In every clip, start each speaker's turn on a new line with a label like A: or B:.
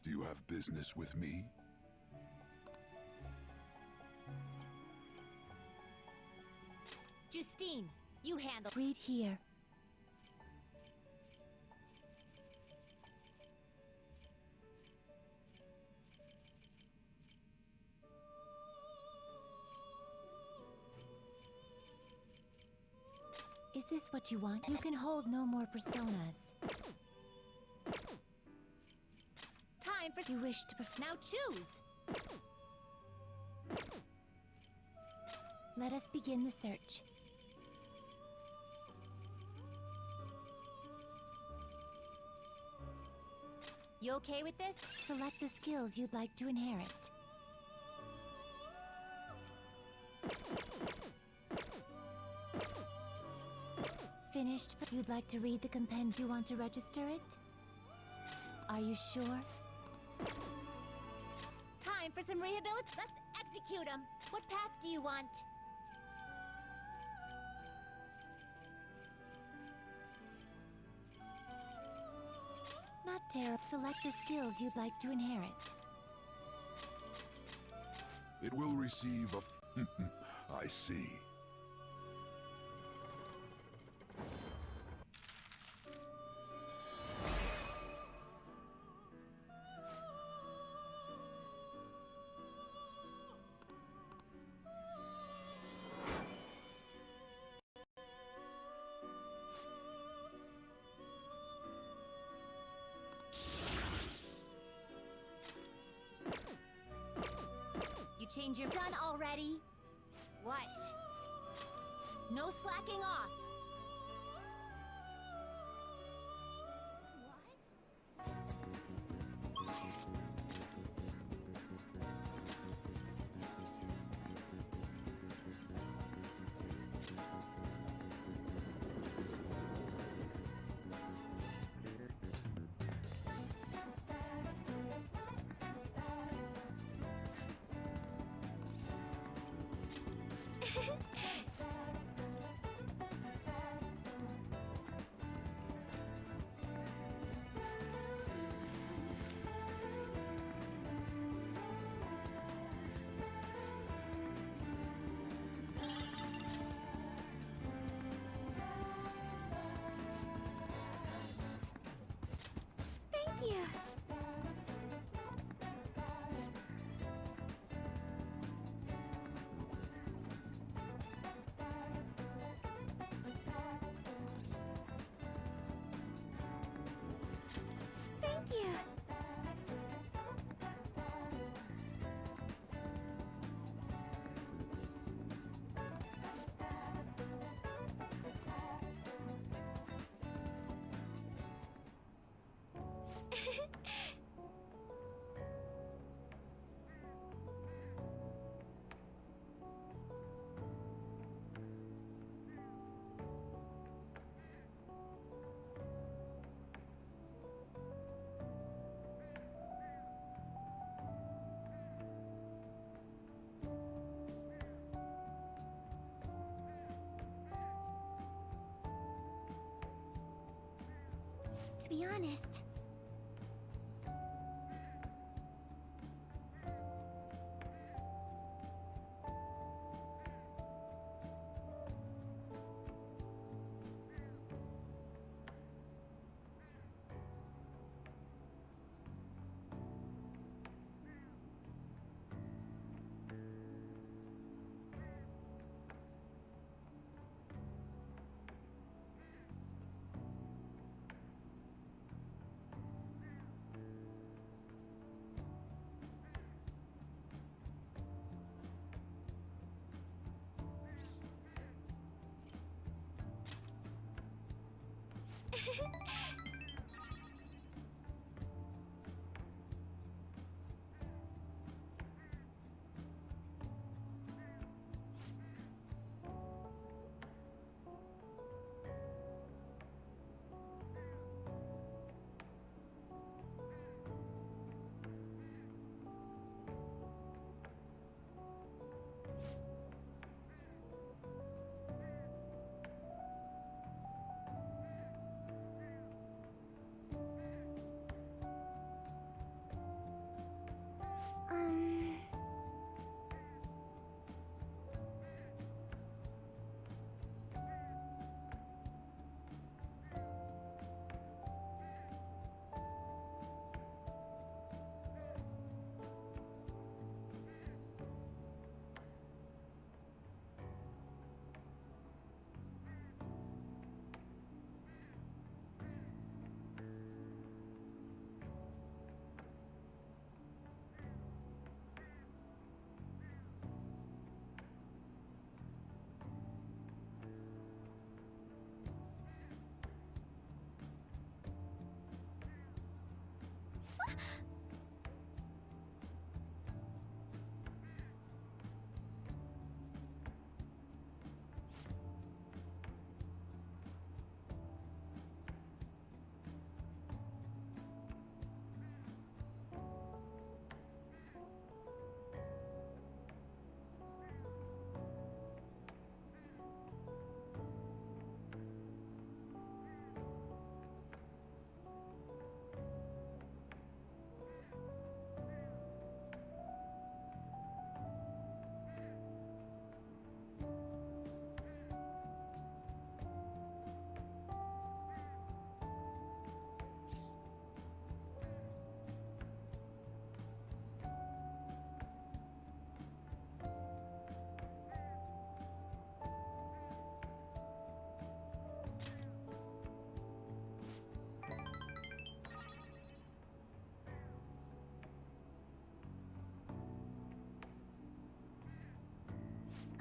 A: Do you have business with me?
B: Justine, you handle.
C: Read here. Is this what you want? You can hold no more personas.
B: Time for
C: You wish to
B: now choose.
C: Let us begin the search.
B: You okay with this?
C: Select the skills you'd like to inherit. Finished. You'd like to read the compendium. You want to register it? Are you sure?
B: Time for some rehabilitation. Let's execute them. What path do you want?
C: Not terrible. Select the skills you'd like to inherit.
A: It will receive a... I see.
B: You change your done already? What? No slacking off.
C: Thank you. Thank you. To be honest,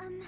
B: Um...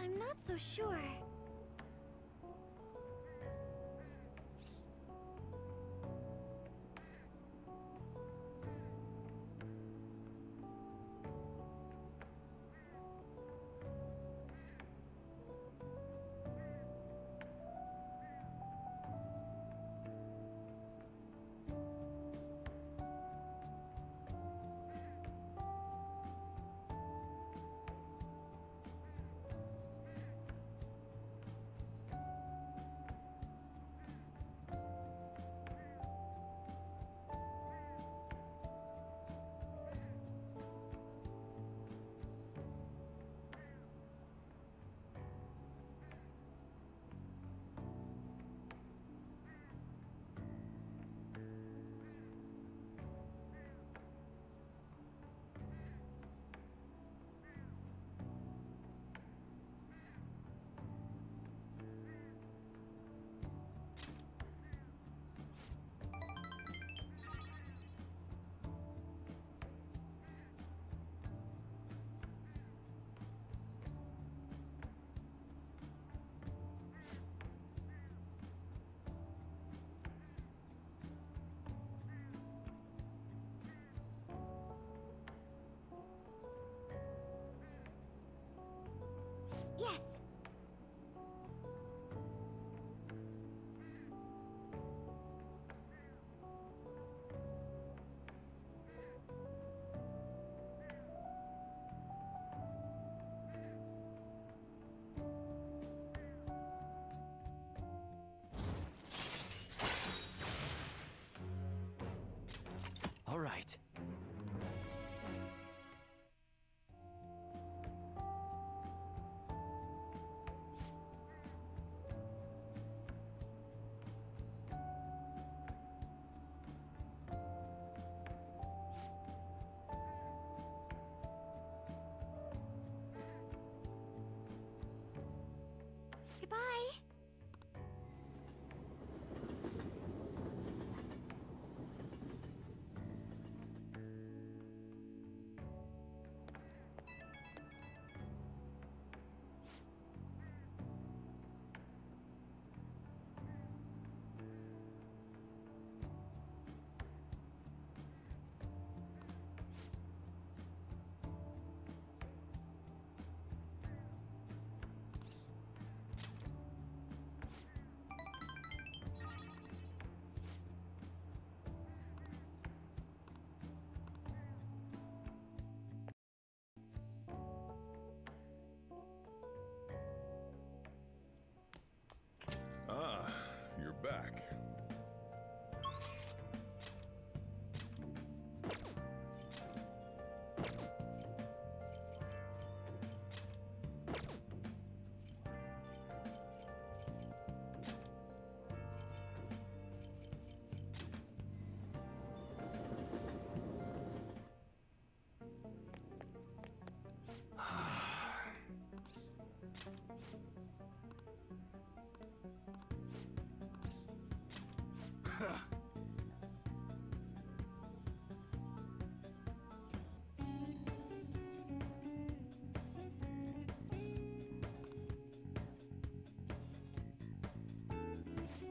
B: I'm not so sure. Yes!
D: All right.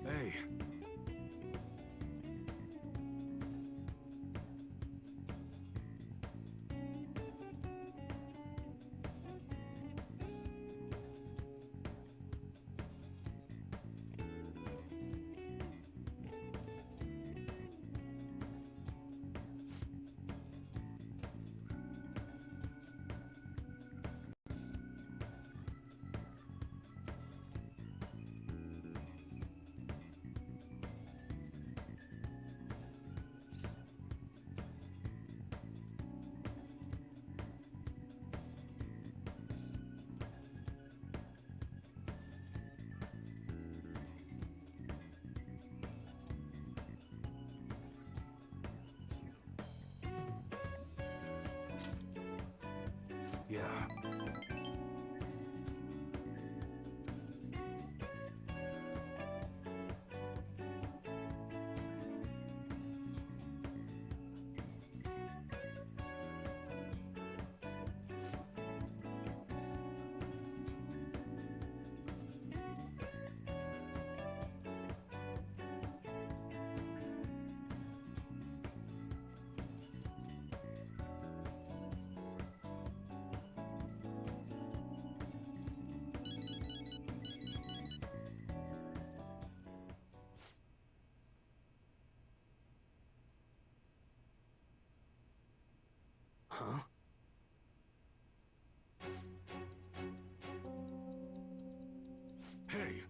D: Hey. Yeah. Huh? Hey!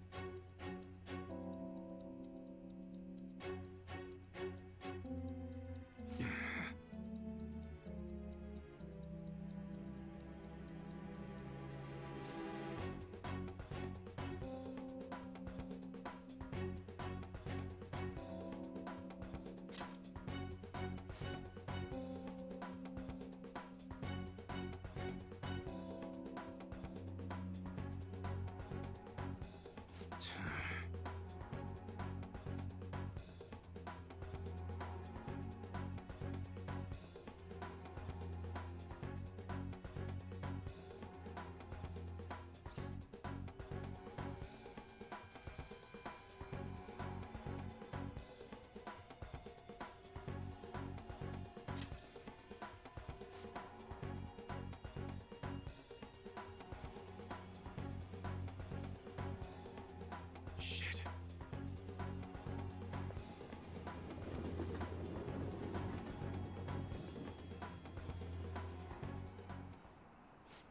D: Shit.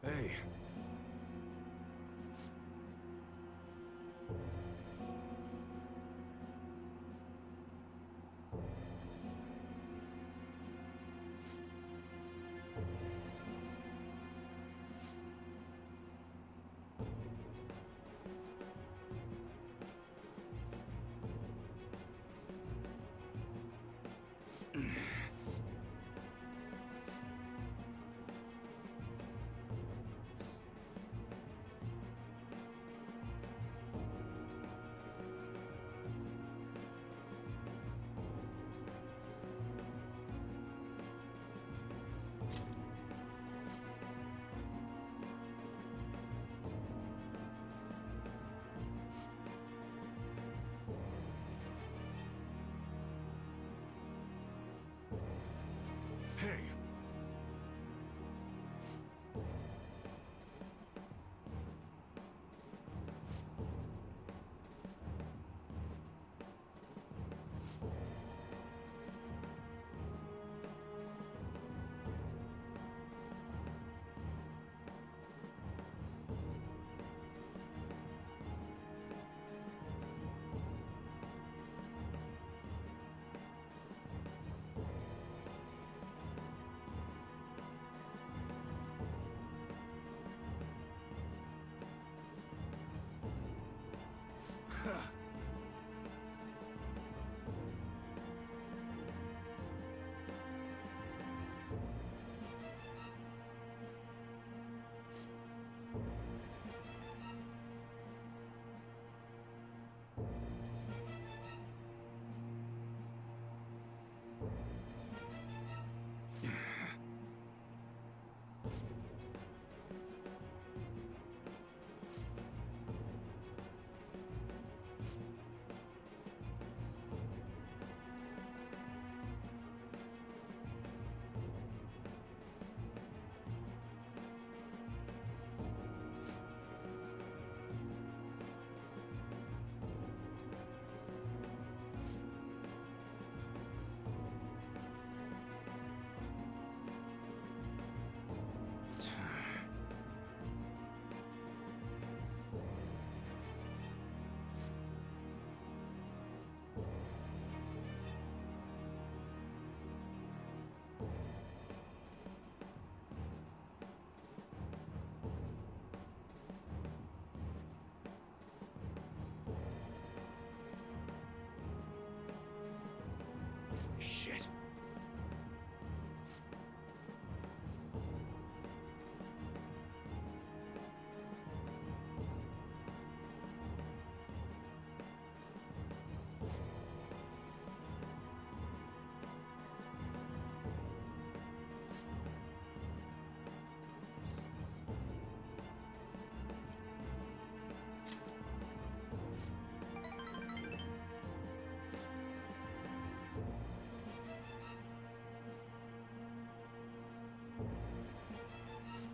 D: Hey.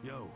D: Yo.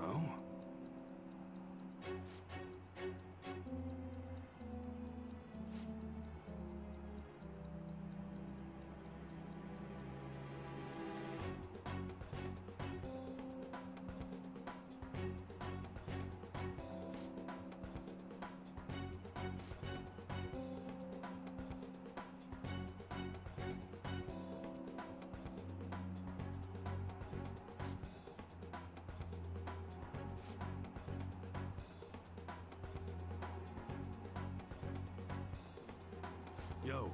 D: Oh? Yo.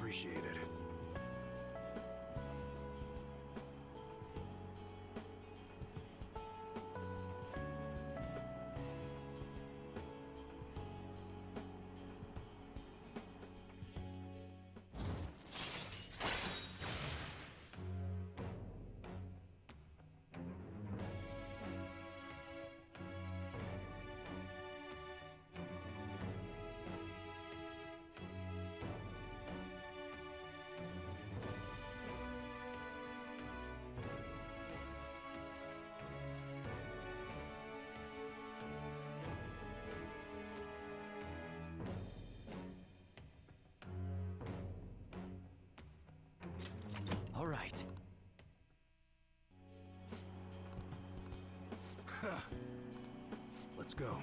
D: appreciate it.
E: All right.
D: Let's go.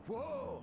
A: Whoa!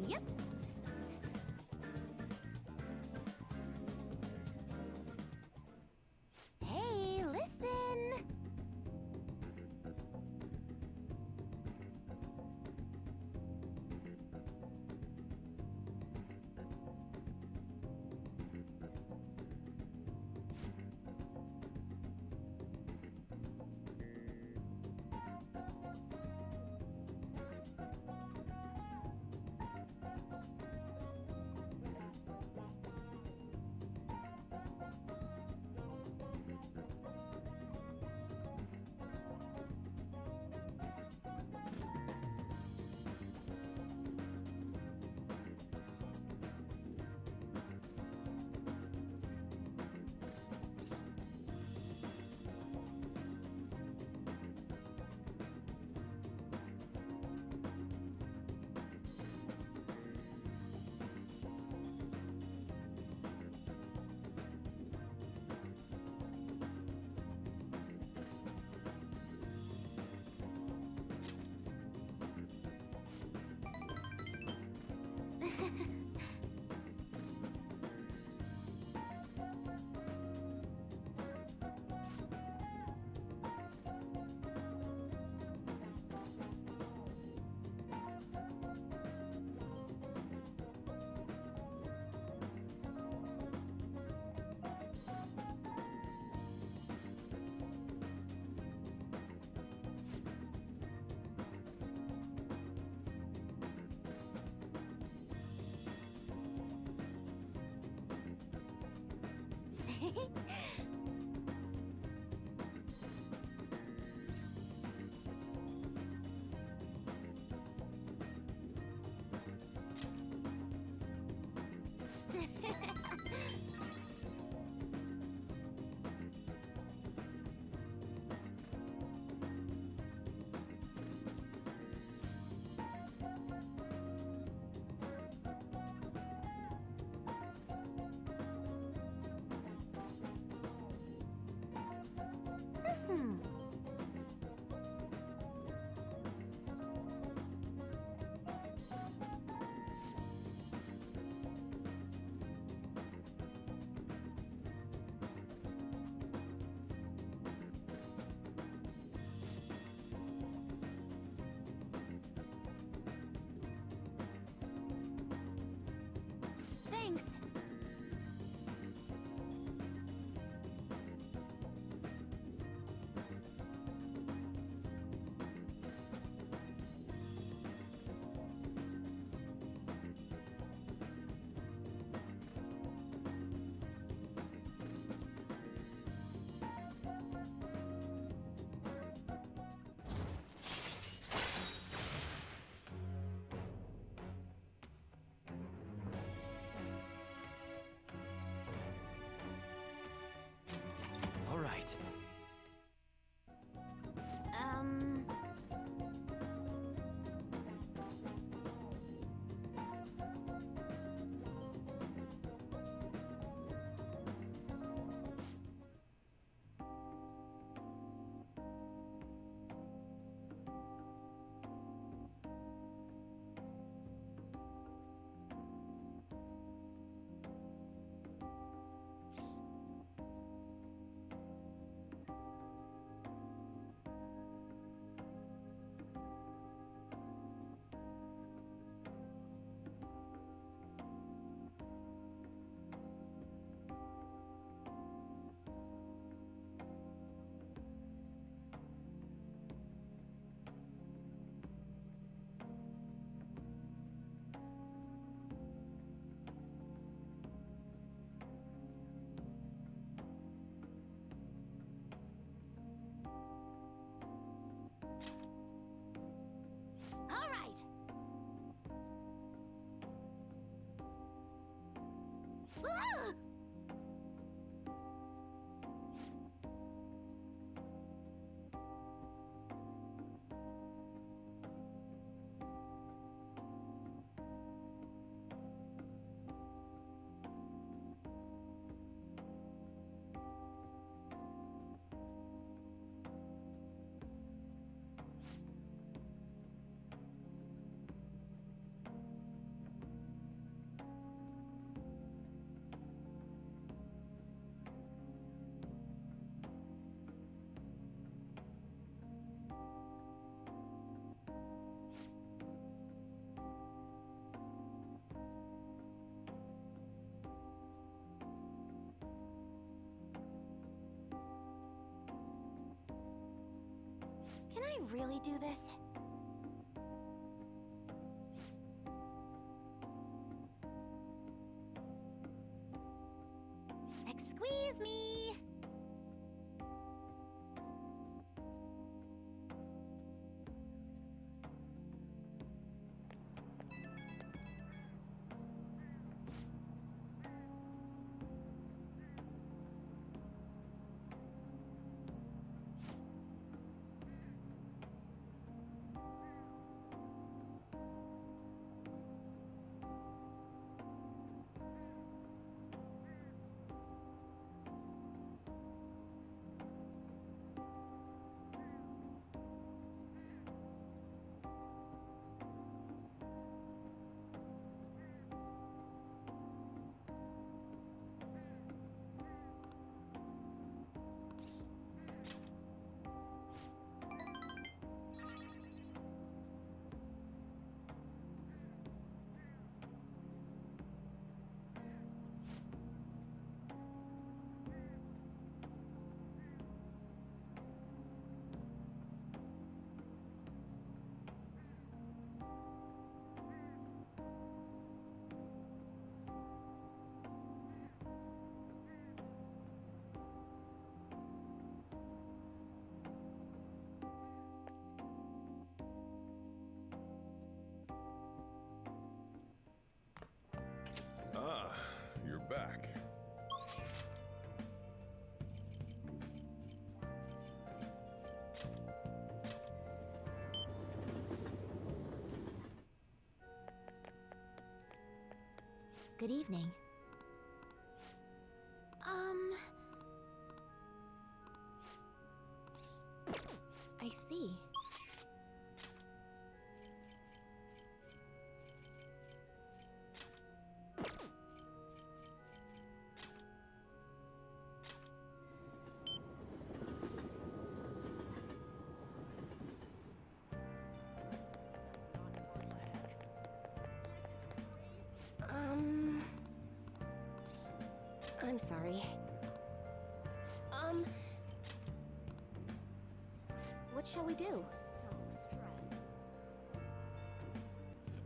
B: Yep. Hey, listen. I really do this? Excuse me!
A: Ah, you're back.
C: Good evening. I see.
B: I'm sorry. What shall we do? So stressed.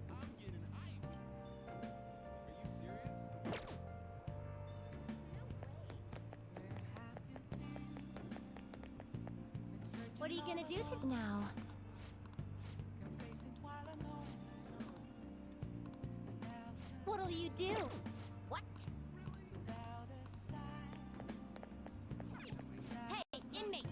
E: I'm getting hyped. Are you serious?
B: What are you gonna do
C: Now,
B: What'll you do? What? Hey, inmate!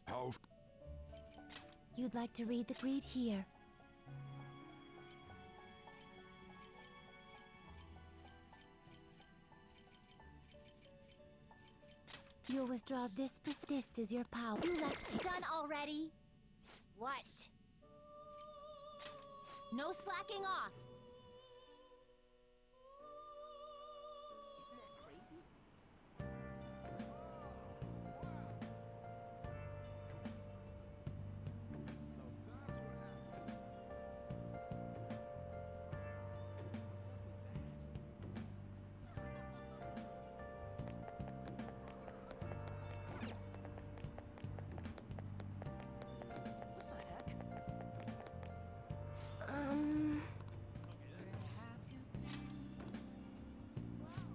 A: How
C: you'd like to read here. You'll withdraw this is your power.
B: You left me done already? What? No slacking off!
E: Isn't that crazy? So that's what happened.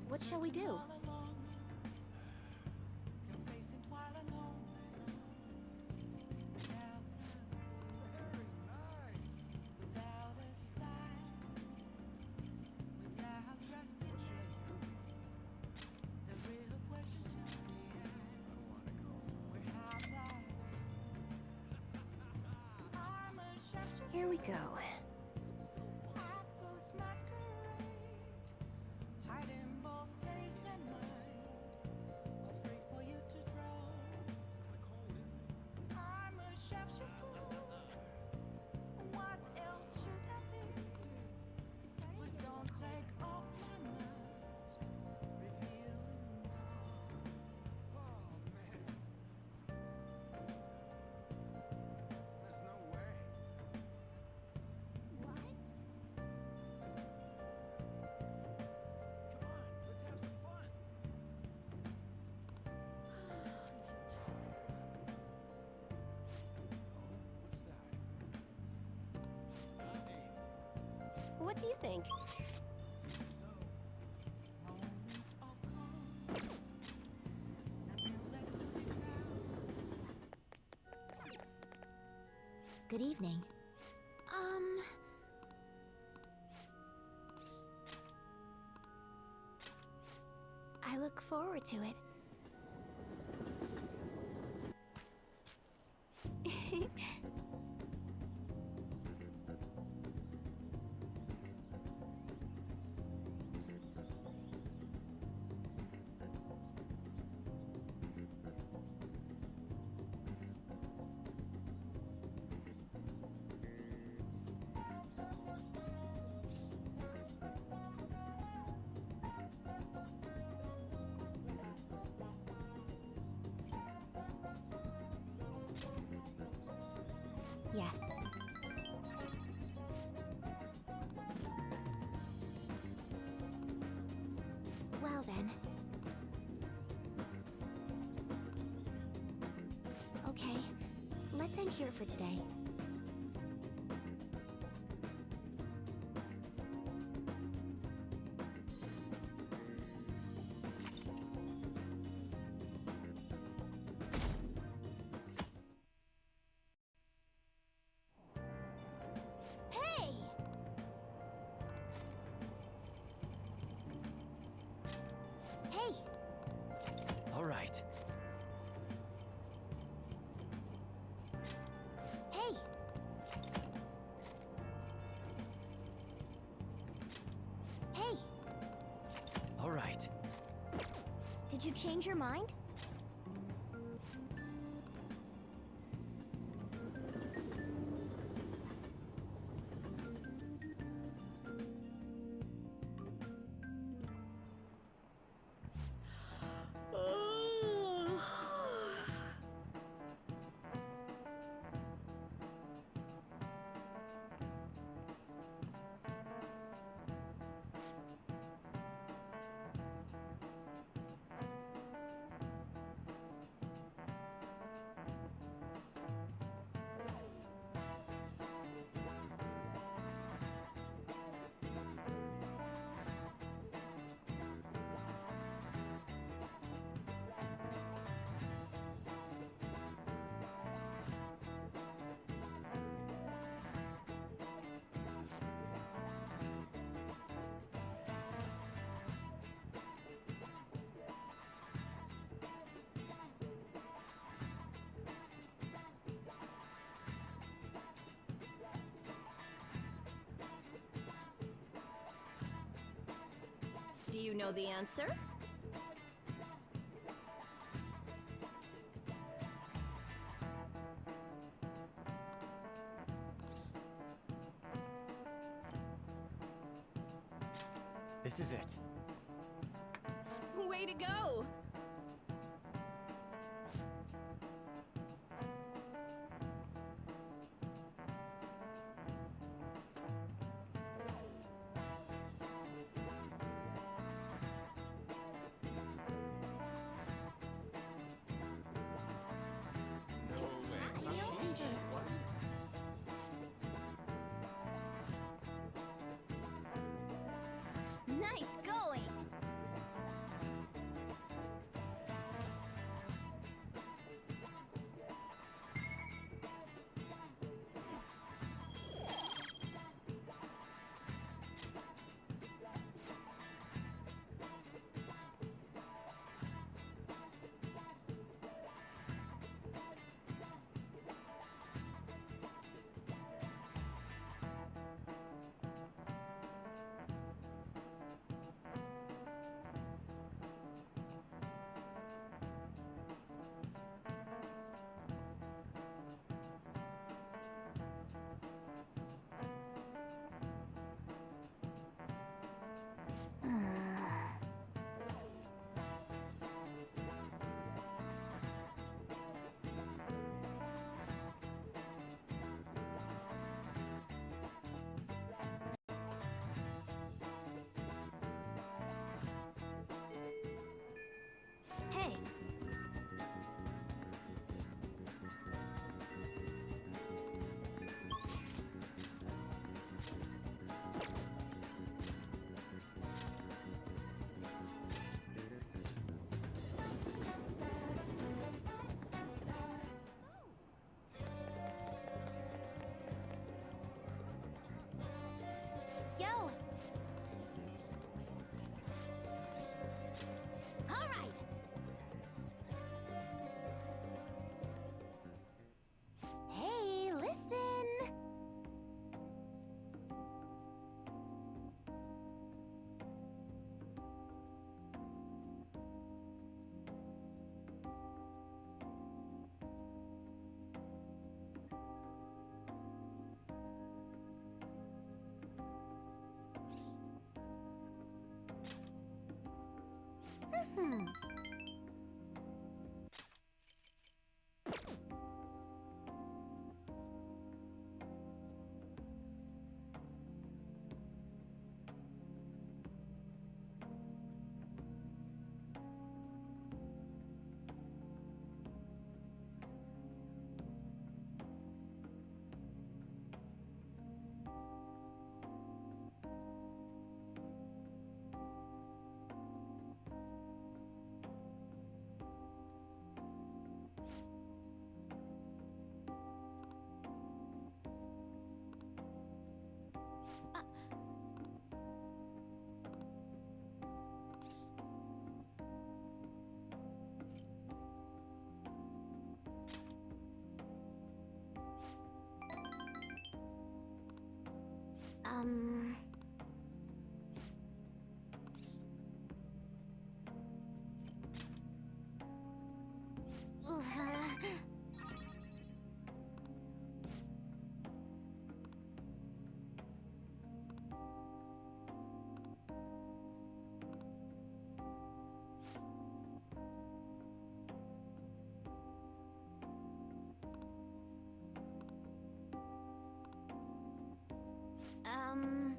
B: What shall we do? Here we go. What do you think?
C: Good evening. I look forward to it. Yes. Well then. Okay, let's end here for today.
B: Hey! Hey!
F: All right.
B: Hey! Hey!
F: All right.
B: Did you change your mind? Do you know the answer?
F: This is it.
B: Way to go! Nice going! Hey! Hmm. Um... Um...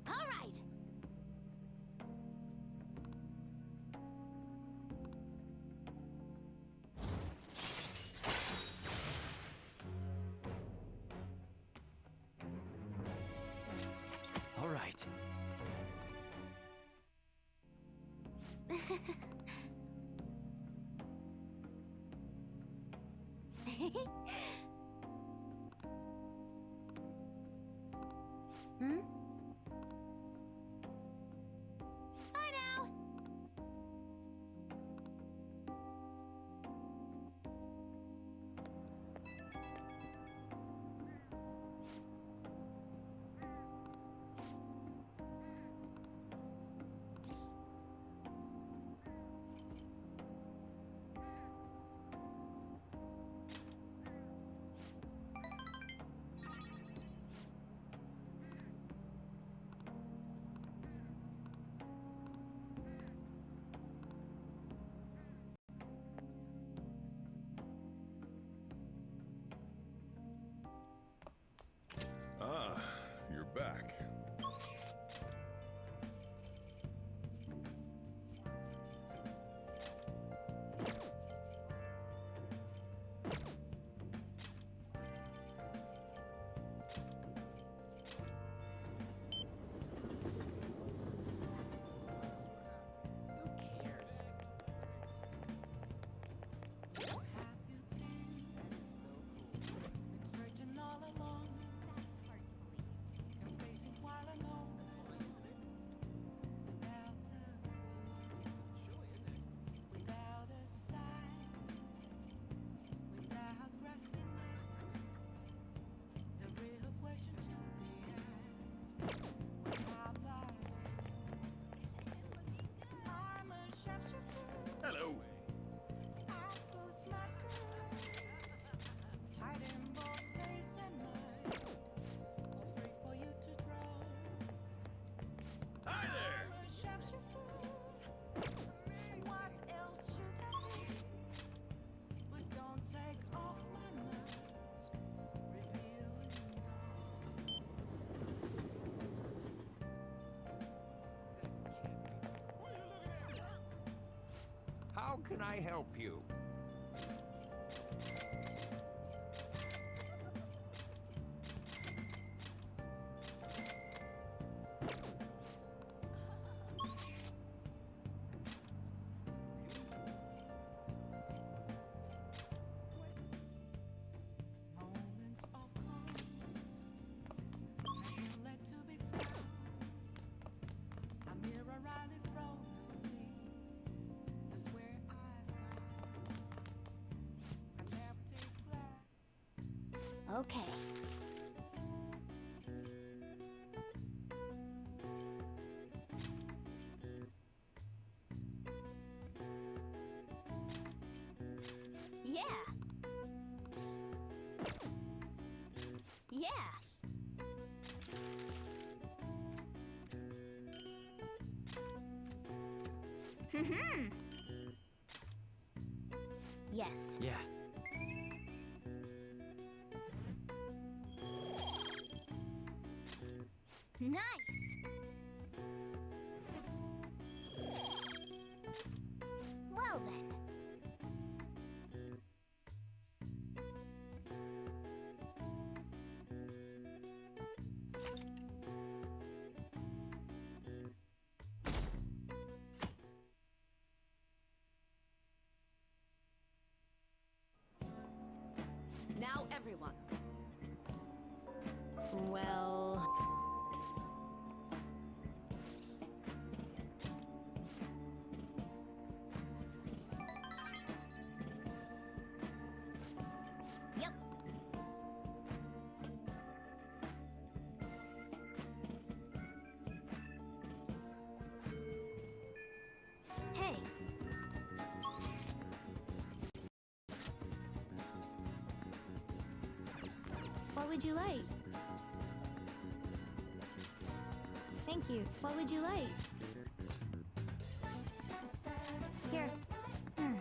B: All right.
F: All right.
B: Hmm? Bye now.
A: Ah, you're back.
E: Searching all along,
B: That's hard to believe.
E: and facing while alone. Without a sign, without grasping it, the real question to be asked: what have I done? I'm a sharpshooter.
A: Hello.
E: I post masquerade, hiding both face and mind, all free for you to draw.
A: Hi there.
E: I'm a sharpshooter. What else should I be? Please don't take off my mask, revealing
G: How can I help you?
E: moments of calm, nothing left to be found. A mirror right in front of me, that's where I found an empty glass.
B: Okay. Mm-hmm. Yes.
F: Yeah.
B: Nice. Well then.
H: Now everyone.
B: Well... Yep. Hey. What would you like? Thank you. What would you like? Here. Hmm.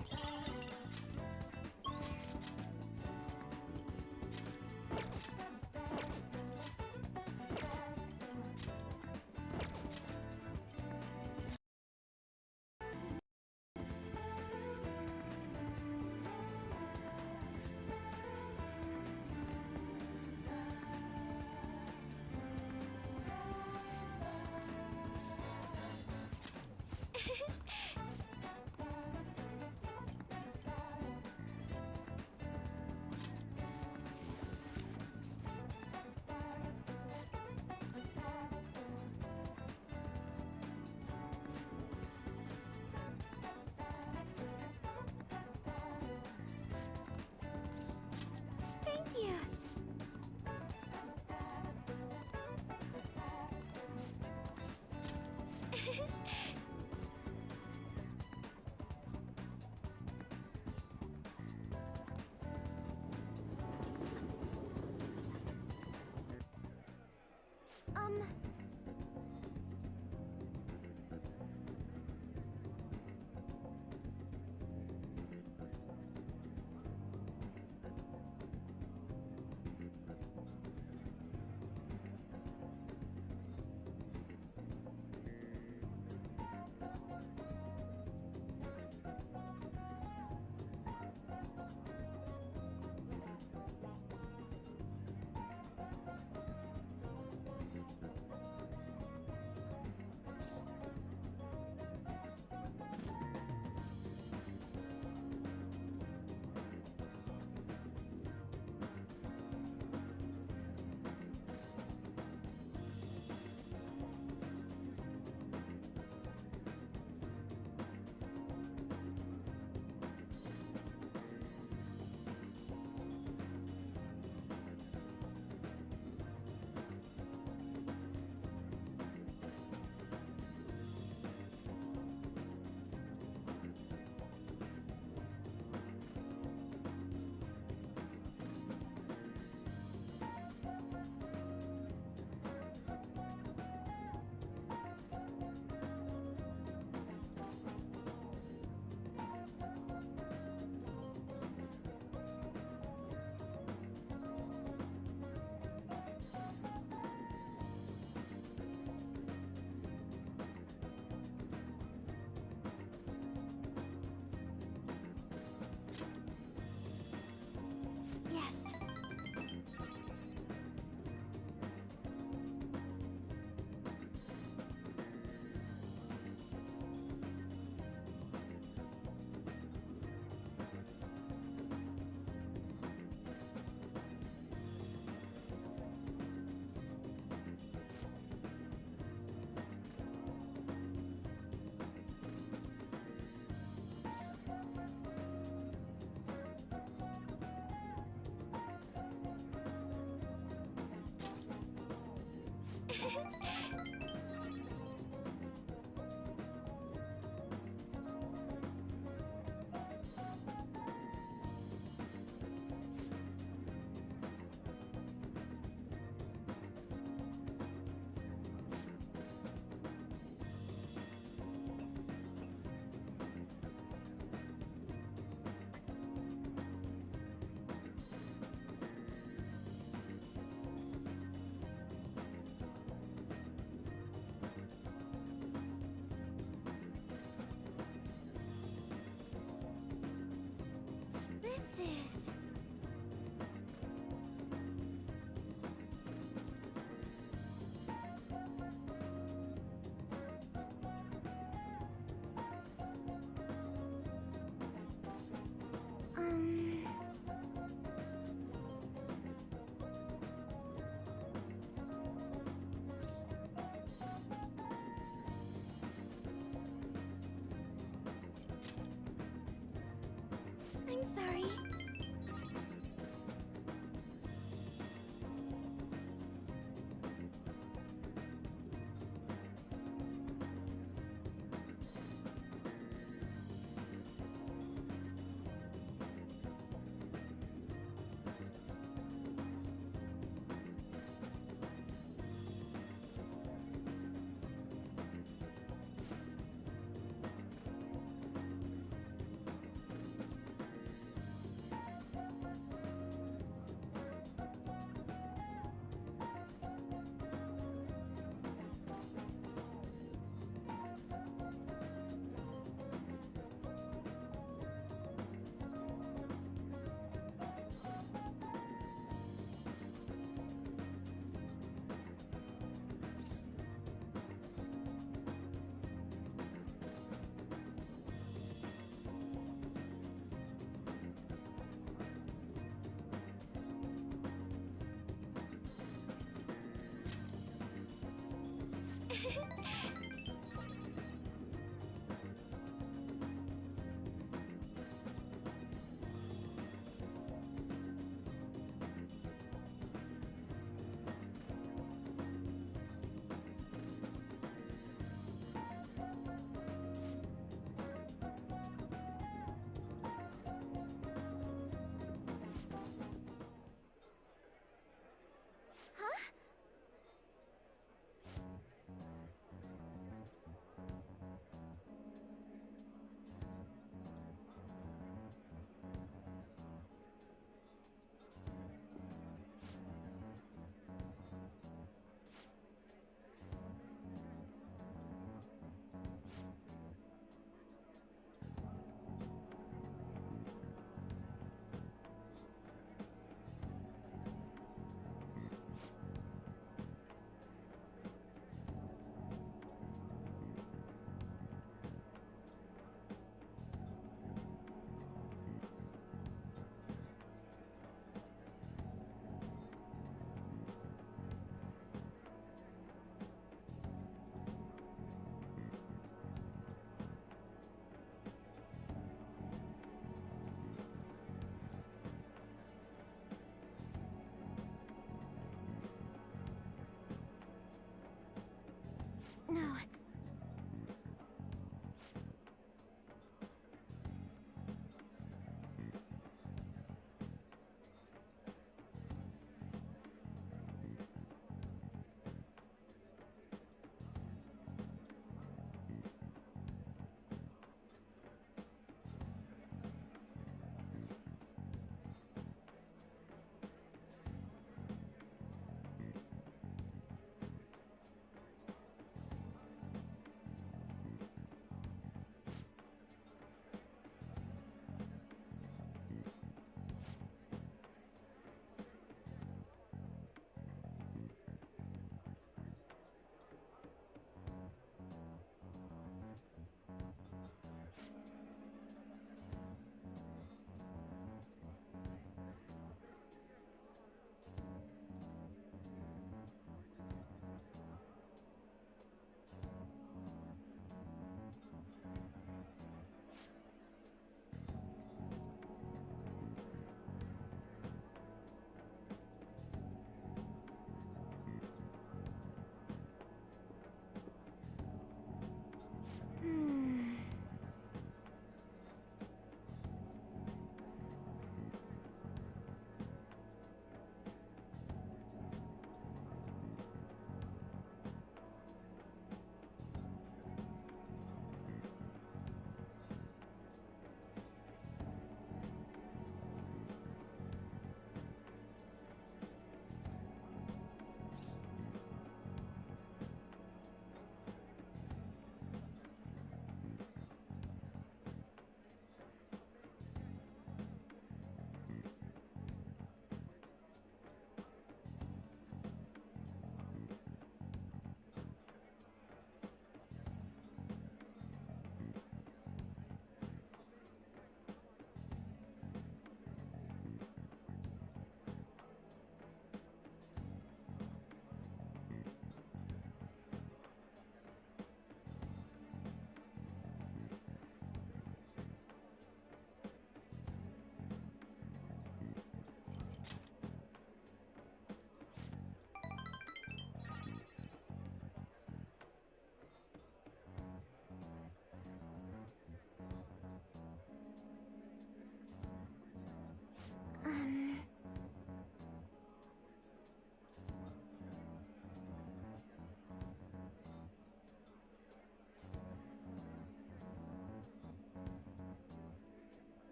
B: I'm sorry.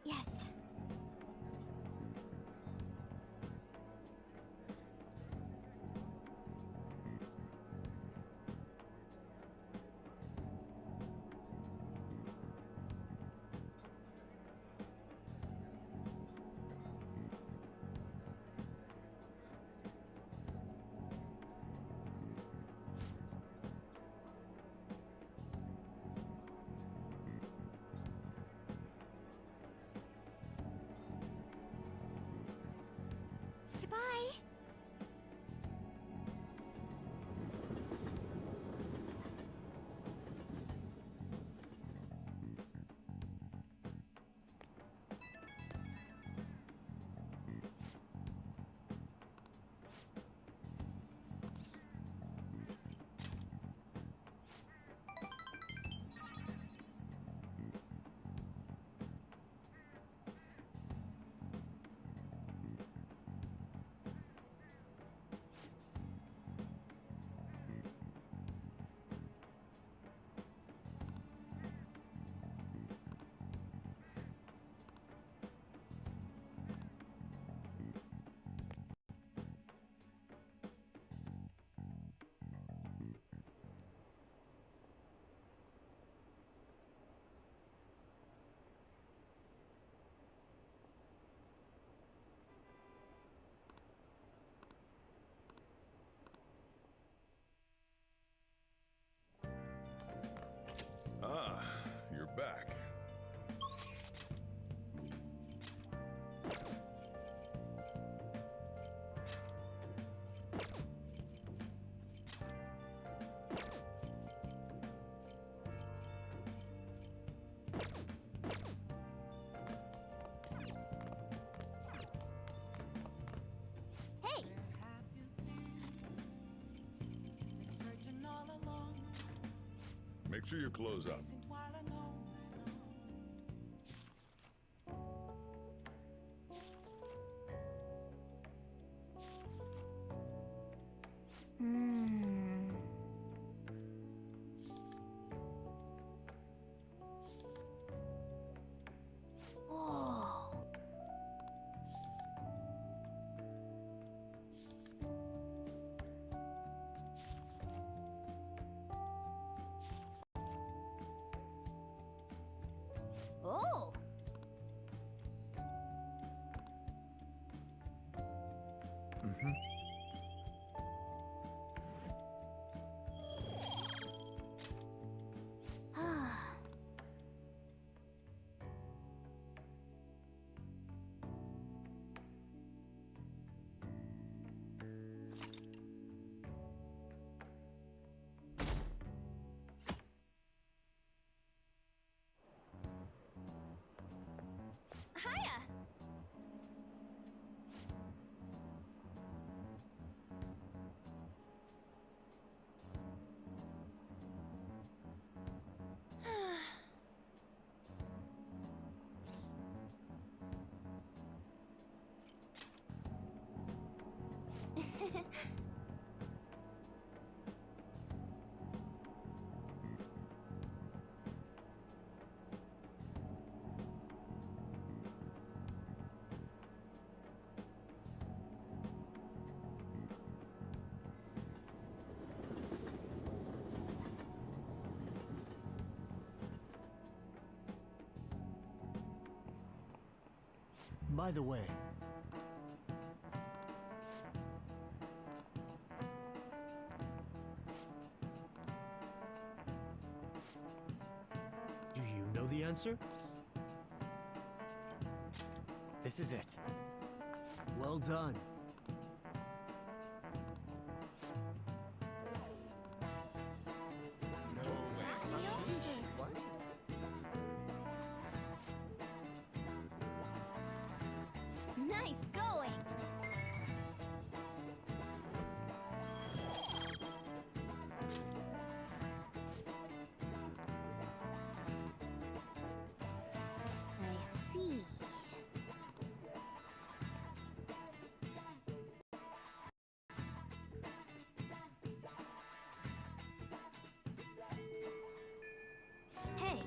C: Yes. Goodbye.
A: Ah, you're back.
B: Hey!
E: Where have you been? Been searching all along,
A: Make sure your clothes up.
E: chasing twilight on and
C: Hmm. Oh.
B: Oh!
C: Ah.
B: Hiya!
F: By the way,
D: answer?
F: This is it.
D: Well done.
B: Nice going! I see. Hey,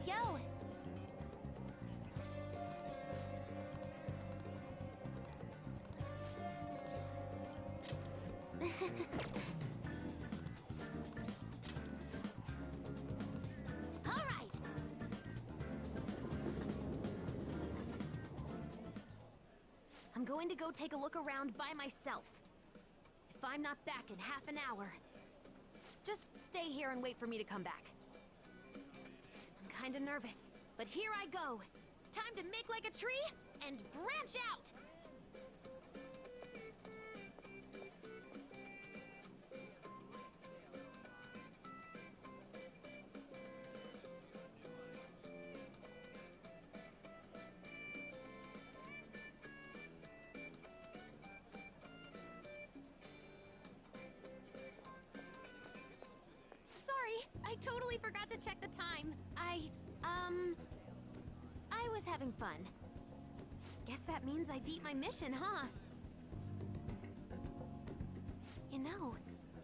B: yo! All right. I'm going to go take a look around by myself. If I'm not back in half an hour, just stay here and wait for me to come back. I'm kinda nervous, but here I go. Time to make like a tree and branch out! Sorry, I totally forgot to check the time. I was having fun. Guess that means I beat my mission, huh? You know,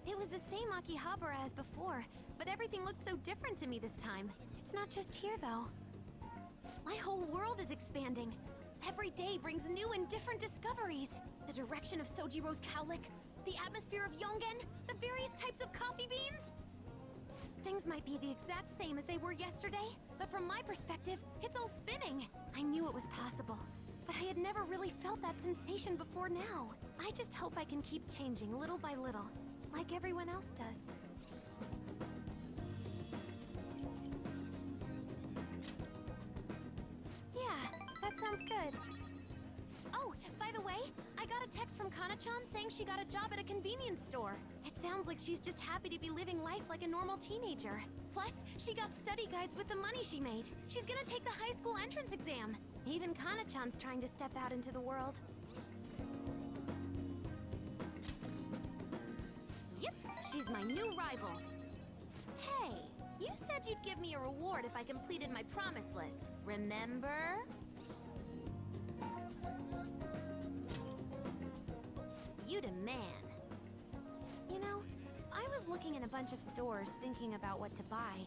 B: it was the same Akihabara as before, but everything looked so different to me this time. It's not just here, though. My whole world is expanding. Every day brings new and different discoveries. The direction of Sojiro's cowlick, the atmosphere of Yongen, the various types of coffee beans. Things might be the exact same as they were yesterday, but from my perspective, it's all spinning. I knew it was possible, but I had never really felt that sensation before now. I just hope I can keep changing little by little, like everyone else does. Yeah, that sounds good. Oh, by the way, I got a text from Kana-chan saying she got a job at a convenience store. It sounds like she's just happy to be living life like a normal teenager. Plus, she got study guides with the money she made. She's gonna take the high school entrance exam. Even Kana-chan's trying to step out into the world. Yep, she's my new rival. Hey, you said you'd give me a reward if I completed my promise list, remember? You demand. You know, I was looking in a bunch of stores thinking about what to buy,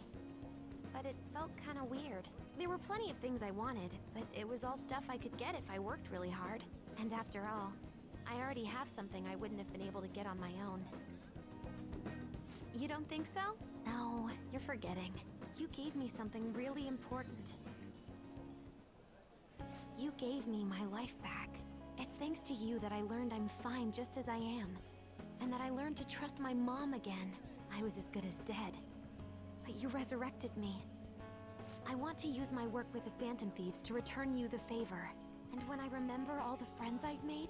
B: but it felt kind of weird. There were plenty of things I wanted, but it was all stuff I could get if I worked really hard. And after all, I already have something I wouldn't have been able to get on my own. You don't think so? No, you're forgetting. You gave me something really important. You gave me my life back. It's thanks to you that I learned I'm fine just as I am. And that I learned to trust my mom again. I was as good as dead. But you resurrected me. I want to use my work with the Phantom Thieves to return you the favor. And when I remember all the friends I've made,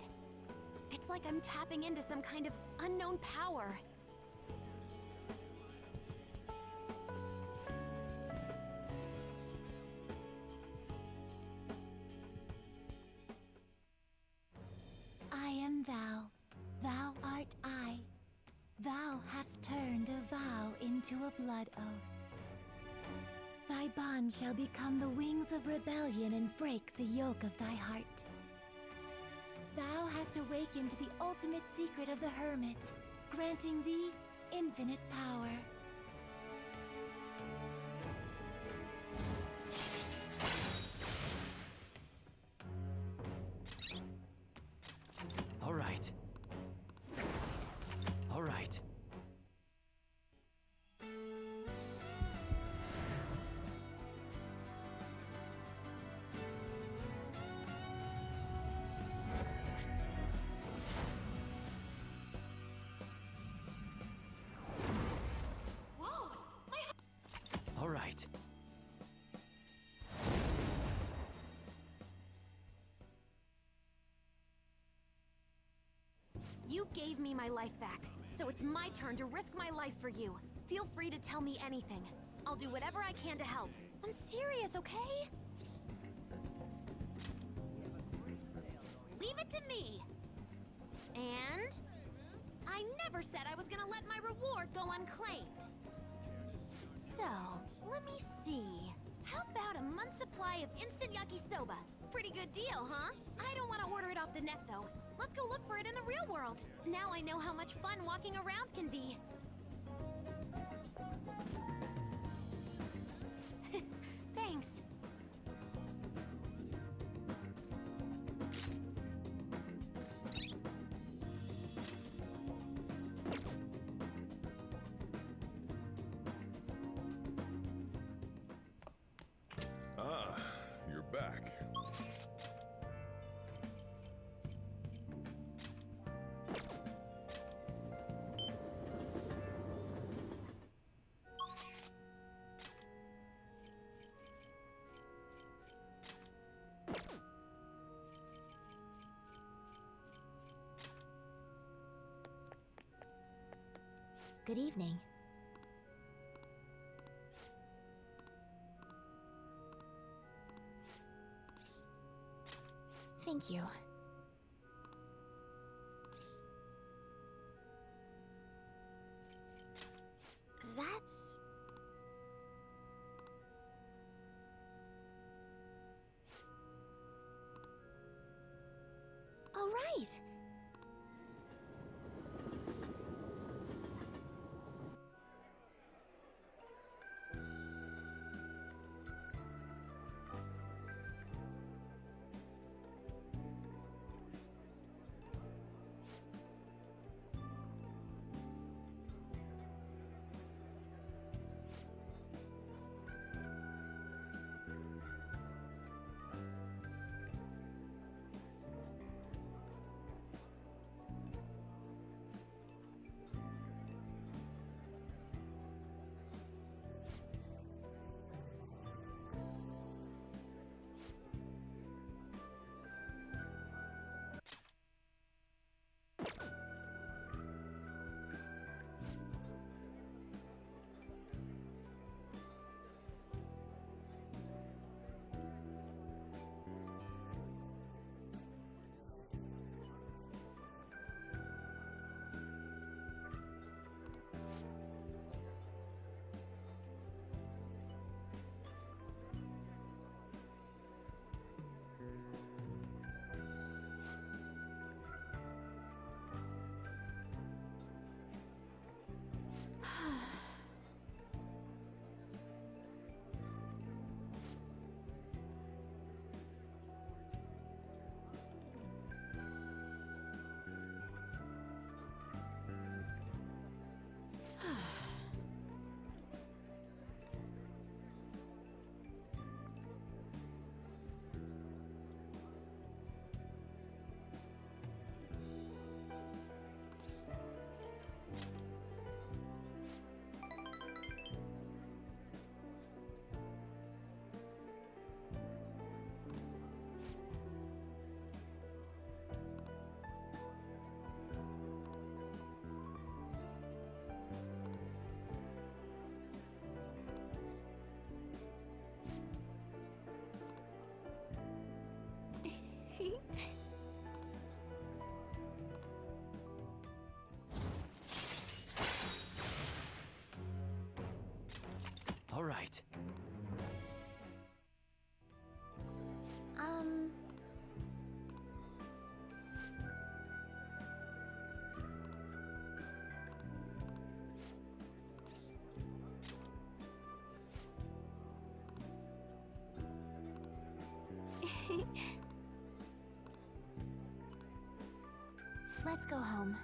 B: it's like I'm tapping into some kind of unknown power.
C: I am thou, thou art I. Thou hast turned a vow into a blood oath. Thou Thy bond shall become the wings of rebellion and break the yoke of thy heart. Thou hast awakened the ultimate secret of the hermit, granting thee infinite power.
F: All right. All right.
B: Whoa!
F: All right.
B: You gave me my life back, so it's my turn to risk my life for you. Feel free to tell me anything. I'll do whatever I can to help. I'm serious, okay? Leave it to me. And I never said I was gonna let my reward go unclaimed. So, let me see. How about a month's supply of instant yakisoba? Pretty good deal, huh? I don't want to order it off the net, though. Let's go look for it in the real world. Now I know how much fun walking around can be. Thanks.
A: Ah, you're back.
C: Good evening. Thank you. That's... all right.
F: All right.
C: Let's go home.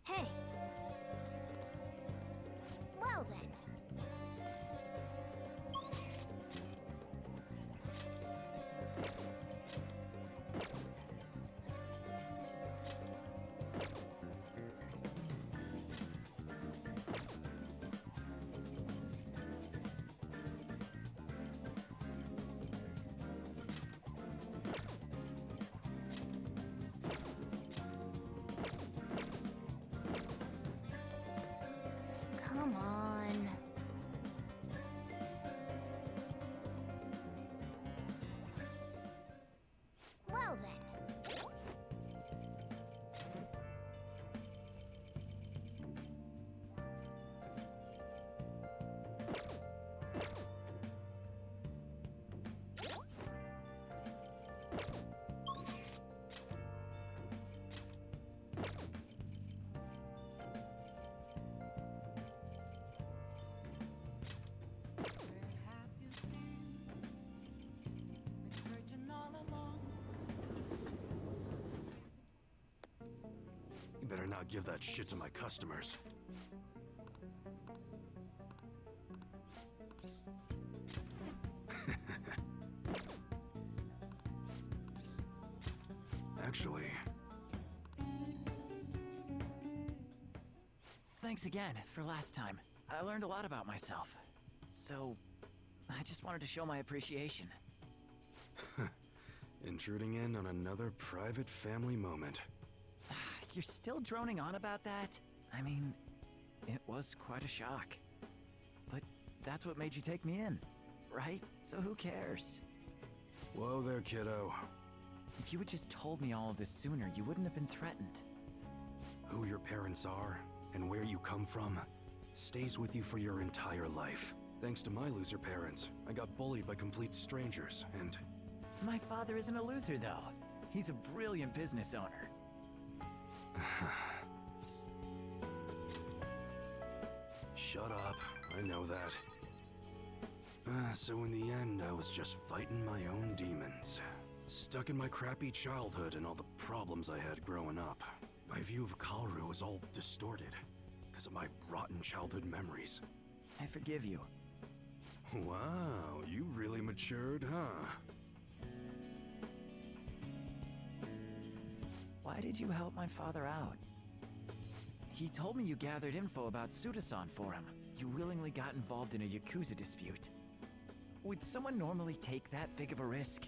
B: Hey. Well then. Come on. Well then.
E: Where have you been? Been searching all along.
F: You better not give that shit to my customers. Actually...
I: Thanks again for last time. I learned a lot about myself. So, I just wanted to show my appreciation.
F: Intruding in on another private family moment.
I: You're still droning on about that? I mean, it was quite a shock. But that's what made you take me in, right? So who cares?
F: Whoa there, kiddo.
I: If you had just told me all of this sooner, you wouldn't have been threatened.
F: Who your parents are, and where you come from, stays with you for your entire life. Thanks to my loser parents, I got bullied by complete strangers, and...
I: My father isn't a loser, though. He's a brilliant business owner.
F: Shut up, I know that. So in the end, I was just fighting my own demons. Stuck in my crappy childhood and all the problems I had growing up. My view of Kalru was all distorted, because of my rotten childhood memories.
I: I forgive you.
F: Wow, you really matured, huh?
I: Why did you help my father out? He told me you gathered info about Sudasan for him. You willingly got involved in a Yakuza dispute. Would someone normally take that big of a risk?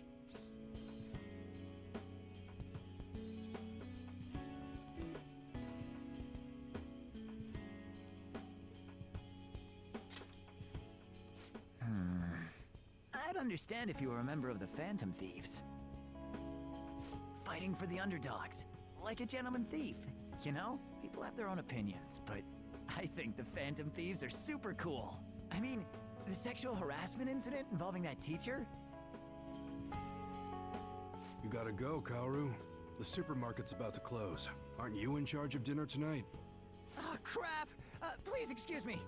I: I'd understand if you were a member of the Phantom Thieves. Fighting for the underdogs, like a gentleman thief. You know, people have their own opinions, but I think the Phantom Thieves are super cool. I mean, the sexual harassment incident involving that teacher?
F: You gotta go, Kaoru. The supermarket's about to close. Aren't you in charge of dinner tonight?
I: Oh, crap! Please excuse me.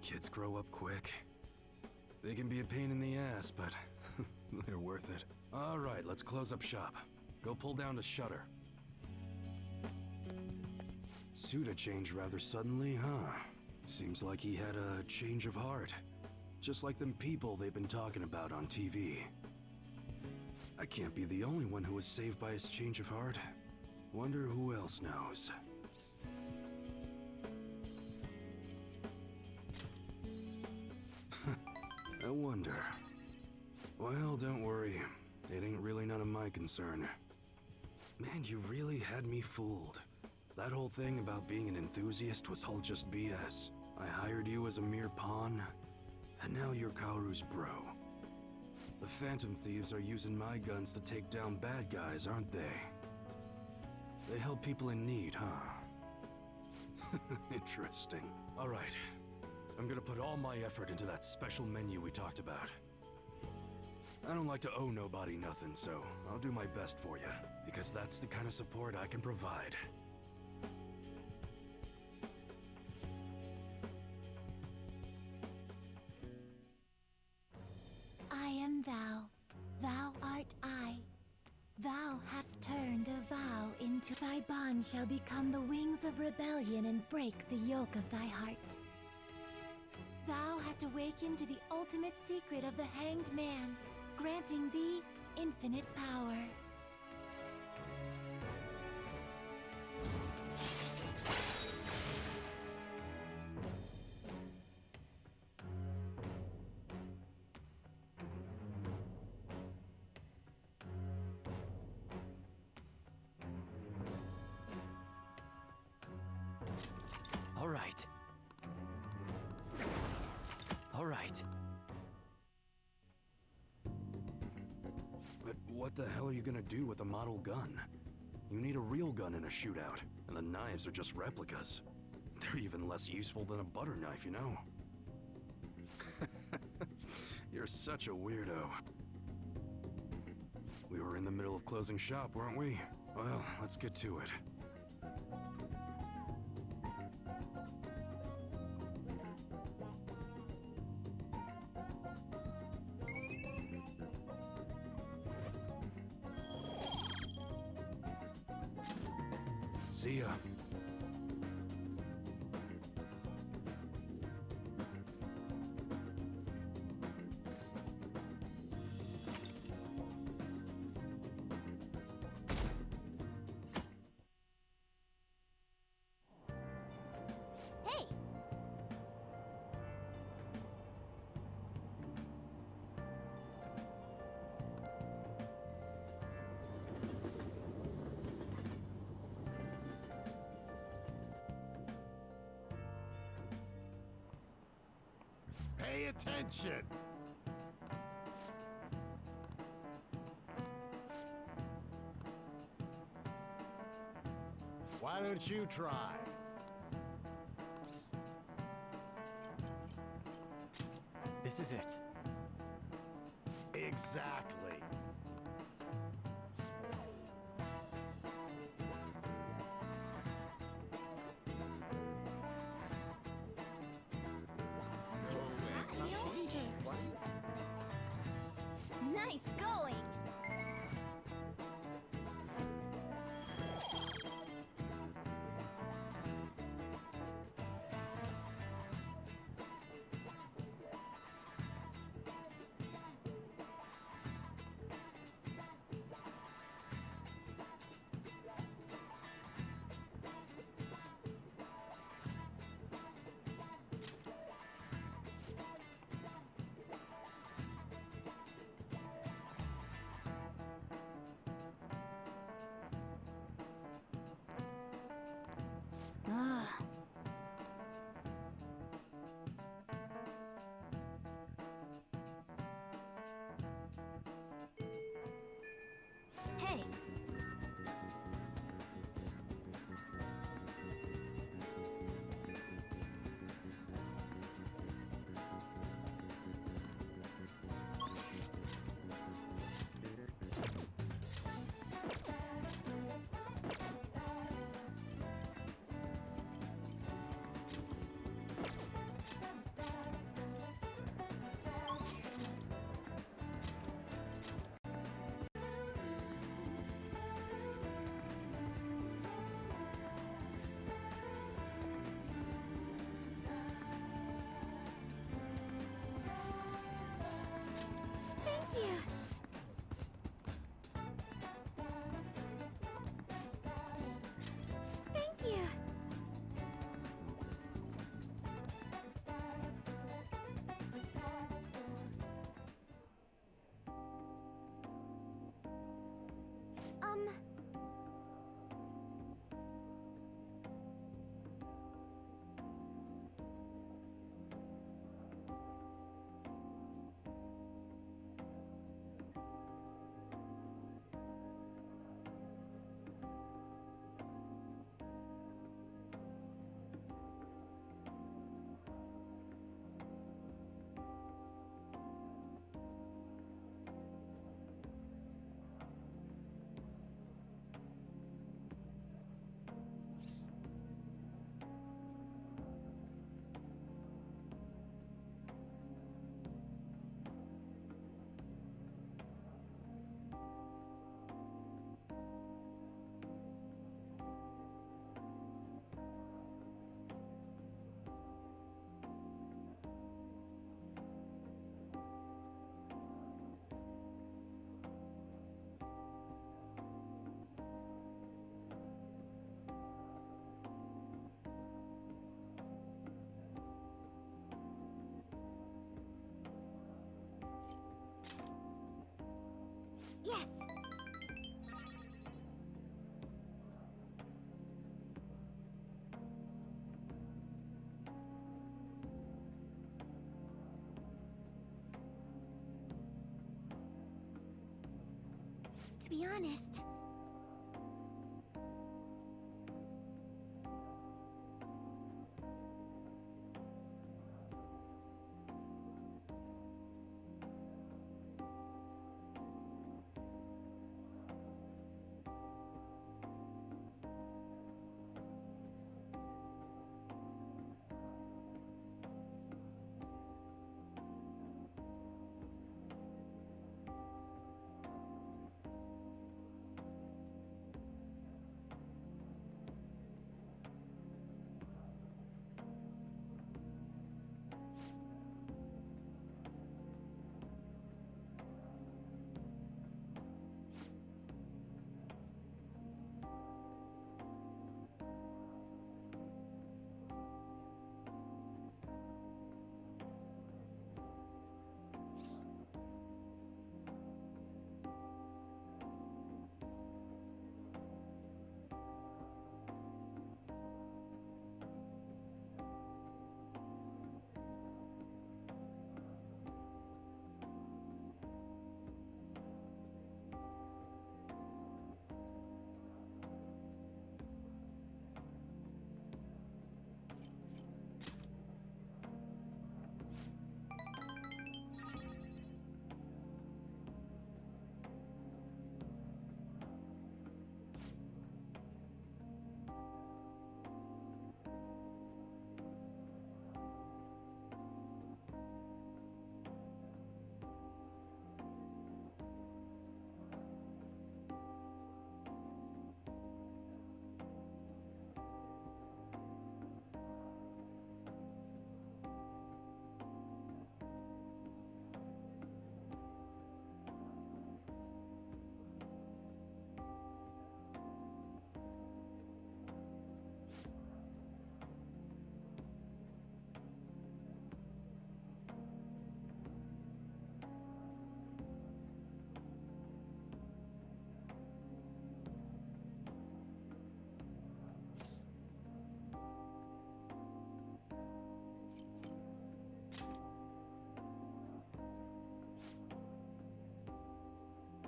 F: Kids grow up quick. They can be a pain in the ass, but they're worth it. All right, let's close up shop. Go pull down the shutter. Suda changed rather suddenly, huh? Seems like he had a change of heart. Just like them people they've been talking about on TV. I can't be the only one who was saved by his change of heart. Wonder who else knows. I wonder. Well, don't worry. It ain't really none of my concern. Man, you really had me fooled. That whole thing about being an enthusiast was all just BS. I hired you as a mere pawn, and now you're Kaoru's bro. The Phantom Thieves are using my guns to take down bad guys, aren't they? They help people in need, huh? Interesting. All right. I'm gonna put all my effort into that special menu we talked about. I don't like to owe nobody nothing, so I'll do my best for you, because that's the kind of support I can provide.
C: I am thou, thou art I. Thou hast turned a vow into thy bond shall become the wings of rebellion and break the yoke of thy heart. Thou hast awakened to the ultimate secret of the hanged man, granting thee infinite power.
I: All right. All right.
F: But what the hell are you gonna do with a model gun? You need a real gun in a shootout, and the knives are just replicas. They're even less useful than a butter knife, you know? You're such a weirdo. We were in the middle of closing shop, weren't we? Well, let's get to it. See ya.
B: Hey!
A: Pay attention! Why don't you try?
I: This is it.
A: Exactly.
B: Nice going!
C: To be honest,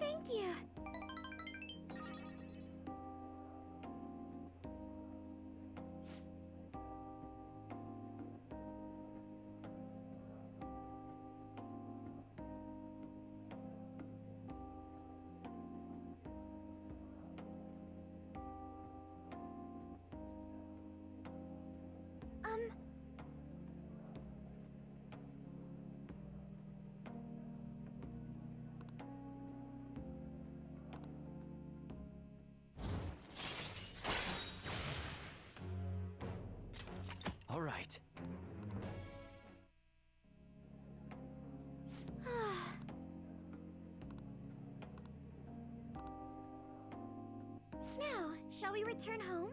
C: thank you. Um,
I: All right.
C: now, shall we return home?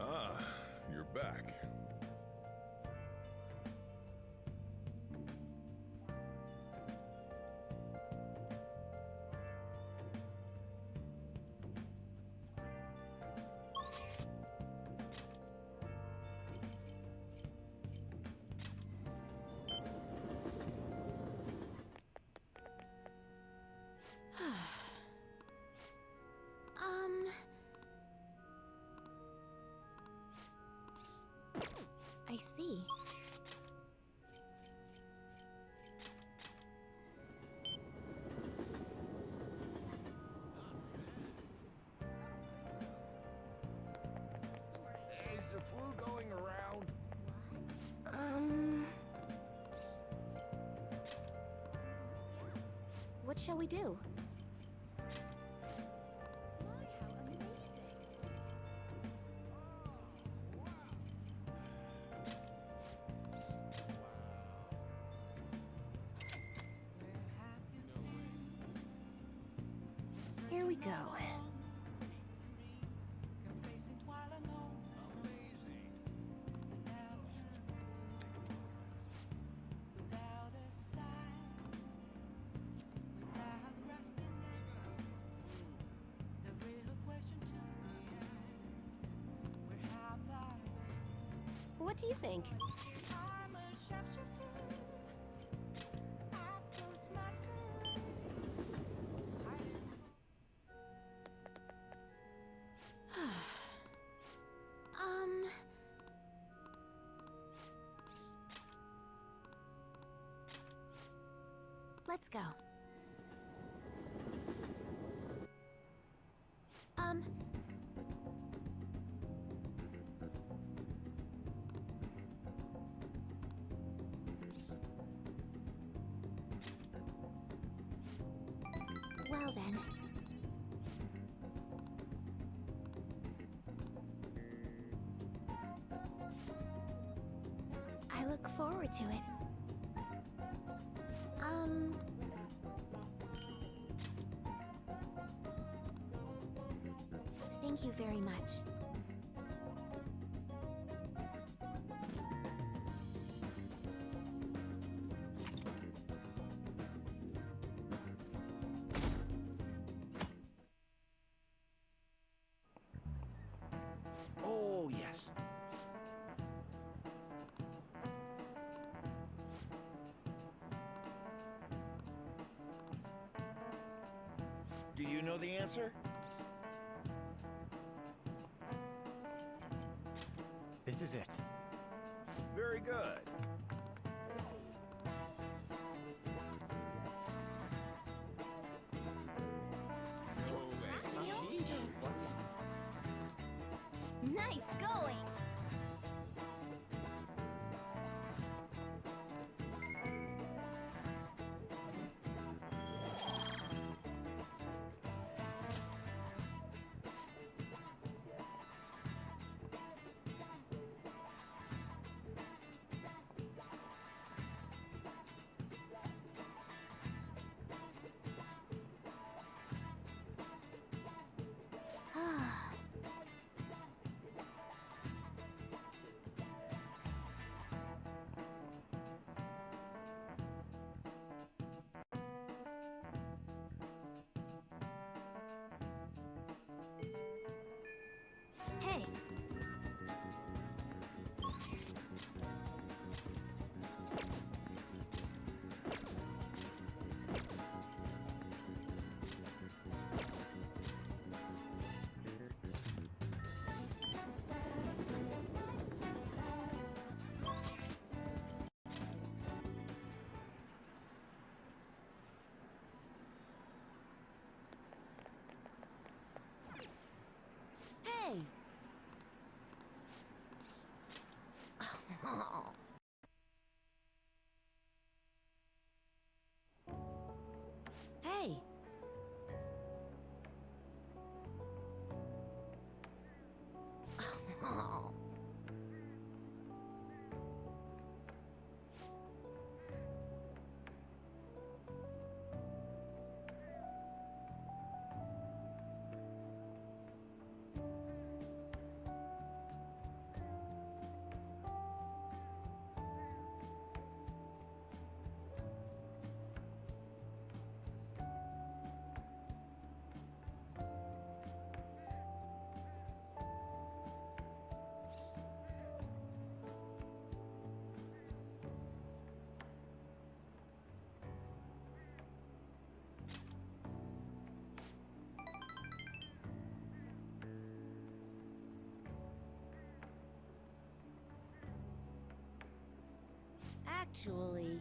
A: Ah, you're back.
C: I see.
G: Is the flu going around?
C: What shall we do?
B: go.
E: Confessing while alone. Without a sign, without grasping it. The real question to be asked: where have I been?
B: What do you think?
E: I'm a sharpshooter. I close my screw. Hiding.
B: Let's go. Well then. I look forward to it. Thank you very much.
J: Oh, yes. Do you know the answer?
I: This is it.
J: Very good.
B: Nice going! Hey. Hey. Hey. Actually...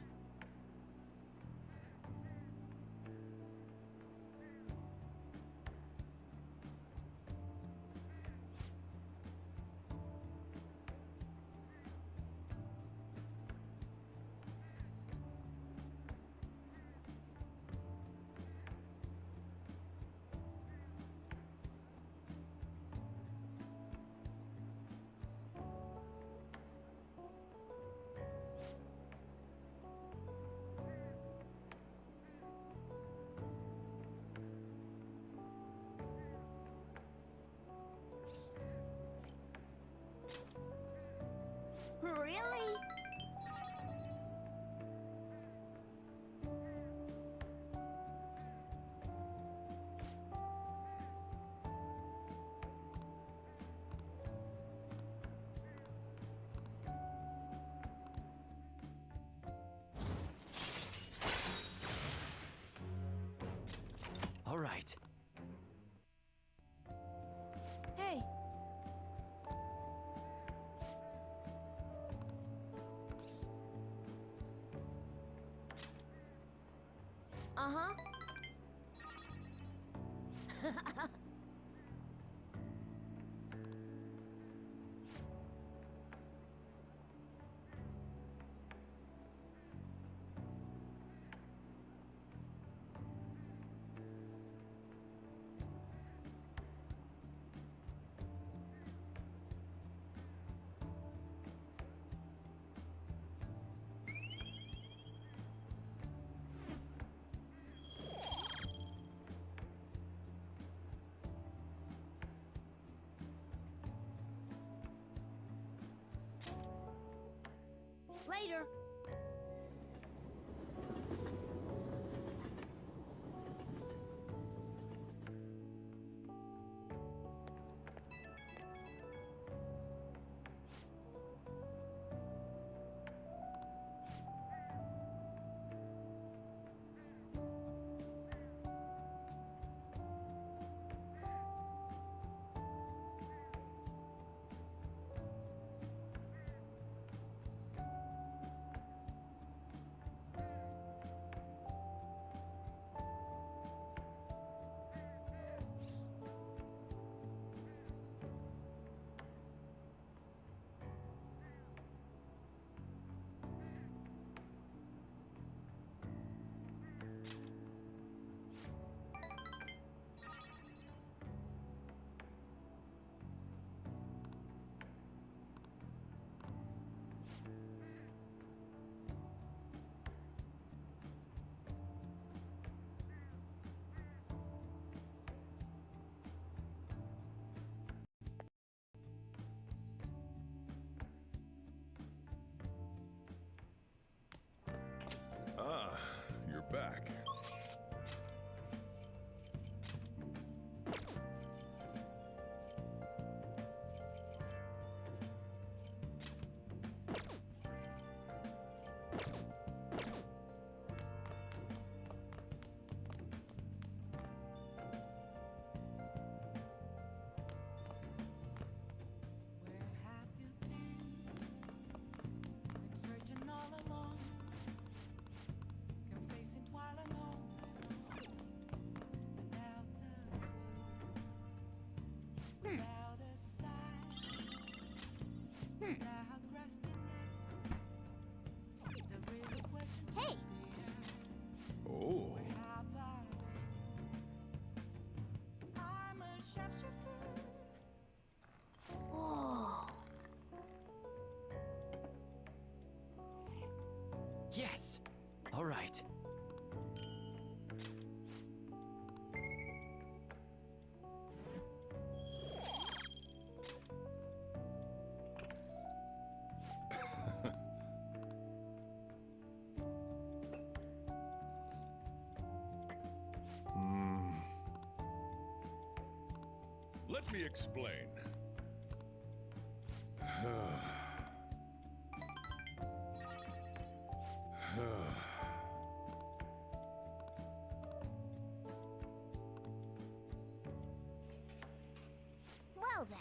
H: Uh-huh. Later.
A: Ah, you're back.
E: Where have you been? Been searching all along, confessing while alone, without the clue, without a sign, without grasping it. The real question
B: Hey!
A: Oh.
E: where have I been? I'm a sharpshooter.
B: Whoa.
I: Yes! All right.
A: Let me explain.
B: Well then.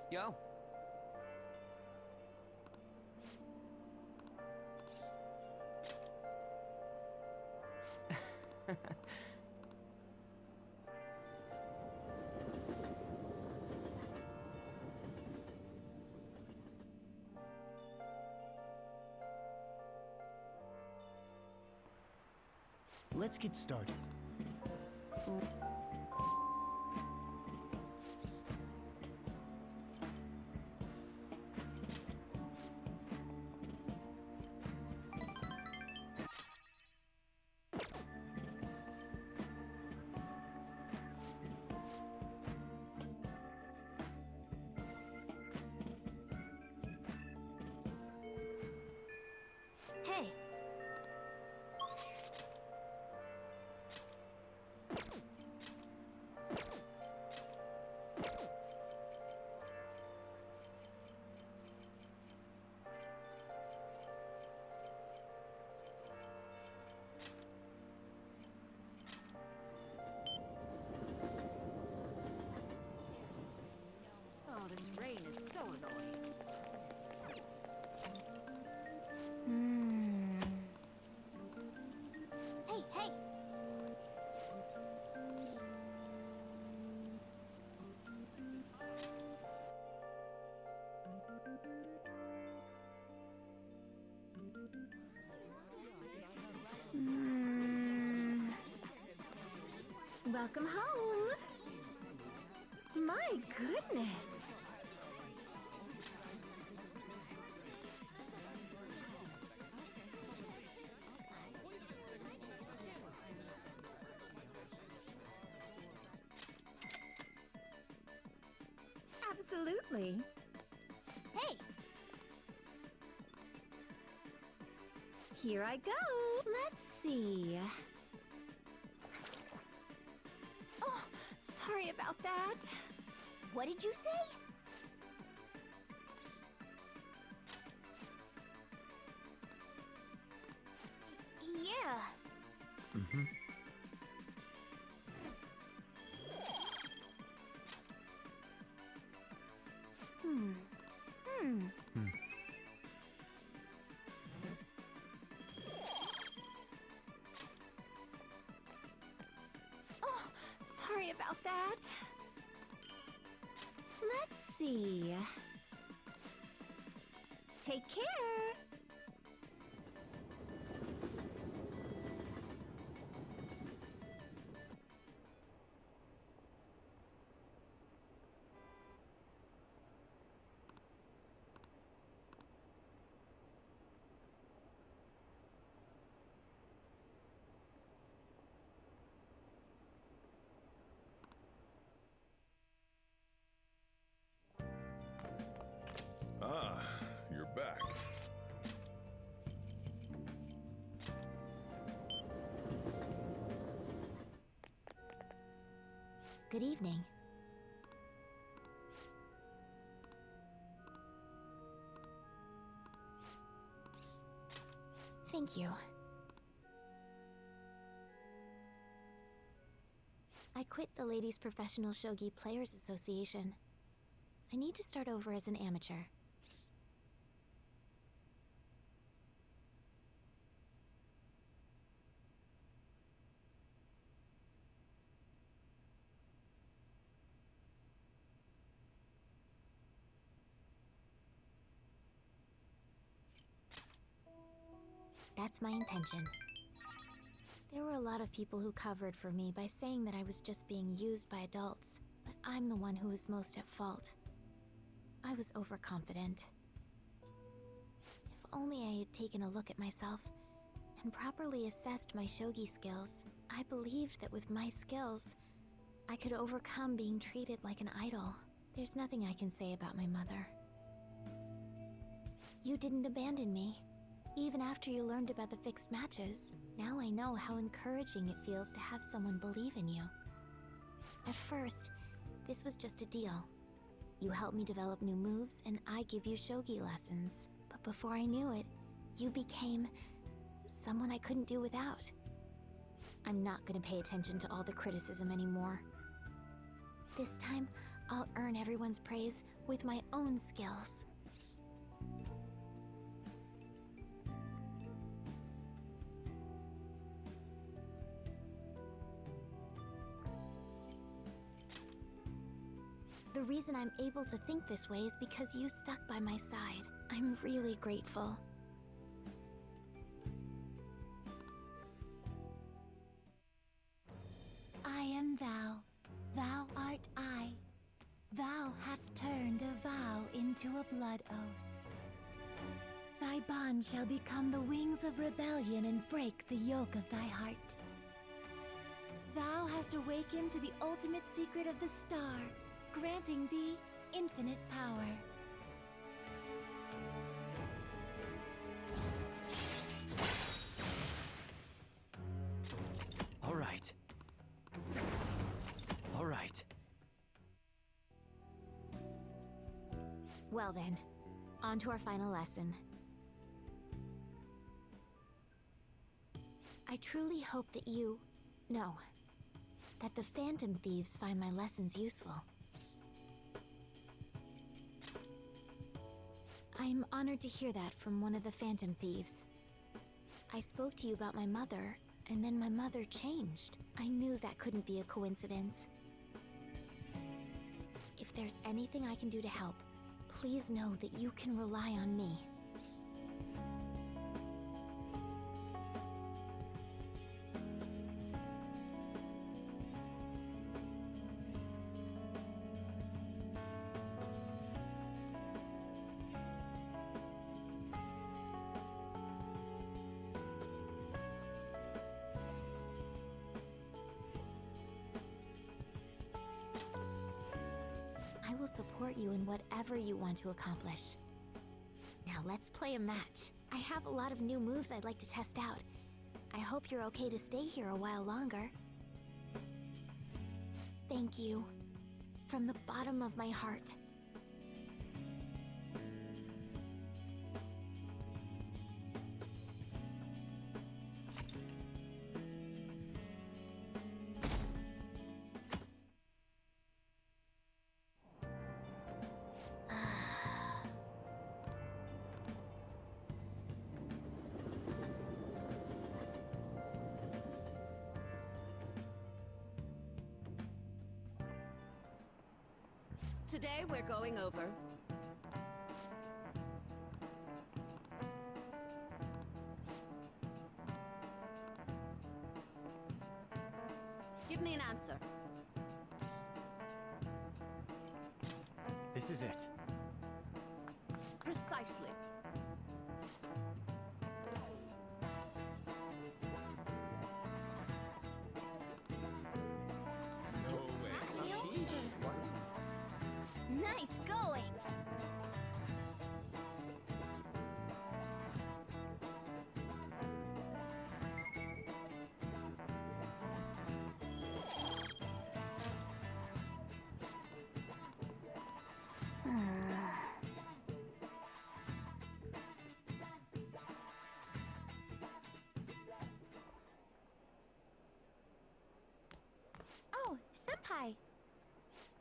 D: Yo. Let's get started.
B: Hey. Welcome home! My goodness! Absolutely. Hey! Here I go! Let's see. Oh, sorry about that. What did you say? Yeah.
F: Mm-hmm.
B: Oh, sorry about that. Let's see. Take care.
A: Ah, you're back.
C: Good evening. Thank you. I quit the Ladies Professional Shogi Players Association. I need to start over as an amateur. That's my intention. There were a lot of people who covered for me by saying that I was just being used by adults, but I'm the one who was most at fault. I was overconfident. If only I had taken a look at myself and properly assessed my shogi skills, I believed that with my skills, I could overcome being treated like an idol. There's nothing I can say about my mother. You didn't abandon me. Even after you learned about the fixed matches, now I know how encouraging it feels to have someone believe in you. At first, this was just a deal. You help me develop new moves, and I give you shogi lessons. But before I knew it, you became someone I couldn't do without. I'm not gonna pay attention to all the criticism anymore. This time, I'll earn everyone's praise with my own skills. The reason I'm able to think this way is because you stuck by my side. I'm really grateful. I am thou. Thou art I. Thou hast turned a vow into a blood oath. Thy bond shall become the wings of rebellion and break the yoke of thy heart. Thou hast awakened to the ultimate secret of the star, granting thee infinite power.
I: All right. All right.
C: Well then, on to our final lesson. I truly hope that that the Phantom Thieves find my lessons useful. I'm honored to hear that from one of the Phantom Thieves. I spoke to you about my mother, and then my mother changed. I knew that couldn't be a coincidence. If there's anything I can do to help, please know that you can rely on me. support you in whatever you want to accomplish. Now let's play a match. I have a lot of new moves I'd like to test out. I hope you're okay to stay here a while longer. Thank you. From the bottom of my heart.
H: Today we're going over... Give me an answer.
I: This is it.
H: Precisely.
B: Nice going!
C: Oh, Senpai!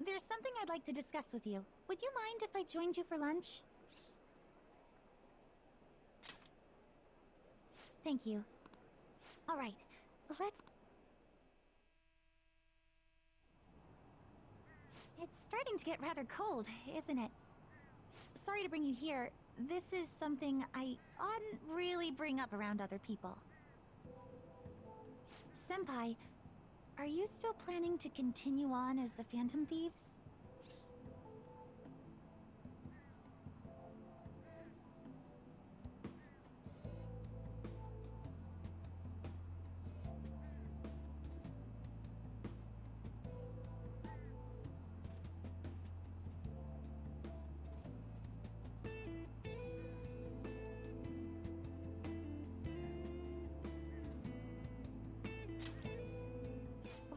C: There's something I'd like to discuss with you. Would you mind if I joined you for lunch? Thank you. Alright, let's... It's starting to get rather cold, isn't it? Sorry to bring you here. This is something I oughtn't really bring up around other people. Senpai, are you still planning to continue on as the Phantom Thieves?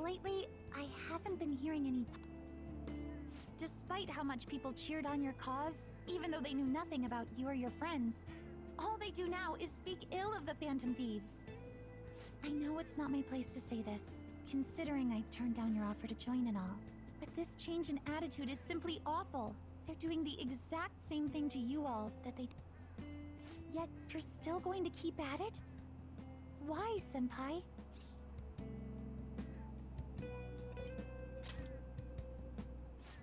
C: Lately, I haven't been hearing any... Despite how much people cheered on your cause, even though they knew nothing about you or your friends, all they do now is speak ill of the Phantom Thieves. I know it's not my place to say this, considering I turned down your offer to join and all. But this change in attitude is simply awful. They're doing the exact same thing to you all that they... Yet, you're still going to keep at it? Why, Senpai?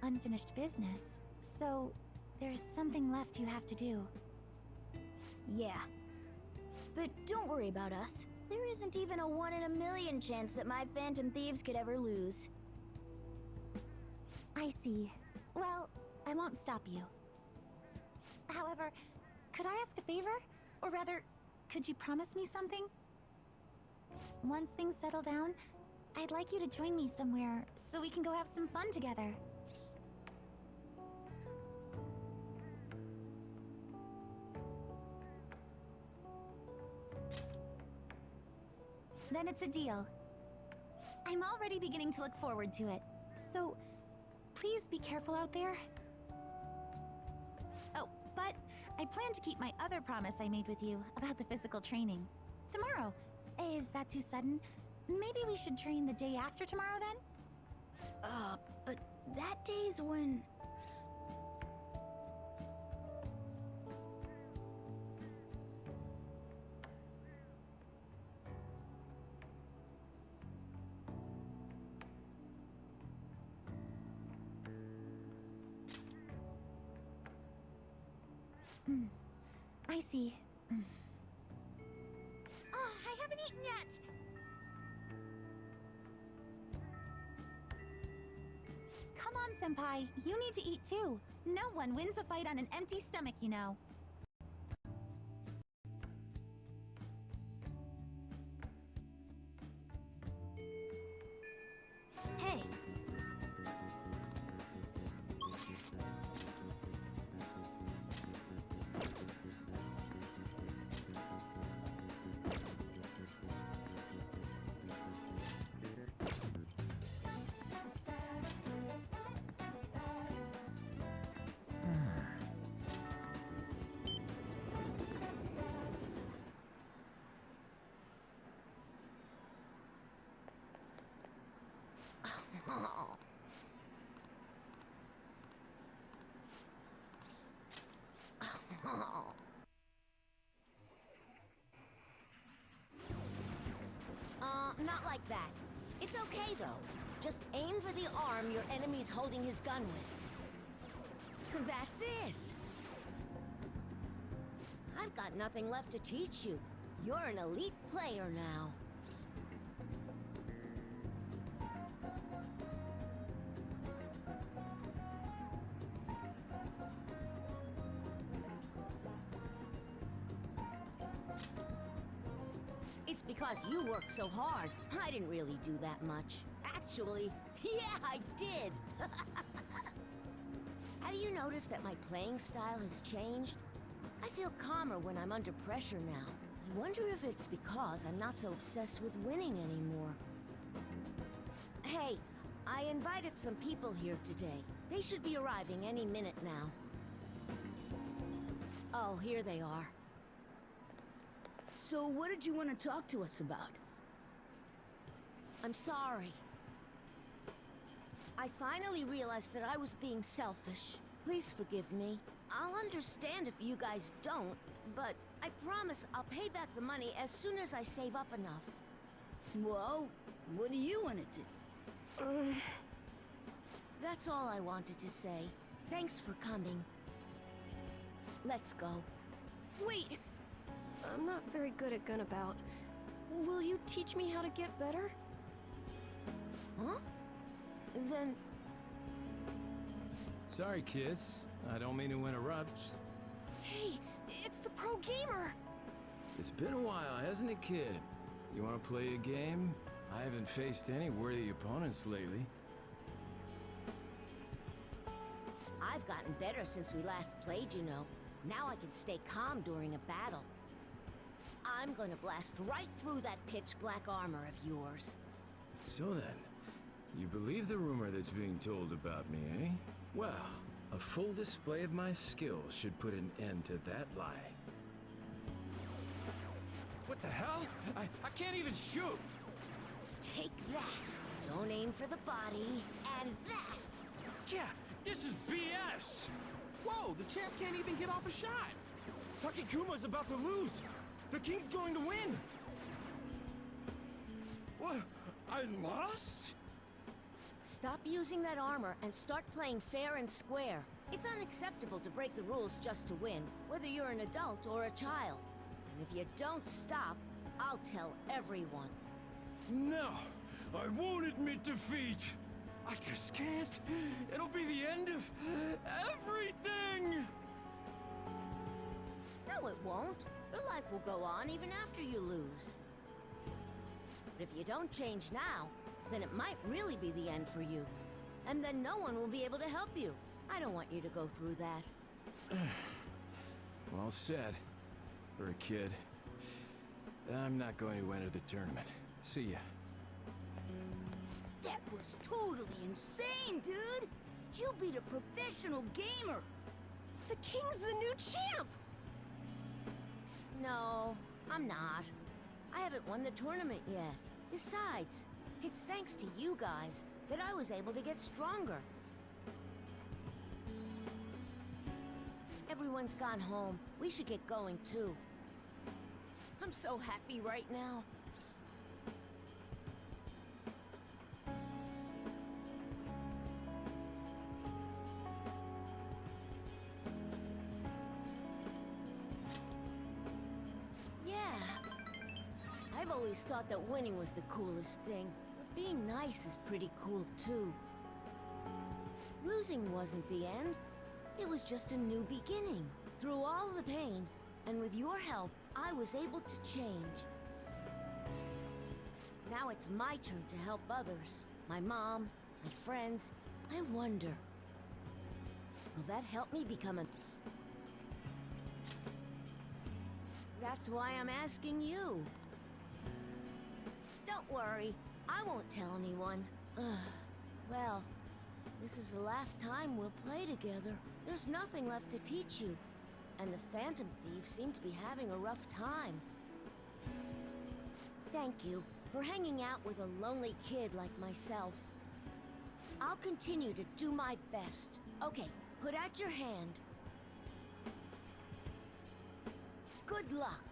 C: Unfinished business, so there's something left you have to do.
B: Yeah. But don't worry about us. There isn't even a 1 in a million chance that my Phantom Thieves could ever lose.
C: I see. Well, I won't stop you. However, could I ask a favor? Or rather, could you promise me something? Once things settle down, I'd like you to join me somewhere so we can go have some fun together. Then it's a deal. I'm already beginning to look forward to it. So, please be careful out there. Oh, but I plan to keep my other promise I made with you about the physical training. Tomorrow. Is that too sudden? Maybe we should train the day after tomorrow then?
B: But that day's when...
C: I see. Oh, I haven't eaten yet! Come on, Senpai. You need to eat too. No one wins a fight on an empty stomach, you know.
B: Hey.
K: not like that. It's okay, though. Just aim for the arm your enemy's holding his gun with. That's it! I've got nothing left to teach you. You're an elite player now. It's because you work so hard. I didn't really do that much. Actually, yeah, I did! Have you noticed that my playing style has changed? I feel calmer when I'm under pressure now. I wonder if it's because I'm not so obsessed with winning anymore. Hey, I invited some people here today. They should be arriving any minute now. Oh, here they are.
L: So what did you want to talk to us about?
K: I'm sorry. I finally realized that I was being selfish. Please forgive me. I'll understand if you guys don't, but I promise I'll pay back the money as soon as I save up enough.
L: Well, what do you want to do?
K: That's all I wanted to say. Thanks for coming. Let's go.
M: Wait! I'm not very good at Gunabout. Will you teach me how to get better?
K: Huh? Then...
G: Sorry, kids. I don't mean to interrupt.
M: Hey, it's the pro gamer!
G: It's been a while, hasn't it, kid? You want to play a game? I haven't faced any worthy opponents lately.
K: I've gotten better since we last played, you know. Now I can stay calm during a battle. I'm gonna blast right through that pitch-black armor of yours.
G: So then, you believe the rumor that's being told about me, eh? Well, a full display of my skills should put an end to that lie. What the hell? I can't even shoot!
K: Take that! Don't aim for the body, and that!
G: Yeah, this is BS!
N: Whoa, the champ can't even get off a shot!
G: Takekuma's about to lose! The king's going to win! What? I lost?
K: Stop using that armor and start playing fair and square. It's unacceptable to break the rules just to win, whether you're an adult or a child. And if you don't stop, I'll tell everyone.
G: No, I won't admit defeat. I just can't. It'll be the end of everything.
K: No, it won't. Your life will go on even after you lose. But if you don't change now, then it might really be the end for you. And then no one will be able to help you. I don't want you to go through that.
G: Well said. For a kid. I'm not going to enter the tournament. See ya.
L: That was totally insane, dude! You beat a professional gamer!
M: The king's the new champ!
K: No, I'm not. I haven't won the tournament yet. Besides, it's thanks to you guys that I was able to get stronger. Everyone's gone home. We should get going too. I'm so happy right now. Yeah. I've always thought that winning was the coolest thing, but being nice is pretty cool too. Losing wasn't the end. It was just a new beginning. Through all the pain, and with your help, I was able to change. Now it's my turn to help others. My mom, my friends. I wonder, will that help me become a... That's why I'm asking you. Don't worry, I won't tell anyone. Well, this is the last time we'll play together. There's nothing left to teach you. And the Phantom Thieves seem to be having a rough time. Thank you for hanging out with a lonely kid like myself. I'll continue to do my best. Okay, put out your hand. Good luck.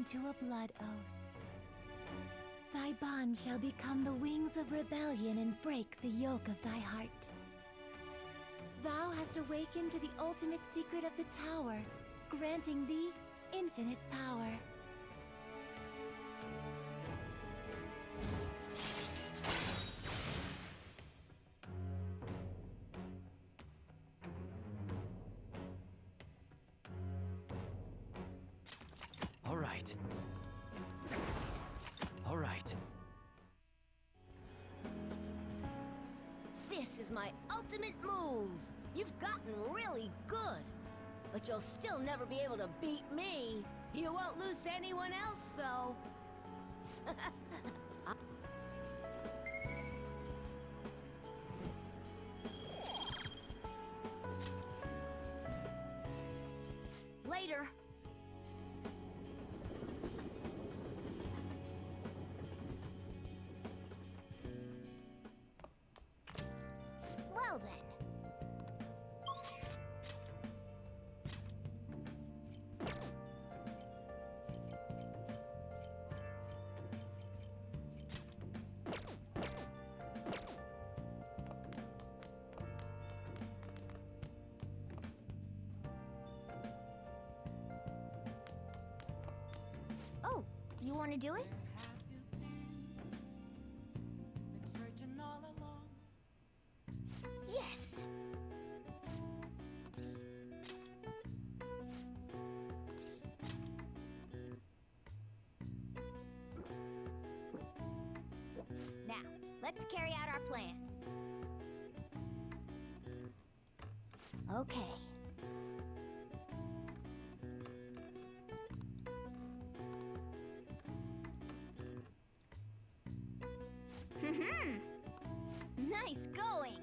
C: into a blood oath. Thy bond shall become the wings of rebellion and break the yoke of thy heart. Thou hast awakened to the ultimate secret of the tower, granting thee infinite power.
I: All right. All right.
K: This is my ultimate move. You've gotten really good. But you'll still never be able to beat me. You won't lose to anyone else, though. Later.
B: Well then. Oh, you want to do it?
E: Been searching all along.
B: Yes! Now, let's carry out our plan. Okay. Nice going!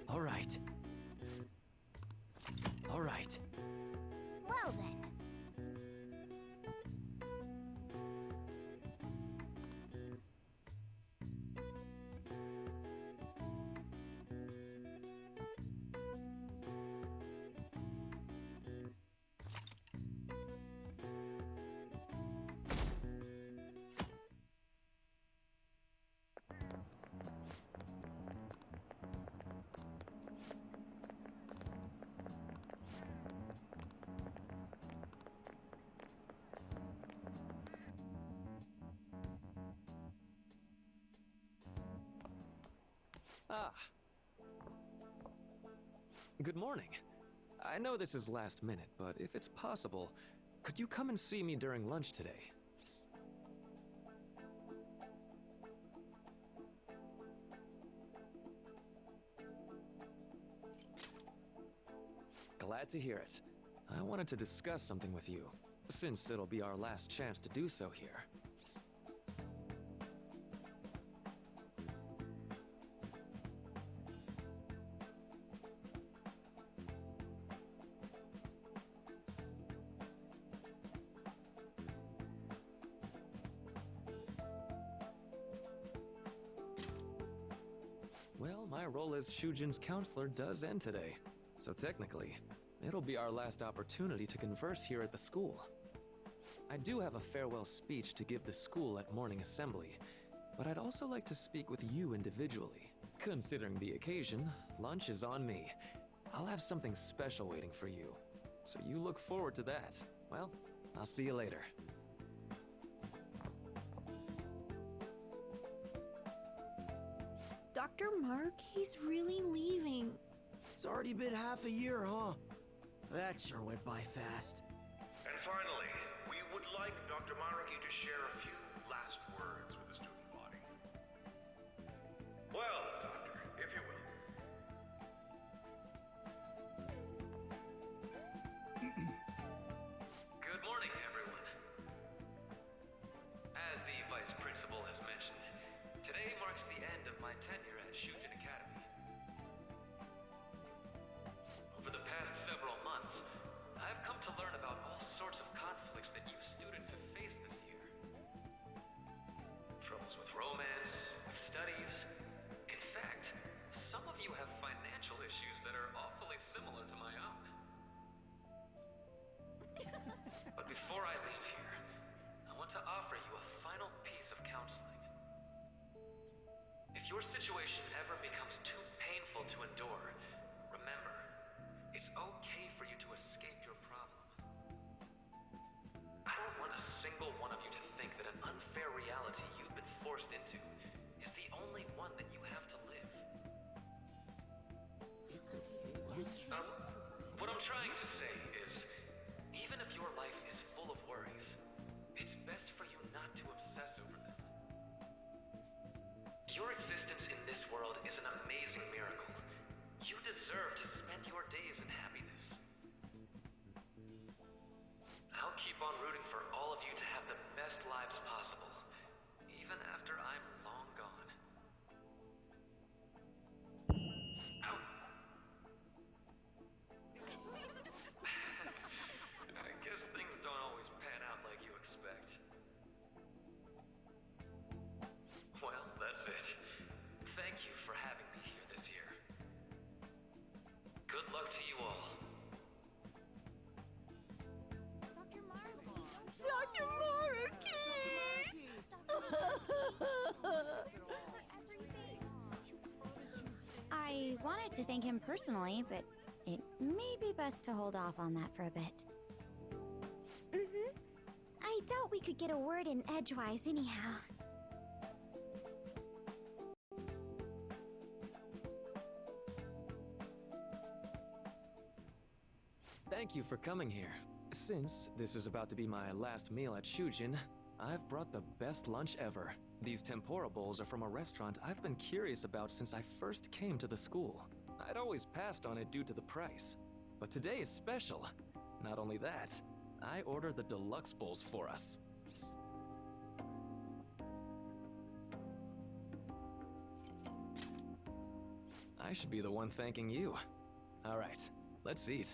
I: All right. All right.
B: Well then.
O: Ah. Good morning. I know this is last minute, but if it's possible, could you come and see me during lunch today? Glad to hear it. I wanted to discuss something with you, since it'll be our last chance to do so here. Well, my role as Shujin's counselor does end today, so technically, it'll be our last opportunity to converse here at the school. I do have a farewell speech to give the school at morning assembly, but I'd also like to speak with you individually. Considering the occasion, lunch is on me. I'll have something special waiting for you, so you look forward to that. Well, I'll see you later.
M: Dr. Mark, he's really leaving.
P: It's already been half a year, huh? That sure went by fast.
Q: And finally, we would like Dr. Maruki to share a few last words with the student body. Well, Doctor, if you will.
O: Good morning, everyone. As the Vice Principal has mentioned, today marks the end of my tenure at Shujin Academy. Over the past several months, I've come to learn about all sorts of conflicts that you students have faced this year. situation ever becomes too painful to endure, remember, it's okay for you to escape your problem. I don't want a single one of you to think that an unfair reality you've been forced into is the only one that you have to live.
I: It's okay.
O: What I'm trying to say is, even if your life is full of worries, it's best for you not to obsess over them. Your existence in this world is an amazing miracle. You deserve to spend your days in happiness. I'll keep on rooting for all of you to have the best lives possible, even after I'm long gone. Ow. I guess things don't always pan out like you expect. Well, that's it. Thank you for having me here this year. Good luck to you all.
C: Dr.
R: I wanted to thank him personally, but it may be best to hold off on that for a bit.
B: I doubt we could get a word in edgewise anyhow.
O: Thank you for coming here. Since this is about to be my last meal at Shujin, I've brought the best lunch ever. These tempura bowls are from a restaurant I've been curious about since I first came to the school. I'd always passed on it due to the price. But today is special. Not only that, I ordered the deluxe bowls for us. I should be the one thanking you. All right, let's eat.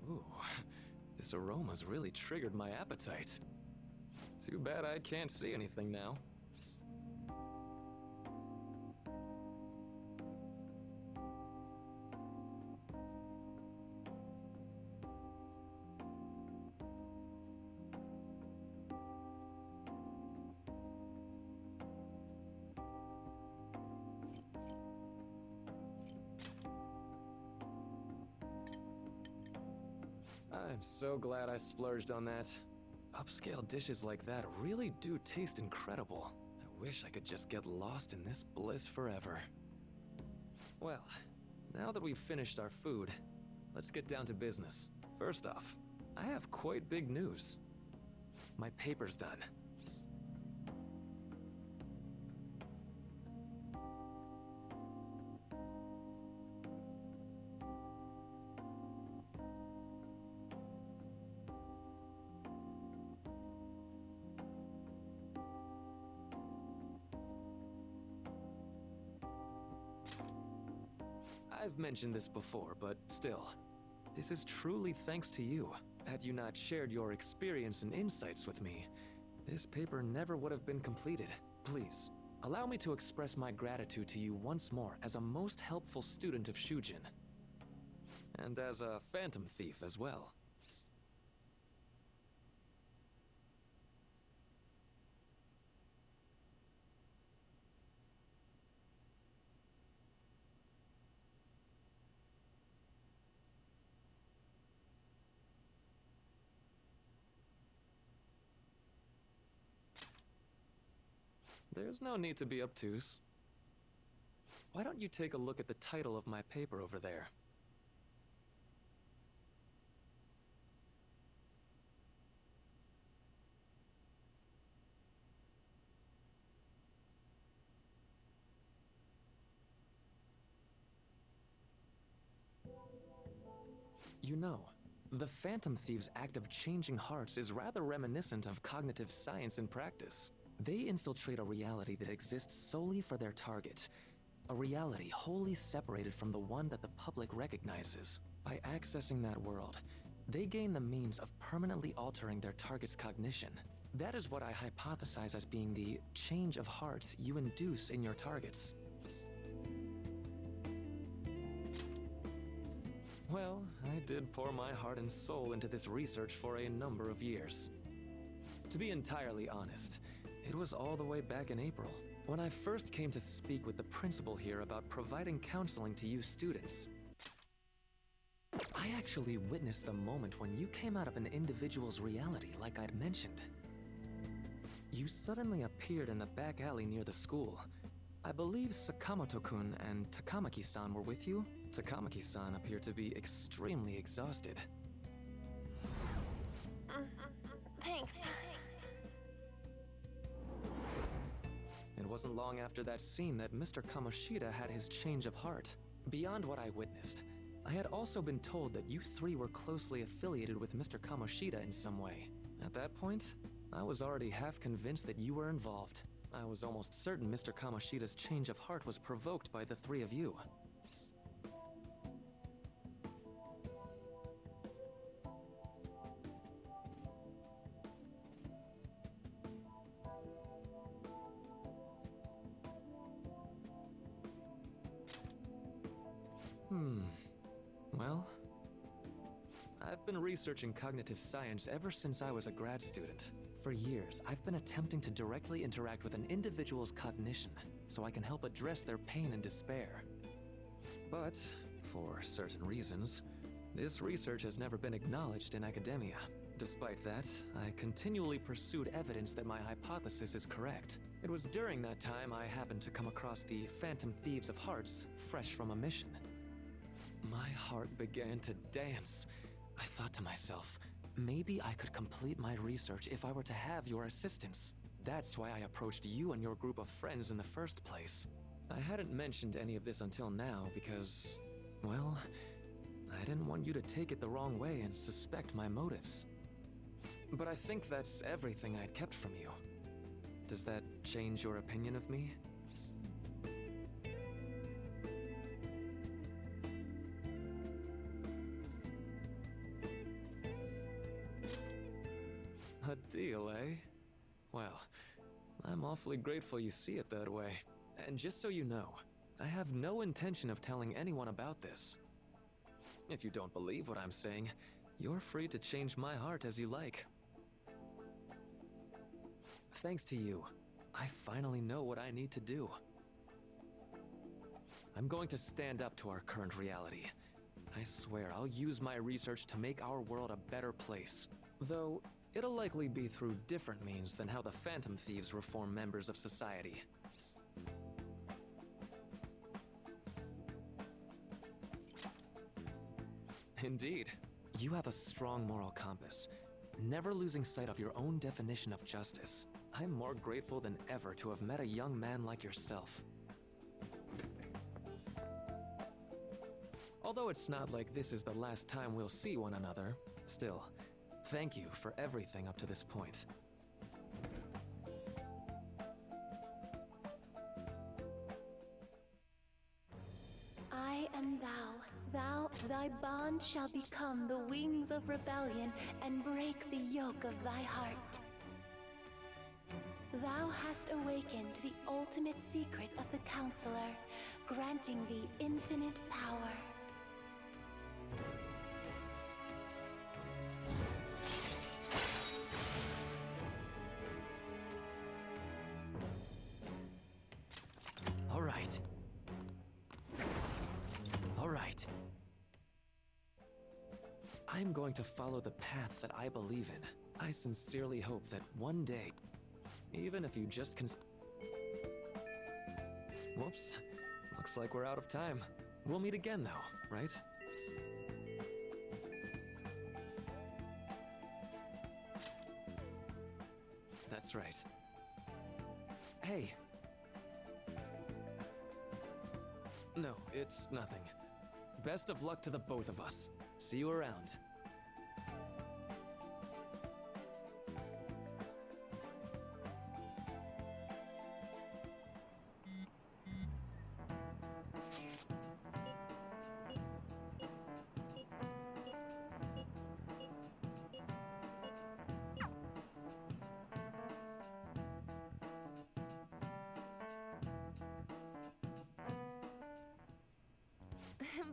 O: Ooh, this aroma's really triggered my appetite. Too bad I can't see anything now. I'm so glad I splurged on that. Upscale dishes like that really do taste incredible. I wish I could just get lost in this bliss forever. Well, now that we've finished our food, let's get down to business. First off, I have quite big news. My paper's done. I've mentioned this before, but still, this is truly thanks to you. Had you not shared your experience and insights with me, this paper never would have been completed. Please, allow me to express my gratitude to you once more as a most helpful student of Shujin. And as a phantom thief as well. There's no need to be obtuse. Why don't you take a look at the title of my paper over there? You know, the Phantom Thieves' act of changing hearts is rather reminiscent of cognitive science in practice. They infiltrate a reality that exists solely for their target. A reality wholly separated from the one that the public recognizes. By accessing that world, they gain the means of permanently altering their target's cognition. That is what I hypothesize as being the change of heart you induce in your targets. Well, I did pour my heart and soul into this research for a number of years. To be entirely honest, it was all the way back in April, when I first came to speak with the principal here about providing counseling to you students. I actually witnessed the moment when you came out of an individual's reality like I'd mentioned. You suddenly appeared in the back alley near the school. I believe Sakamoto-kun and Takamaki-san were with you? Takamaki-san appeared to be extremely exhausted.
B: Thanks.
O: It wasn't long after that scene that Mr. Kamoshida had his change of heart. Beyond what I witnessed, I had also been told that you three were closely affiliated with Mr. Kamoshida in some way. At that point, I was already half convinced that you were involved. I was almost certain Mr. Kamoshida's change of heart was provoked by the three of you. Well, I've been researching cognitive science ever since I was a grad student. For years, I've been attempting to directly interact with an individual's cognition so I can help address their pain and despair. But, for certain reasons, this research has never been acknowledged in academia. Despite that, I continually pursued evidence that my hypothesis is correct. It was during that time I happened to come across the Phantom Thieves of Hearts, fresh from a mission. My heart began to dance. I thought to myself, maybe I could complete my research if I were to have your assistance. That's why I approached you and your group of friends in the first place. I hadn't mentioned any of this until now because, well, I didn't want you to take it the wrong way and suspect my motives. But I think that's everything I'd kept from you. Does that change your opinion of me? A deal, eh? Well, I'm awfully grateful you see it that way. And just so you know, I have no intention of telling anyone about this. If you don't believe what I'm saying, you're free to change my heart as you like. Thanks to you, I finally know what I need to do. I'm going to stand up to our current reality. I swear I'll use my research to make our world a better place. Though, it'll likely be through different means than how the Phantom Thieves reform members of society. Indeed. You have a strong moral compass, never losing sight of your own definition of justice. I'm more grateful than ever to have met a young man like yourself. Although it's not like this is the last time we'll see one another, still, thank you for everything up to this point.
C: I am thy bond shall become the wings of rebellion and break the yoke of thy heart. Thou hast awakened the ultimate secret of the Counselor, granting thee infinite power.
I: All right.
O: I'm going to follow the path that I believe in. I sincerely hope that one day, even if you just can... Whoops. Looks like we're out of time. We'll meet again though, right? That's right. Hey. No, it's nothing. Best of luck to the both of us. See you around.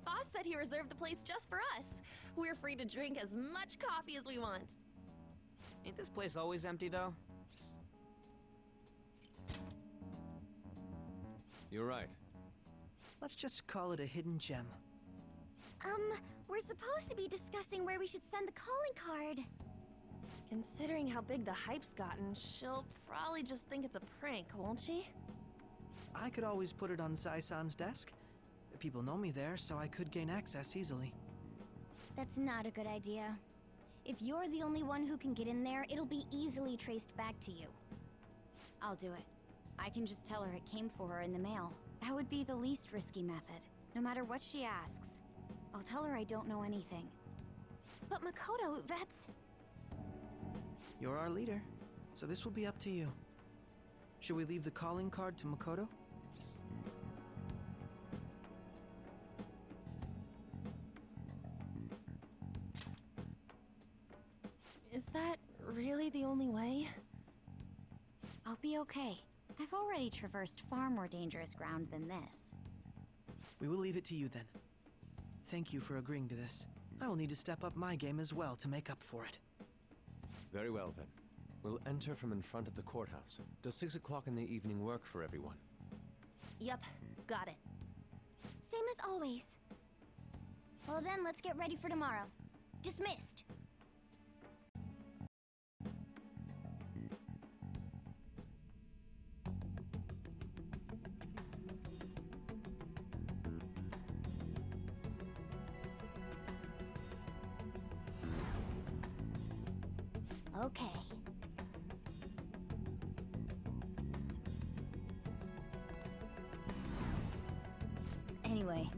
M: boss said he reserved the place just for us. We're free to drink as much coffee as we want.
D: Ain't this place always empty, though?
O: You're right.
N: Let's just call it a hidden gem.
B: We're supposed to be discussing where we should send the calling card.
M: Considering how big the hype's gotten, she'll probably just think it's a prank, won't she?
N: I could always put it on Zai-san's desk. People know me there, so I could gain access easily.
B: That's not a good idea. If you're the only one who can get in there, it'll be easily traced back to you.
R: I'll do it. I can just tell her it came for her in the mail. That would be the least risky method, no matter what she asks. I'll tell her I don't know anything.
B: But Makoto, that's...
N: You're our leader, so this will be up to you. Should we leave the calling card to Makoto?
M: Is that really the only way?
R: I'll be okay. I've already traversed far more dangerous ground than this.
N: We will leave it to you then. Thank you for agreeing to this. I will need to step up my game as well to make up for it.
O: Very well, then. We'll enter from in front of the courthouse. Does 6 o'clock in the evening work for everyone?
M: Yep, got it.
B: Same as always. Well then, let's get ready for tomorrow. Dismissed. Okay. Anyway.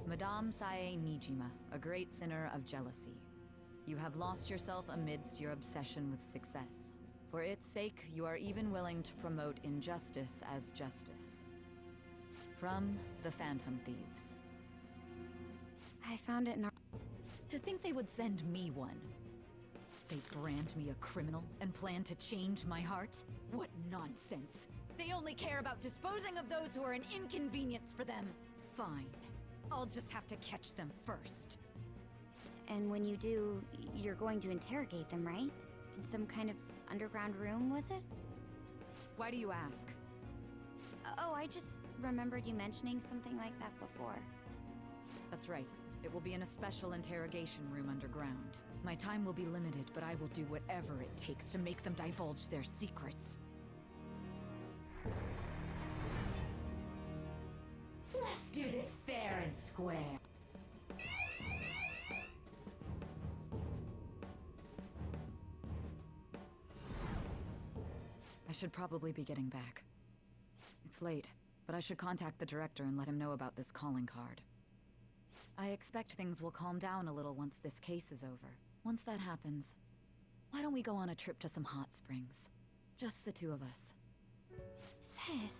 S: Madame Sae Nijima, a great sinner of jealousy. You have lost yourself amidst your obsession with success. For its sake, you are even willing to promote injustice as justice. From the Phantom Thieves.
R: I found it in our...
S: To think they would send me one. They brand me a criminal and plan to change my heart? What nonsense! They only care about disposing of those who are an inconvenience for them. Fine. I'll just have to catch them first.
R: And when you do, you're going to interrogate them, right? In some kind of underground room, was it?
S: Why do you ask?
R: Oh, I just remembered you mentioning something like that before.
S: That's right. It will be in a special interrogation room underground. My time will be limited, but I will do whatever it takes to make them divulge their secrets.
C: Let's do this fair and square.
S: I should probably be getting back. It's late, but I should contact the director and let him know about this calling card. I expect things will calm down a little once this case is over. Once that happens, why don't we go on a trip to some hot springs? Just the two of us.
R: Sis.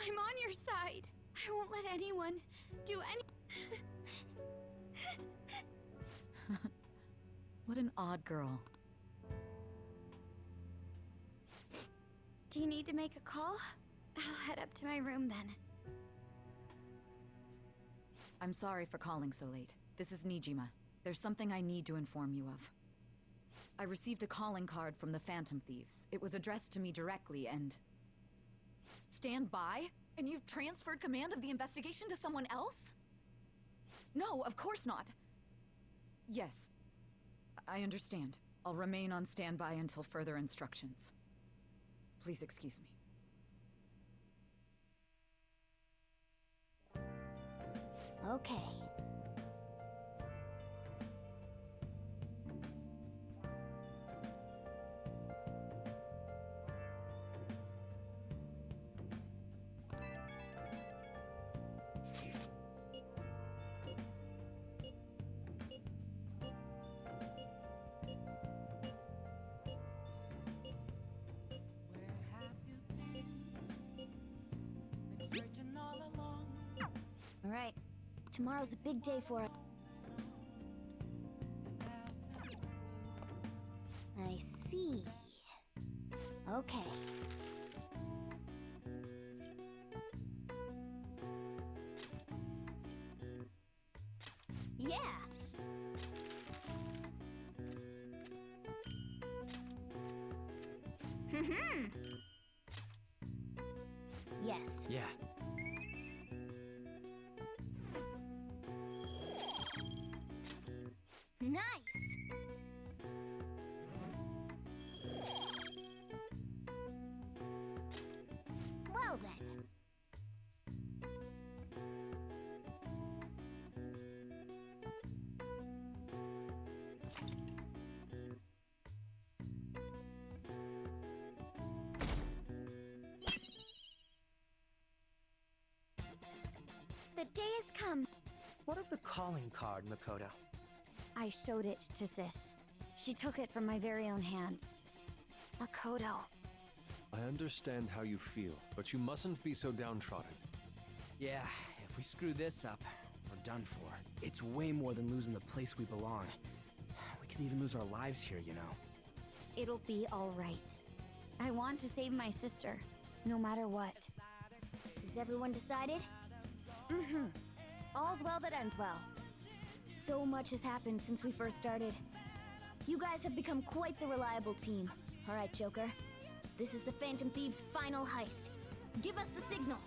R: I'm on your side. I won't let anyone do any...
S: What an odd girl.
R: Do you need to make a call? I'll head up to my room then.
S: I'm sorry for calling so late. This is Nijima. There's something I need to inform you of. I received a calling card from the Phantom Thieves. It was addressed to me directly and... Stand by? And you've transferred command of the investigation to someone else? No, of course not. Yes. I understand. I'll remain on standby until further instructions. Please excuse me.
B: Okay.
C: Right. Tomorrow's a big day for us. I see. Okay. Yeah. Yes.
I: Yeah.
C: Nice. Well then. The day has come.
N: What of the calling card, Makoto?
C: I showed it to Sis. She took it from my very own hands. Makoto.
O: I understand how you feel, but you mustn't be so downtrodden.
D: Yeah, if we screw this up, we're done for. It's way more than losing the place we belong. We could even lose our lives here, you know.
C: It'll be all right. I want to save my sister, no matter what. Is everyone decided? Mm-hmm. All's well that ends well. So much has happened since we first started. You guys have become quite the reliable team. All right, Joker. This is the Phantom Thieves' final heist. Give us the signal.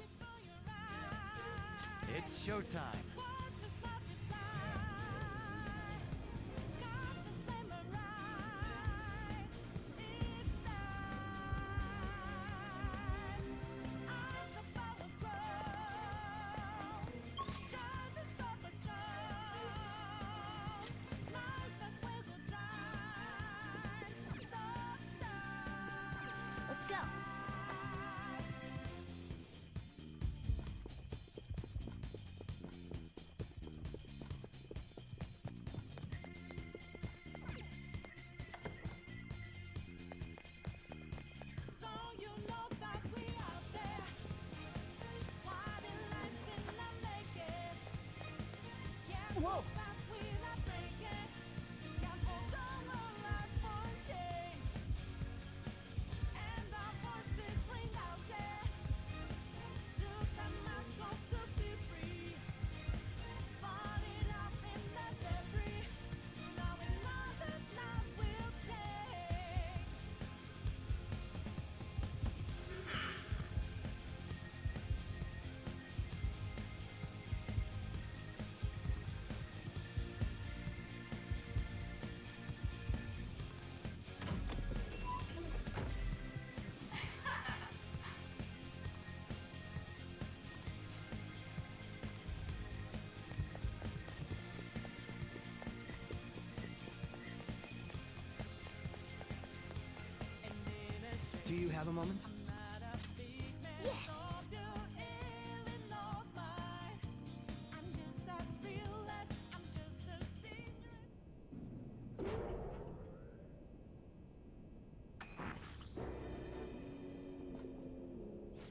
I: It's showtime.
C: Let's go.
E: So you know that we out there, sliding lines in the naked. Yeah,
C: Whoa.
E: fast we not breaking. Can't hold on our life for change. And our voices ring out there. Took a mask off to be free. Falling out in the debris. Now we know that life will take.
N: Do you have a moment?
C: Yes.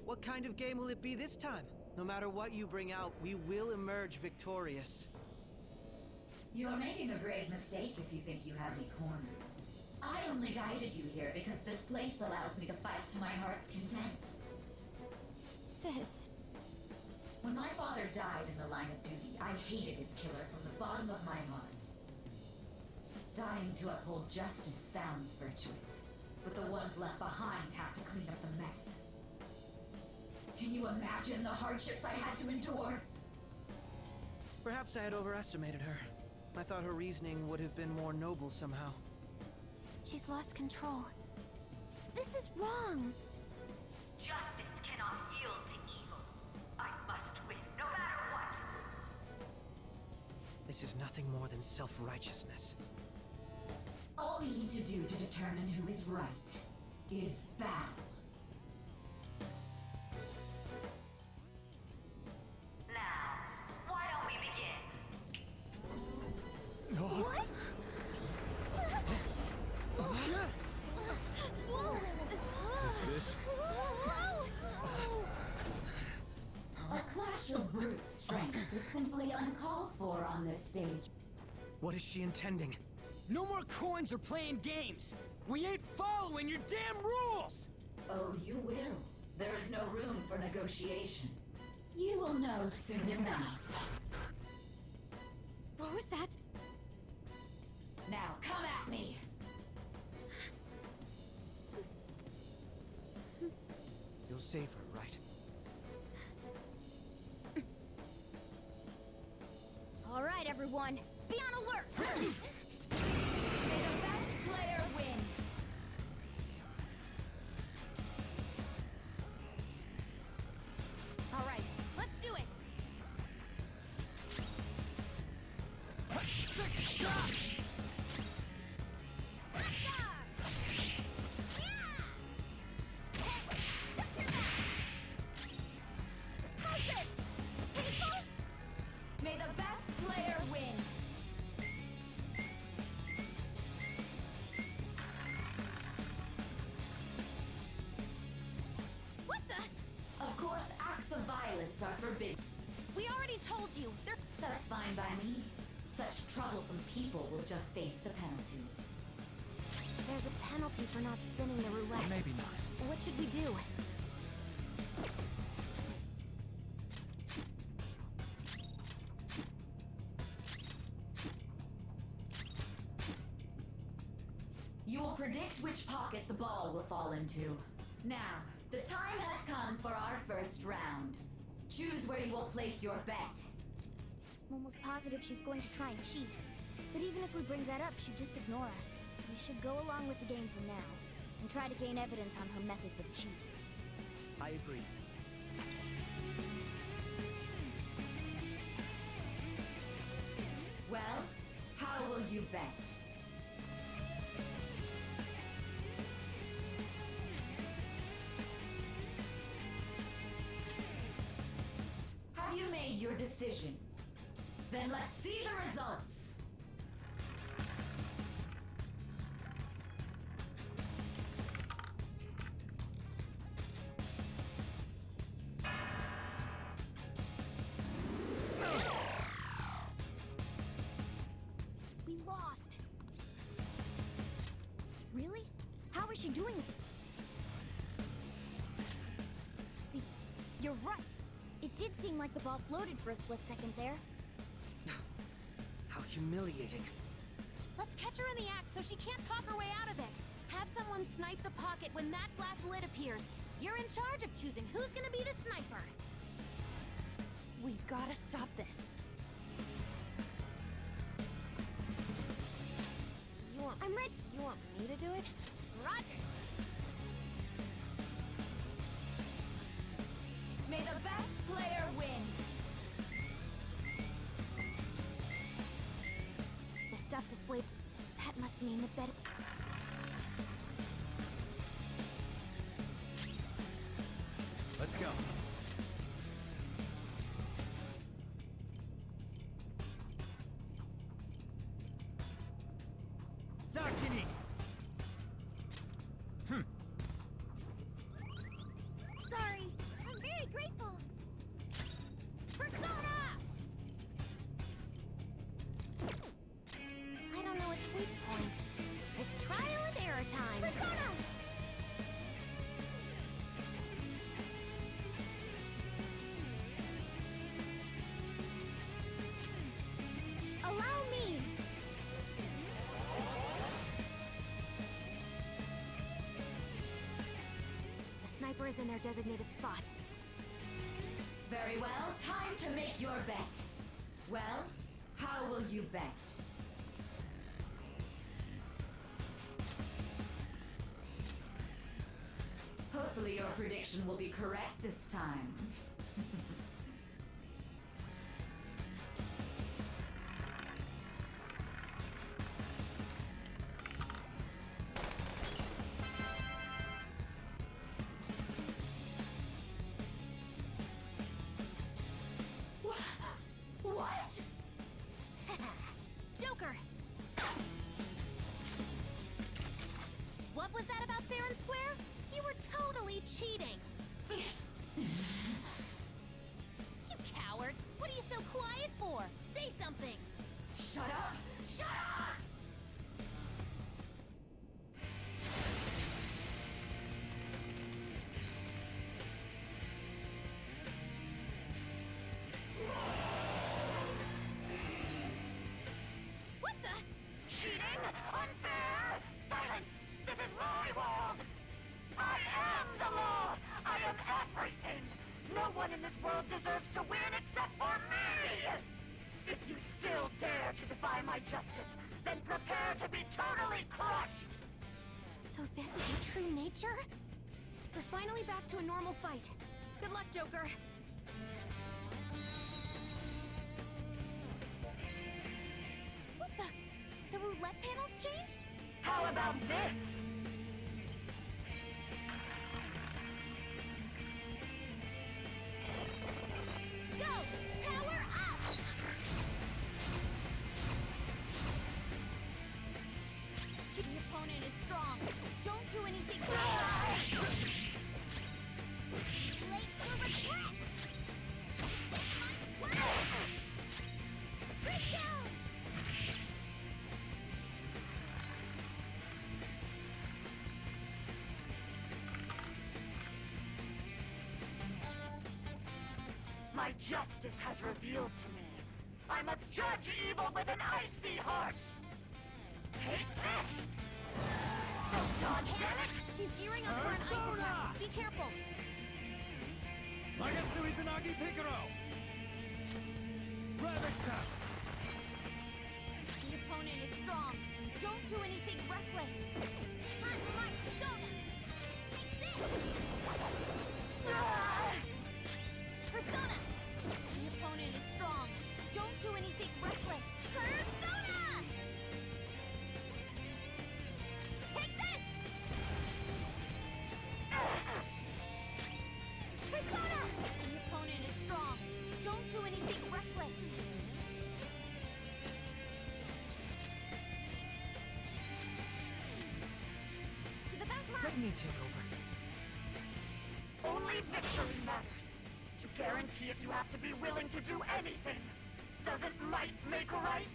N: What kind of game will it be this time? No matter what you bring out, we will emerge victorious.
S: You're making a grave mistake if you think you have me cornered. I only guided you here because this place allows me to fight to my heart's content.
C: Sis.
S: When my father died in the line of duty, I hated his killer from the bottom of my heart. Dying to uphold justice sounds virtuous, but the ones left behind have to clean up the mess. Can you imagine the hardships I had to endure?
N: Perhaps I had overestimated her. I thought her reasoning would have been more noble somehow.
B: She's lost control. This is wrong.
S: Justice cannot yield to evil. I must win, no matter what.
N: This is nothing more than self-righteousness.
S: All we need to do to determine who is right is battle. Now, why don't we begin?
B: What?
O: This?
S: A clash of brute strength is simply uncalled for on this stage.
N: What is she intending?
D: No more coins or playing games! We ain't following your damn rules!
S: Oh, you will. There is no room for negotiation. You will know soon enough.
B: What was that?
S: Now, come at me!
N: You'll save her, right?
B: All right, everyone, be on alert!
S: May the best player win!
B: All right, let's do it!
S: May the best player win!
B: What the?
S: Of course, acts of violence are forbidden.
B: We already told you,
S: That's fine by me. Such troublesome people will just face the penalty.
B: There's a penalty for not spinning the roulette.
N: Maybe not.
B: What should we do?
S: You will predict which pocket the ball will fall into. Now, the time has come for our first round. Choose where you will place your bet.
B: I'm almost positive she's going to try and cheat. But even if we bring that up, she'd just ignore us. We should go along with the game for now, and try to gain evidence on her methods of cheating.
N: I agree.
S: Well, how will you bet? Have you made your decision? Then let's see the results.
B: We lost. Really? How is she doing it? See, you're right. It did seem like the ball floated for a split second there.
N: How humiliating.
B: Let's catch her in the act so she can't talk her way out of it. Have someone snipe the pocket when that glass lid appears. You're in charge of choosing who's gonna be the sniper. We've gotta stop this. I'm ready. You want me to do it? Roger.
S: May the best player win.
B: The stuff displayed. That must mean the bet.
N: Let's go.
B: Sorry. I'm very grateful. Persona! I don't know its weak point. It's trial and error time. Persona! Allow me! The sniper is in their designated spot.
S: Very well, time to make your bet. Well, how will you bet? Hopefully your prediction will be correct this time. What?
B: Joker! What was that about fair and square? You were totally cheating! You coward! What are you so quiet Say something!
C: Shut up! Shut up!
B: What the?
C: Cheating! Unfair! Silence! This is my world! I am the law! I am everything! No one in this world deserves to win except for me! If you still dare to defy my justice, then prepare to be totally crushed!
B: So this is your true nature? We're finally back to a normal fight. Good luck, Joker. What the? The roulette panels changed?
C: How about this?
B: Go! Power up! The opponent is strong. Don't do anything late for regret! Break down!
C: My justice has revealed to me. I must judge evil with an icy heart. Take this! Don't dodge, damn it!
B: She's gearing up for an ice attack. Be careful.
J: Magetsu Izanagi Picaro! Ravage Snap!
B: The opponent is strong. Don't do anything reckless. Hot Mike Persona! Take this! Persona! The opponent is strong. Don't do anything reckless. Persona! Take this! Persona! The opponent is strong. Don't do anything reckless. To the back line!
N: Let me take over.
C: Only victory matters. To guarantee it, you have to be willing to do anything. Doesn't might make right?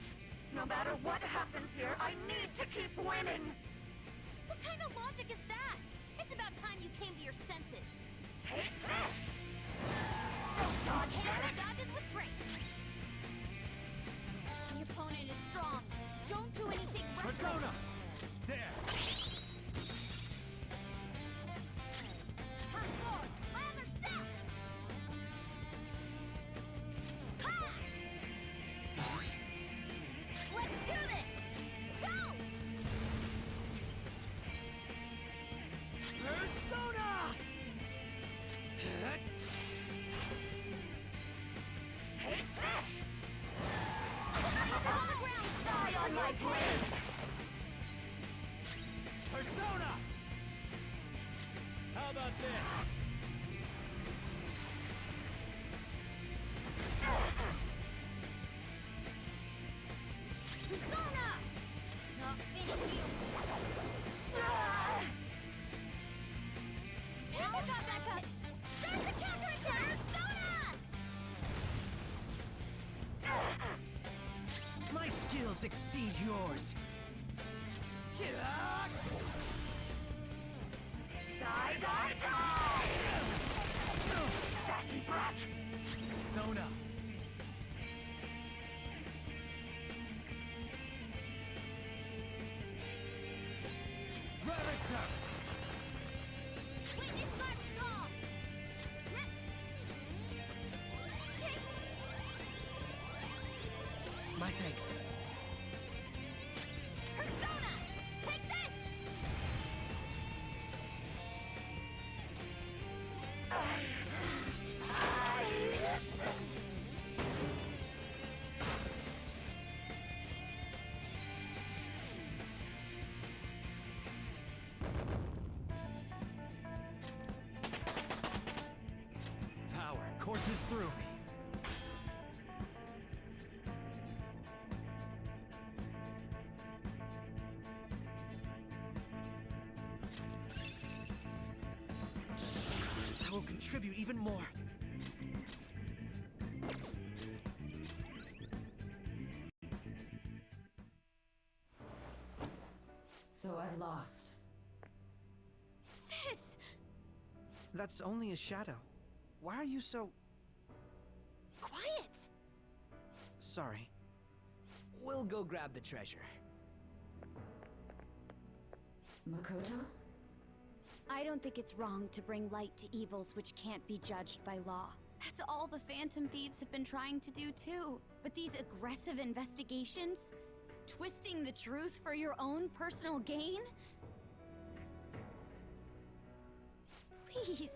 C: No matter what happens here, I need to keep winning.
B: What kind of logic is that? It's about time you came to your senses.
C: Take this! Don't dodge, damn it!
B: Dodges with grace. The opponent is strong. Don't do anything reckless.
J: Persona! There!
B: Come forward. My other self. Ha! Let's do this. Go!
J: Persona!
C: Take this!
B: On the ground.
C: Die on my blade!
J: Persona! How about this?
B: Persona! Not finish you. Panda got back up. There's the counterattack. Persona!
I: My skills exceed yours.
C: Die, die, die! Sassy brat!
I: Persona.
J: Ravage Snap!
B: Witness my skull.
N: My thanks.
B: Persona! Take this!
I: Power courses through me.
N: I will contribute even more.
S: So I've lost.
B: Sis!
N: That's only a shadow. Why are you so...
B: Quiet!
N: Sorry.
D: We'll go grab the treasure.
S: Makoto?
R: I don't think it's wrong to bring light to evils which can't be judged by law. That's all the Phantom Thieves have been trying to do too. But these aggressive investigations? Twisting the truth for your own personal gain? Please.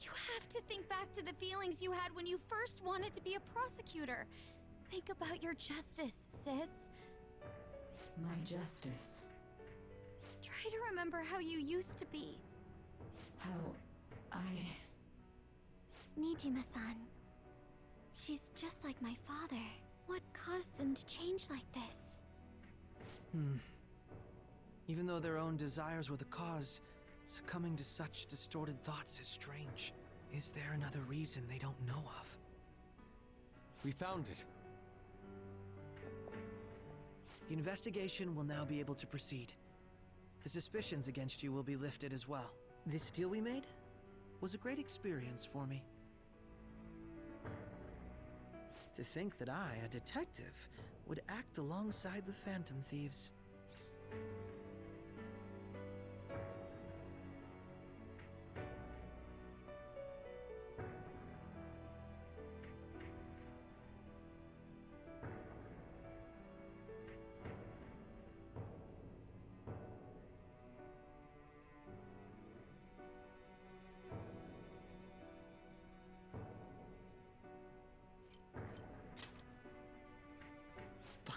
R: You have to think back to the feelings you had when you first wanted to be a prosecutor. Think about your justice, sis.
S: My justice.
R: Try to remember how you used to be.
S: How I...
B: Nijima-san. She's just like my father. What caused them to change like this?
N: Even though their own desires were the cause, succumbing to such distorted thoughts is strange. Is there another reason they don't know of?
O: We found it.
N: The investigation will now be able to proceed. The suspicions against you will be lifted as well. This deal we made was a great experience for me. To think that I, a detective, would act alongside the Phantom Thieves.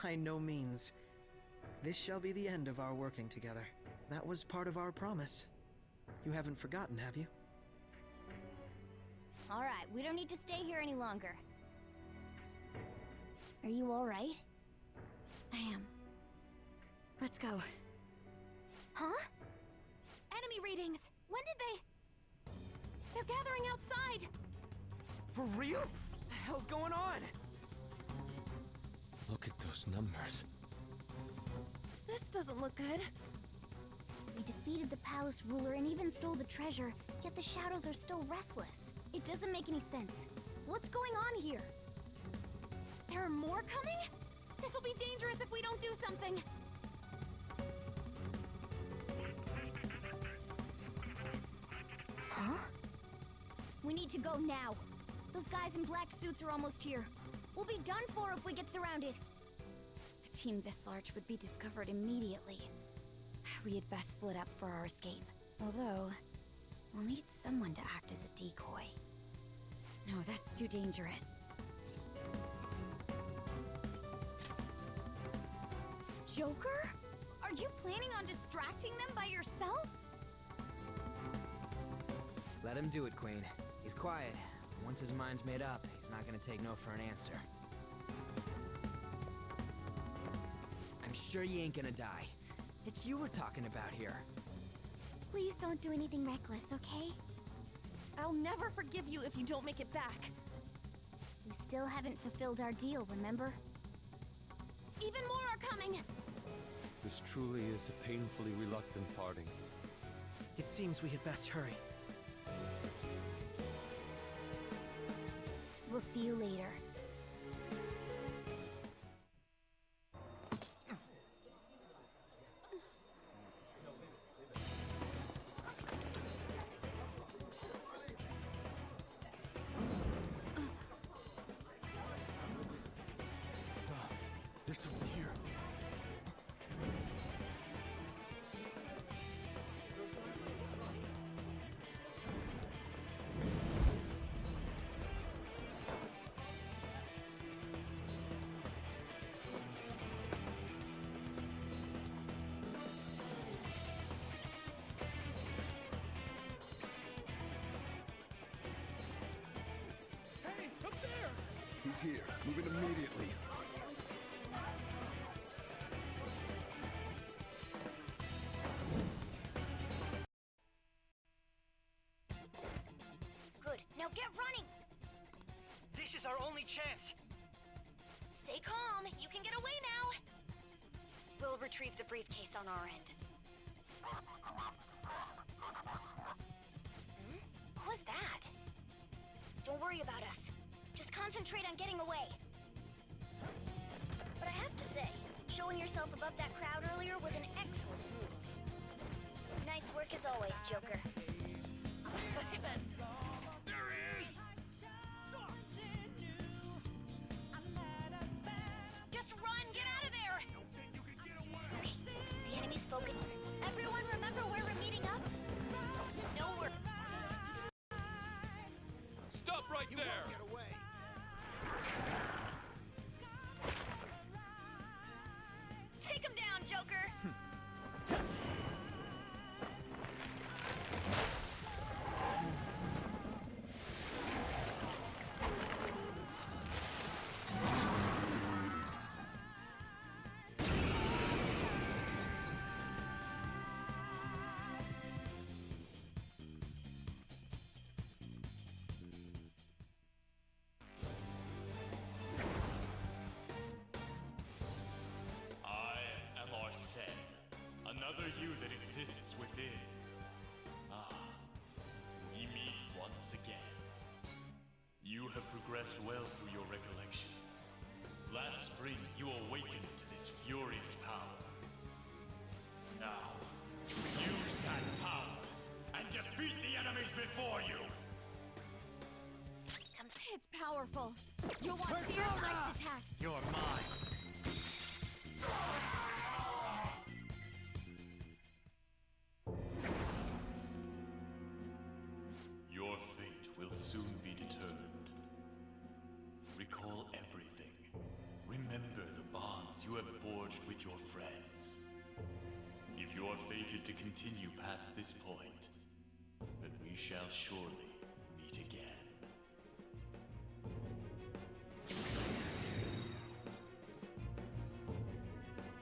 N: By no means. This shall be the end of our working together. That was part of our promise. You haven't forgotten, have you?
B: Alright, we don't need to stay here any longer. Are you alright?
R: I am. Let's go.
B: Huh? Enemy readings! When did they... They're gathering outside!
I: For real? What the hell's going on?
O: Look at those numbers.
B: This doesn't look good. We defeated the palace ruler and even stole the treasure, yet the shadows are still restless. It doesn't make any sense. What's going on here? There are more coming? This'll be dangerous if we don't do something. Huh? We need to go now. Those guys in black suits are almost here. We'll be done for if we get surrounded.
R: A team this large would be discovered immediately. We had best split up for our escape. Although, we'll need someone to act as a decoy. No, that's too dangerous.
B: Joker? Are you planning on distracting them by yourself?
D: Let him do it, Queen. He's quiet. Once his mind's made up, he's not gonna take no for an answer. I'm sure you ain't gonna die. It's you we're talking about here.
B: Please don't do anything reckless, okay?
M: I'll never forgive you if you don't make it back.
B: We still haven't fulfilled our deal, remember? Even more are coming!
O: This truly is a painfully reluctant parting.
N: It seems we had best hurry.
B: We'll see you later.
O: There's someone here.
J: Hey, up there!
A: He's here. Moving immediately.
B: Good. Now get running!
N: This is our only chance!
B: Stay calm. You can get away now.
R: We'll retrieve the briefcase on our end. What was that? Don't worry about us. Just concentrate on getting away. But I have to say, showing yourself above that crowd earlier was an excellent move. Nice work as always, Joker.
J: There he is!
R: Just run! Get out of there! Okay, the enemy's focused. Everyone remember where we're meeting up? No, we're...
J: Stop right there!
N: Get away!
R: Take him down, Joker!
T: I am Arsene, another you that exists within. Ah, we meet once again. You have progressed well through your recollections. Last spring, you awakened to this furious power. Now, use that power and defeat the enemies before you!
R: It's powerful. You'll want fierce ice attacks.
T: You're mine. Your fate will soon be determined. Recall everything. Remember the bonds you have forged with your friends. If you are fated to continue past this point, then we shall surely meet again.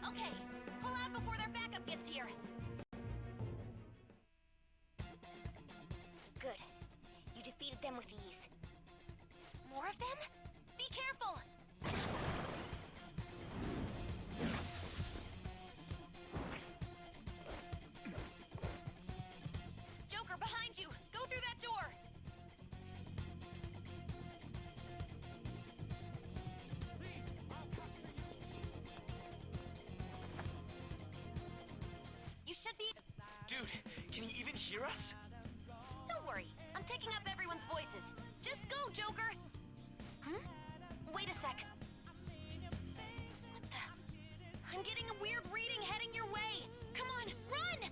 R: Okay, pull out before their backup gets here. Good. You defeated them with ease. More of them? Be careful! Joker, behind you! Go through that door! You should be...
I: Dude, can you even hear us?
R: Don't worry, I'm picking up everyone's voices. Just go, Joker! Wait a sec. What the... I'm getting a weird reading heading your way! Come on, run!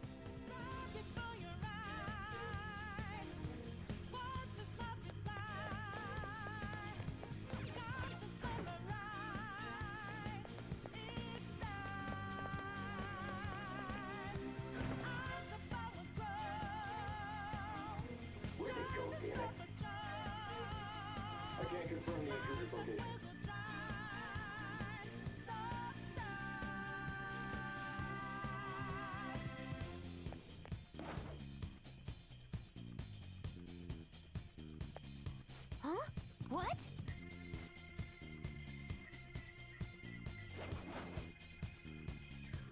U: Where'd it go, damn it? I can't confirm the intruder's location.
R: Huh? What?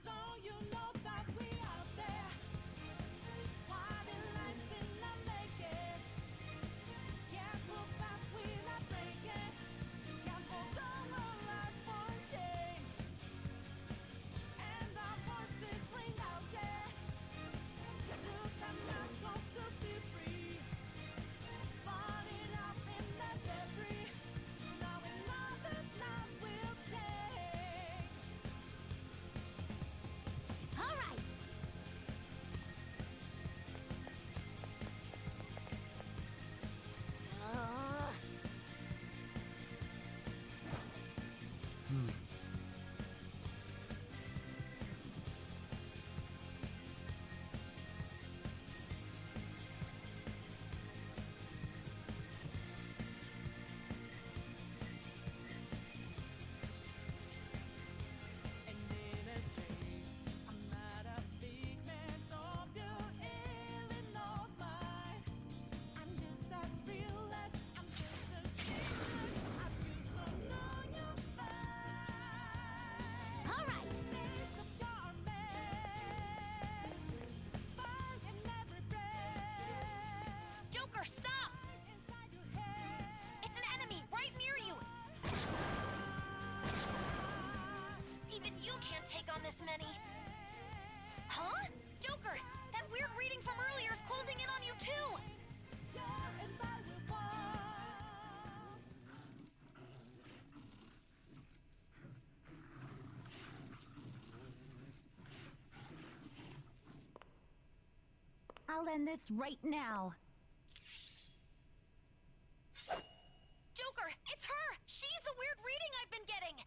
E: So you know that we out there, swatting lights in the making. Can't move fast without breaking. Can't hold on our life for change. And our voices ring out there. Took the mask off to be free. Falling off in the debris.
C: I'll end this right now.
B: Joker, it's her! She's the weird reading I've been getting!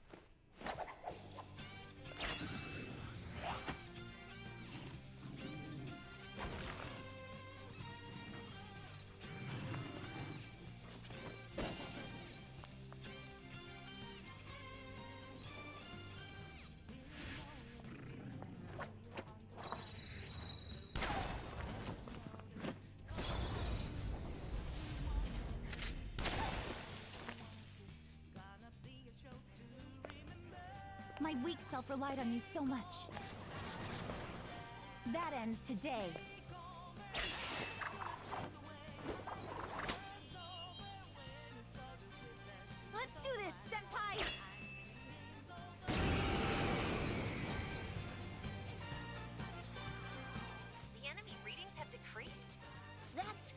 C: My weak self relied on you so much. That ends today. Let's do this, Senpai!
B: The enemy readings have decreased? That's...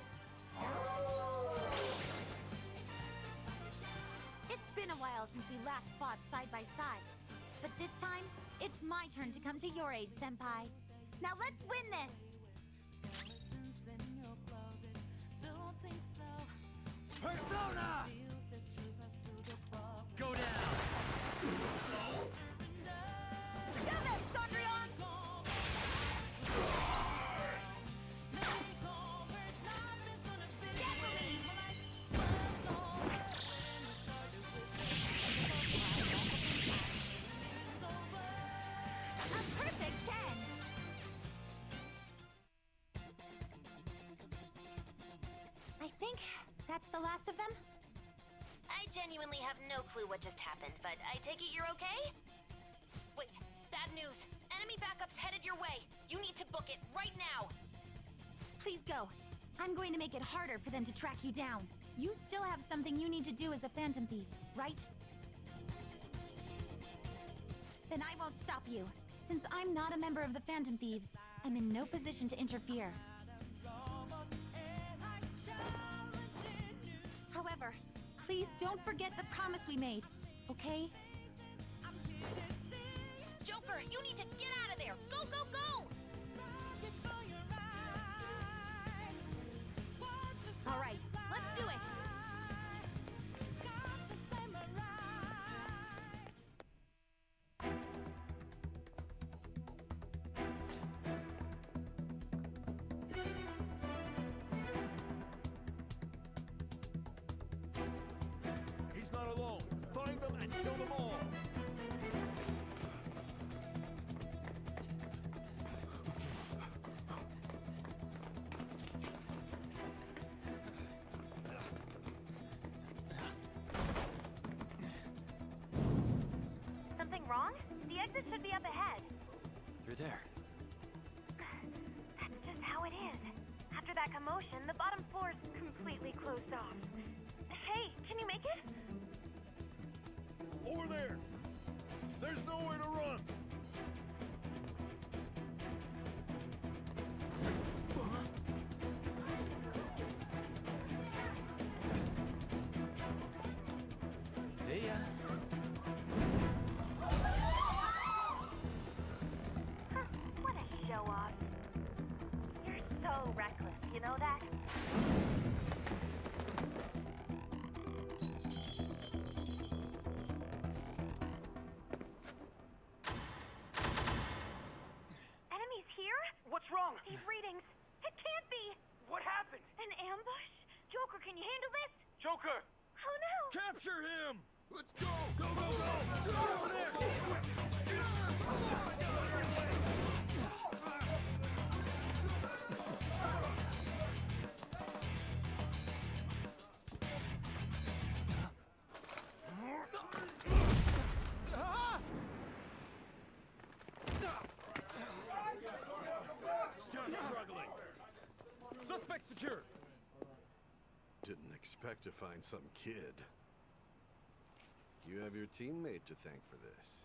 C: It's been a while since we last fought side by side. But this time, it's my turn to come to your aid, Senpai. Now let's win this!
J: Persona! Go down!
C: Show them, Sondrion! A perfect 10! I think that's the last of them?
B: I genuinely have no clue what just happened, but I take it you're okay? Wait, bad news. Enemy backup's headed your way. You need to book it right now.
C: Please go. I'm going to make it harder for them to track you down. You still have something you need to do as a Phantom Thief, right? Then I won't stop you. Since I'm not a member of the Phantom Thieves, I'm in no position to interfere. However, please don't forget the promise we made, okay?
B: Joker, you need to get out of there! Go, go, go!
C: All right, let's do it!
J: He's not alone. Find them and kill them all.
B: Something wrong? The exit should be up ahead.
I: You're there.
B: That's just how it is. After that commotion, the bottom floor's completely closed off. Hey, can you make it?
J: Over there. There's nowhere to run.
I: See ya.
B: What a show-off. You're so reckless, you know that? Enemies here?
J: What's wrong?
B: These readings. It can't be.
J: What happened?
B: An ambush? Joker, can you handle this?
J: Joker!
B: Oh no!
J: Capture him! Let's go! Go, go, go! Get over there! Stop struggling! Suspect secured!
F: Didn't expect to find some kid. You have your teammate to thank for this.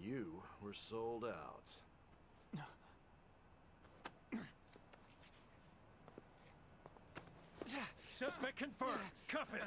F: You were sold out.
J: Suspect confirmed. Cuff it.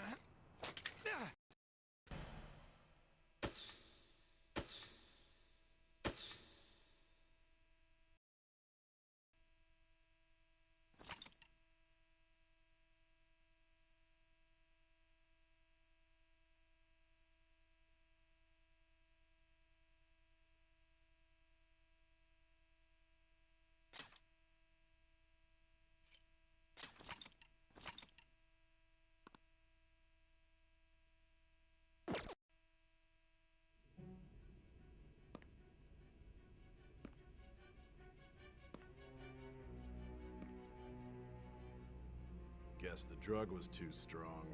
F: guess the drug was too strong.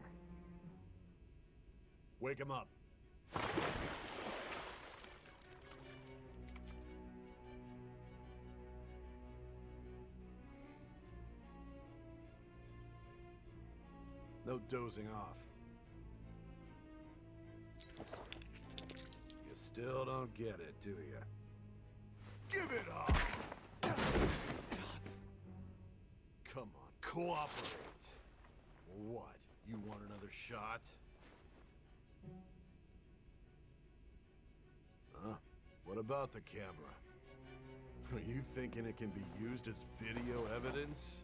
F: Wake him up. No dozing off. You still don't get it, do you? Give it up! Come on, cooperate. What? You want another shot? Huh? What about the camera? Are you thinking it can be used as video evidence?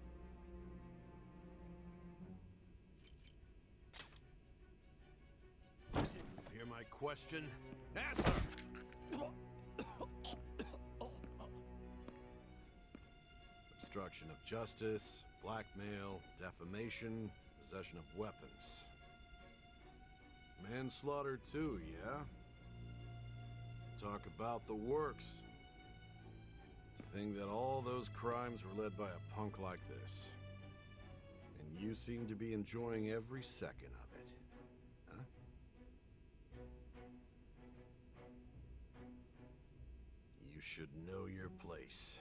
F: Hear my question? Answer! Obstruction of justice, blackmail, defamation, possession of weapons. Manslaughter too, yeah? Talk about the works. To think that all those crimes were led by a punk like this. And you seem to be enjoying every second of it. Huh? You should know your place.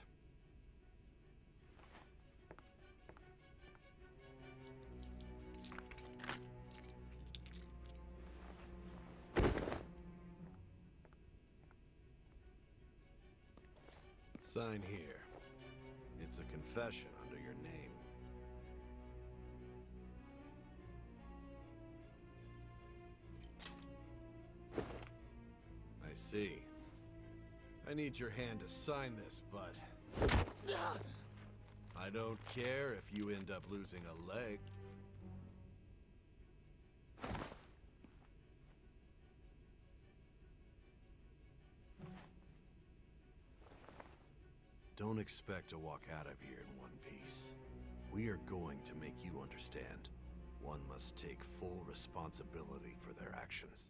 F: Sign here. It's a confession under your name. I see. I need your hand to sign this, but I don't care if you end up losing a leg. Don't expect to walk out of here in one piece. We are going to make you understand. One must take full responsibility for their actions.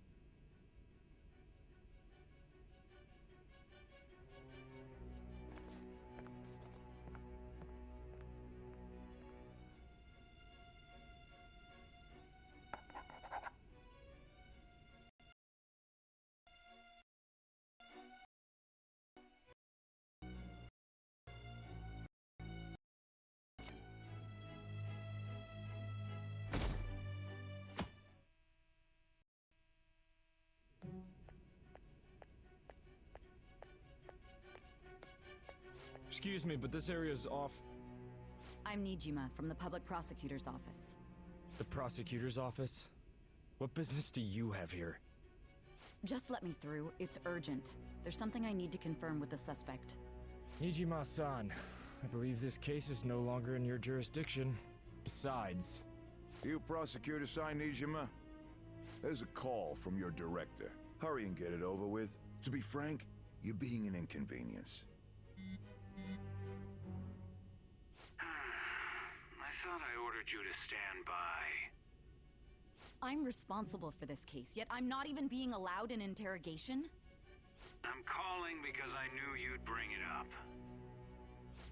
G: Excuse me, but this area's off.
S: I'm Nijima from the public prosecutor's office.
G: The prosecutor's office? What business do you have here?
S: Just let me through. It's urgent. There's something I need to confirm with the suspect.
G: Nijima-san, I believe this case is no longer in your jurisdiction. Besides...
A: You prosecutor sign Nijima? There's a call from your director. Hurry and get it over with. To be frank, you're being an inconvenience.
H: I thought I ordered you to stand by.
S: I'm responsible for this case, yet I'm not even being allowed an interrogation?
H: I'm calling because I knew you'd bring it up.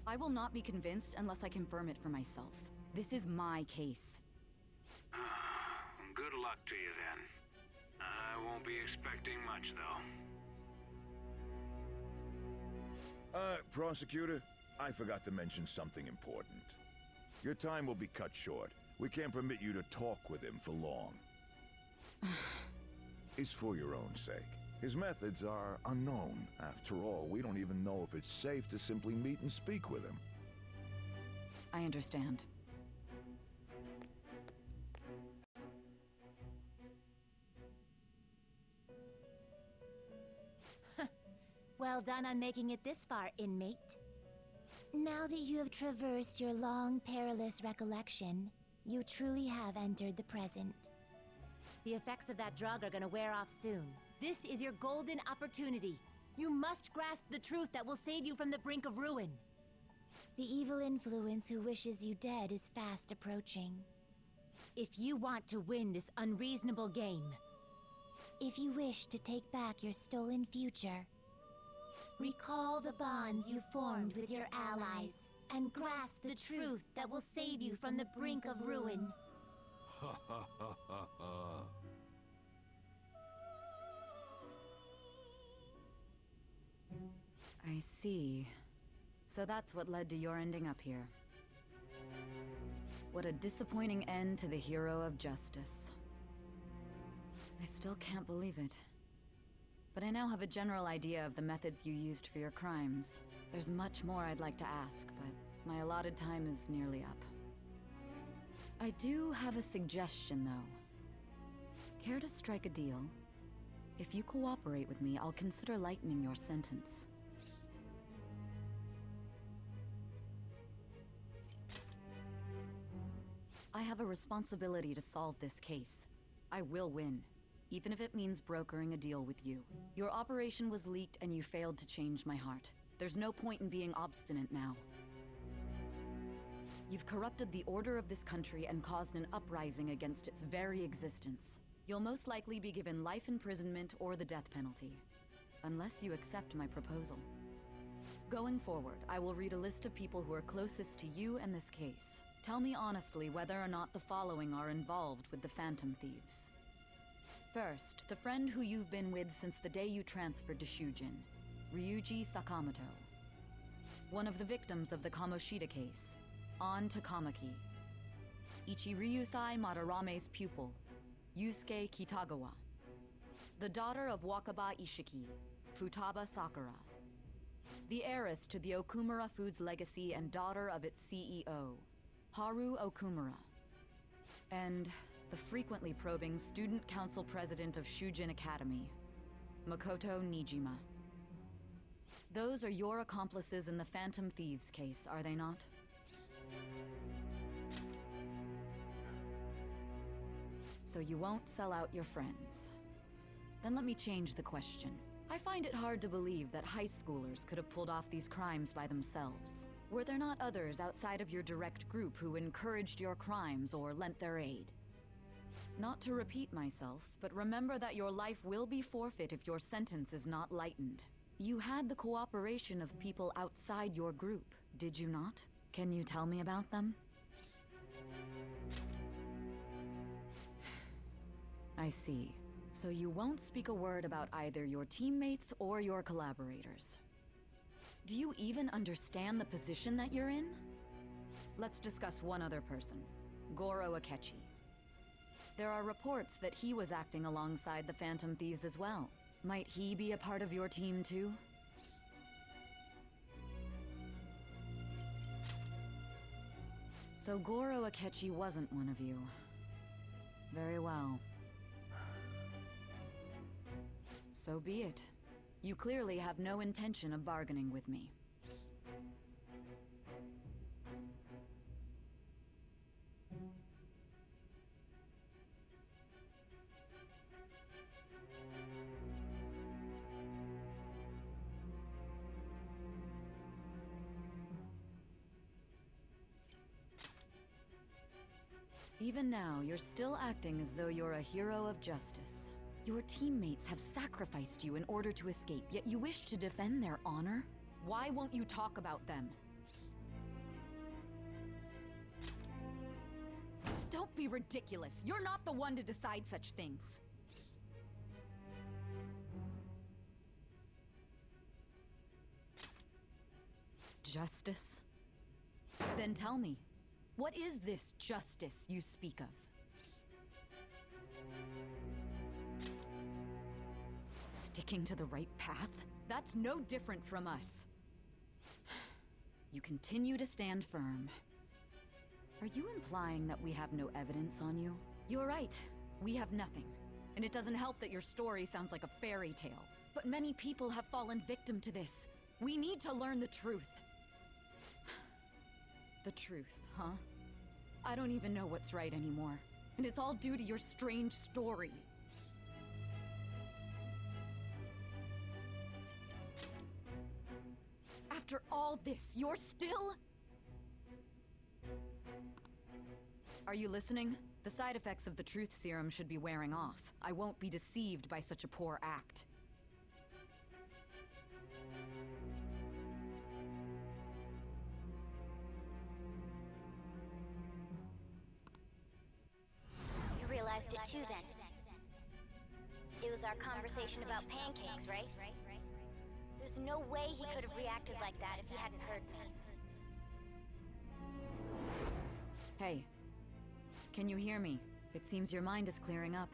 S: I will not be convinced unless I confirm it for myself. This is my case.
H: Good luck to you then. I won't be expecting much, though.
A: Prosecutor, I forgot to mention something important. Your time will be cut short. We can't permit you to talk with him for long. It's for your own sake. His methods are unknown. After all, we don't even know if it's safe to simply meet and speak with him.
S: I understand.
C: Well done on making it this far, inmate. Now that you have traversed your long, perilous recollection, you truly have entered the present. The effects of that drug are gonna wear off soon. This is your golden opportunity. You must grasp the truth that will save you from the brink of ruin. The evil influence who wishes you dead is fast approaching. If you want to win this unreasonable game, if you wish to take back your stolen future, recall the bonds you formed with your allies, and grasp the truth that will save you from the brink of ruin.
F: Ha ha ha ha ha.
S: I see. So that's what led to your ending up here. What a disappointing end to the hero of justice. I still can't believe it. But I now have a general idea of the methods you used for your crimes. There's much more I'd like to ask, but my allotted time is nearly up. I do have a suggestion, though. Care to strike a deal? If you cooperate with me, I'll consider lightening your sentence. I have a responsibility to solve this case. I will win, even if it means brokering a deal with you. Your operation was leaked and you failed to change my heart. There's no point in being obstinate now. You've corrupted the order of this country and caused an uprising against its very existence. You'll most likely be given life imprisonment or the death penalty, unless you accept my proposal. Going forward, I will read a list of people who are closest to you and this case. Tell me honestly whether or not the following are involved with the Phantom Thieves. First, the friend who you've been with since the day you transferred to Shujin, Ryuji Sakamoto. One of the victims of the Kamoshida case, An Takamaki. Ichiryusai Madarame's pupil, Yusuke Kitagawa. The daughter of Wakaba Ishiki, Futaba Sakura. The heiress to the Okumura Foods legacy and daughter of its CEO, Haru Okumura. And the frequently probing student council president of Shujin Academy, Makoto Nijima. Those are your accomplices in the Phantom Thieves case, are they not? So you won't sell out your friends. Then let me change the question. I find it hard to believe that high schoolers could have pulled off these crimes by themselves. Were there not others outside of your direct group who encouraged your crimes or lent their aid? Not to repeat myself, but remember that your life will be forfeit if your sentence is not lightened. You had the cooperation of people outside your group, did you not? Can you tell me about them? I see. So you won't speak a word about either your teammates or your collaborators. Do you even understand the position that you're in? Let's discuss one other person, Goro Akechi. There are reports that he was acting alongside the Phantom Thieves as well. Might he be a part of your team too? So Goro Akechi wasn't one of you. Very well. So be it. You clearly have no intention of bargaining with me. Even now, you're still acting as though you're a hero of justice. Your teammates have sacrificed you in order to escape, yet you wish to defend their honor? Why won't you talk about them? Don't be ridiculous. You're not the one to decide such things. Justice? Then tell me, what is this justice you speak of? Sticking to the right path? That's no different from us. You continue to stand firm. Are you implying that we have no evidence on you? You're right. We have nothing. And it doesn't help that your story sounds like a fairy tale. But many people have fallen victim to this. We need to learn the truth. The truth, huh? I don't even know what's right anymore. And it's all due to your strange story. After all this, you're still... Are you listening? The side effects of the truth serum should be wearing off. I won't be deceived by such a poor act.
L: realized it too then. It was our conversation about pancakes, right? There's no way he could have reacted like that if he hadn't heard me.
S: Hey. Can you hear me? It seems your mind is clearing up.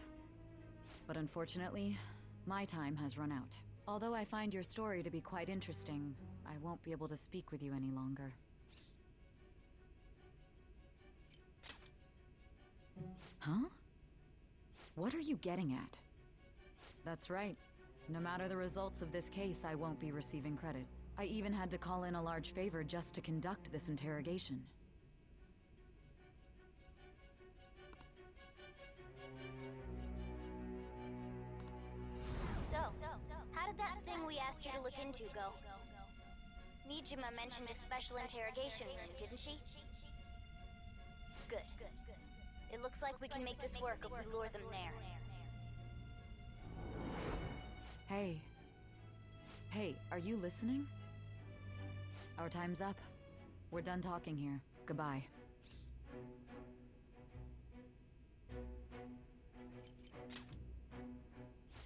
S: But unfortunately, my time has run out. Although I find your story to be quite interesting, I won't be able to speak with you any longer. Huh? What are you getting at? That's right. No matter the results of this case, I won't be receiving credit. I even had to call in a large favor just to conduct this interrogation.
L: So, how did that thing we asked you to look into go? Nijima mentioned a special interrogation room, didn't she? Good. It looks like we can make this work if we lure them there.
S: Hey. Hey, are you listening? Our time's up. We're done talking here. Goodbye.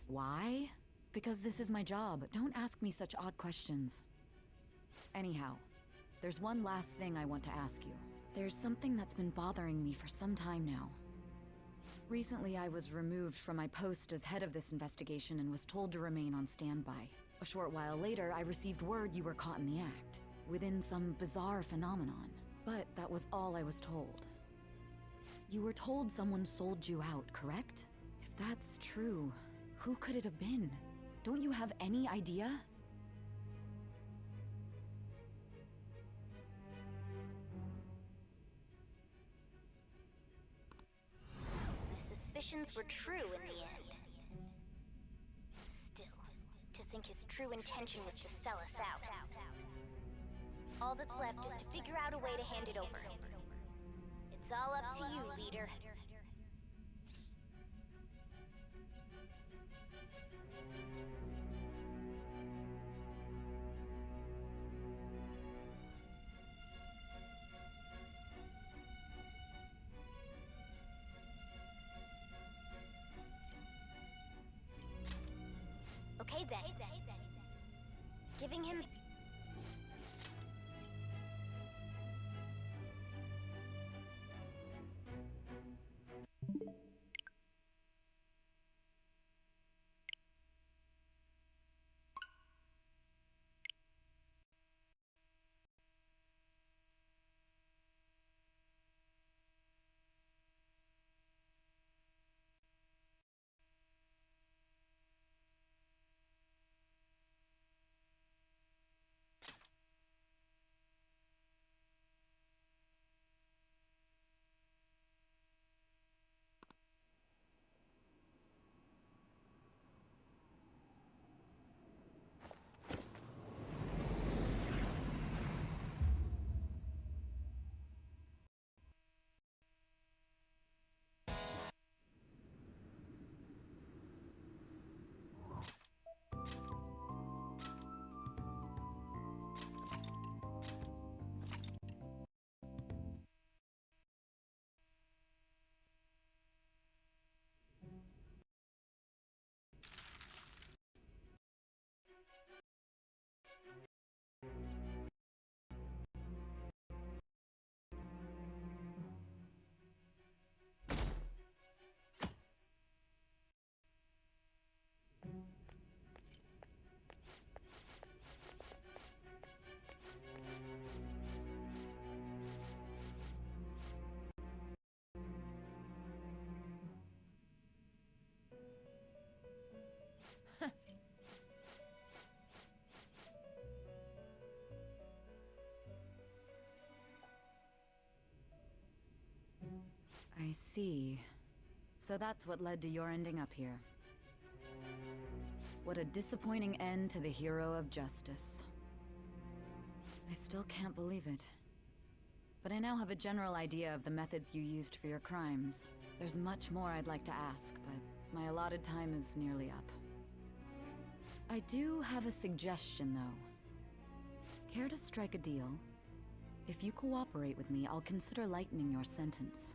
S: Why? Because this is my job. Don't ask me such odd questions. Anyhow, there's one last thing I want to ask you. There's something that's been bothering me for some time now. Recently, I was removed from my post as head of this investigation and was told to remain on standby. A short while later, I received word you were caught in the act, within some bizarre phenomenon. But that was all I was told. You were told someone sold you out, correct? If that's true, who could it have been? Don't you have any idea?
L: My suspicions were true in the end. Still, to think his true intention was to sell us out. All that's left is to figure out a way to hand it over. It's all up to you, leader. Okay then. Giving him...
S: I see. So that's what led to your ending up here. What a disappointing end to the hero of justice. I still can't believe it. But I now have a general idea of the methods you used for your crimes. There's much more I'd like to ask, but my allotted time is nearly up. I do have a suggestion, though. Care to strike a deal? If you cooperate with me, I'll consider lightening your sentence.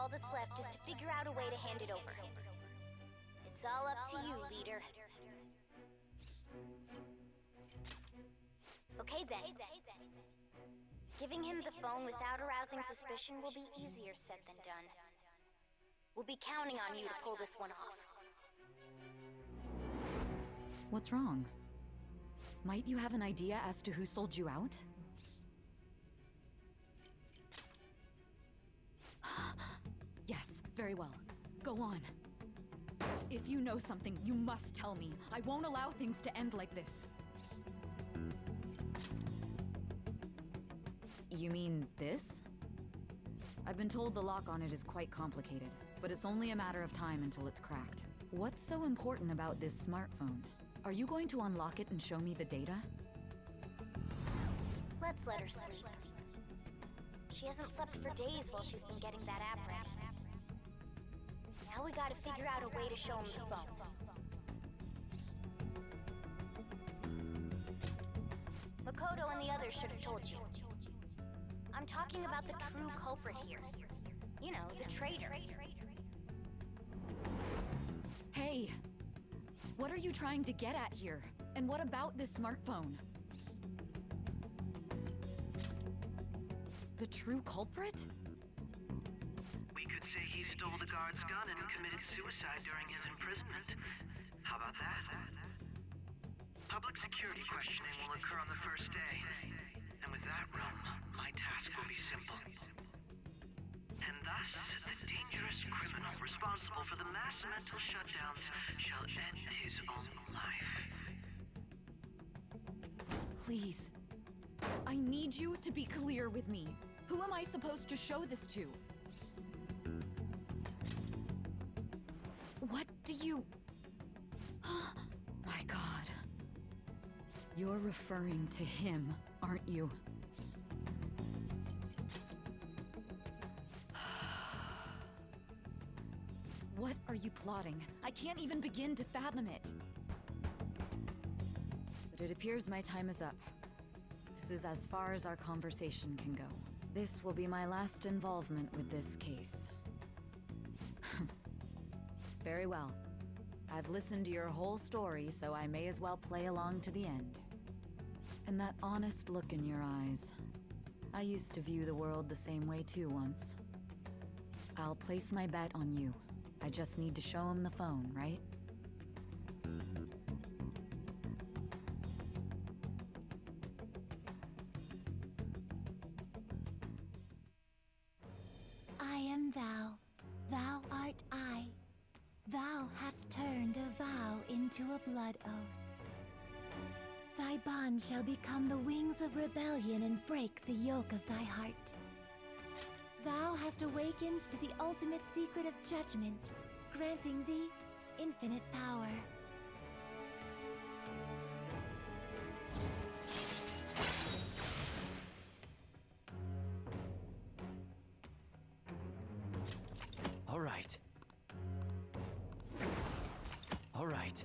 L: All that's left is to figure out a way to hand it over. It's all up to you, leader. Okay then. Giving him the phone without arousing suspicion will be easier said than done. We'll be counting on you to pull this one off.
S: What's wrong? Might you have an idea as to who sold you out? Yes, very well. Go on. If you know something, you must tell me. I won't allow things to end like this. You mean this? I've been told the lock on it is quite complicated, but it's only a matter of time until it's cracked. What's so important about this smartphone? Are you going to unlock it and show me the data?
L: Let's let her sleep. She hasn't slept for days while she's been getting that app ready. Now we gotta figure out a way to show him the phone. Makoto and the others should have told you. I'm talking about the true culprit here. You know, the traitor.
S: Hey! What are you trying to get at here? And what about this smartphone? The true culprit?
K: We could say he stole the guard's gun and committed suicide during his imprisonment. How about that? Public security questioning will occur on the first day. And with that room, my task will be simple. And thus, the dangerous criminal responsible for the mass mental shutdowns shall end his own life.
S: Please. I need you to be clear with me. Who am I supposed to show this to? What do you... My God. You're referring to him, aren't you? What are you plotting? I can't even begin to fathom it. But it appears my time is up. This is as far as our conversation can go. This will be my last involvement with this case. Very well. I've listened to your whole story, so I may as well play along to the end. And that honest look in your eyes. I used to view the world the same way too once. I'll place my bet on you. I just need to show him the phone, right?
C: I am thou, thou art I. Thou hast turned a vow into a blood oath. Thy bond shall become the wings of rebellion and break the yoke of thy heart. Thou hast awakened to the ultimate secret of judgment, granting thee infinite power.
I: All right. All right.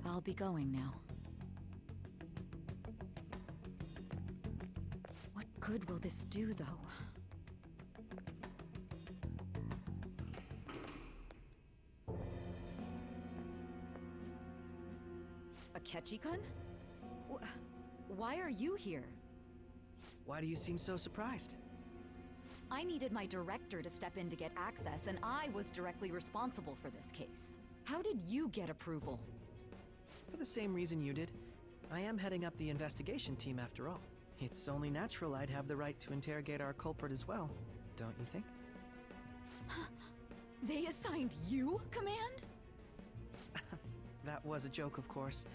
S: I'll be going now. What good will this do, though? Akechi-kun? Why are you here?
N: Why do you seem so surprised?
S: I needed my director to step in to get access, and I was directly responsible for this case. How did you get approval?
N: For the same reason you did. I am heading up the investigation team after all. It's only natural I'd have the right to interrogate our culprit as well, don't you think?
S: They assigned you command?
N: That was a joke, of course.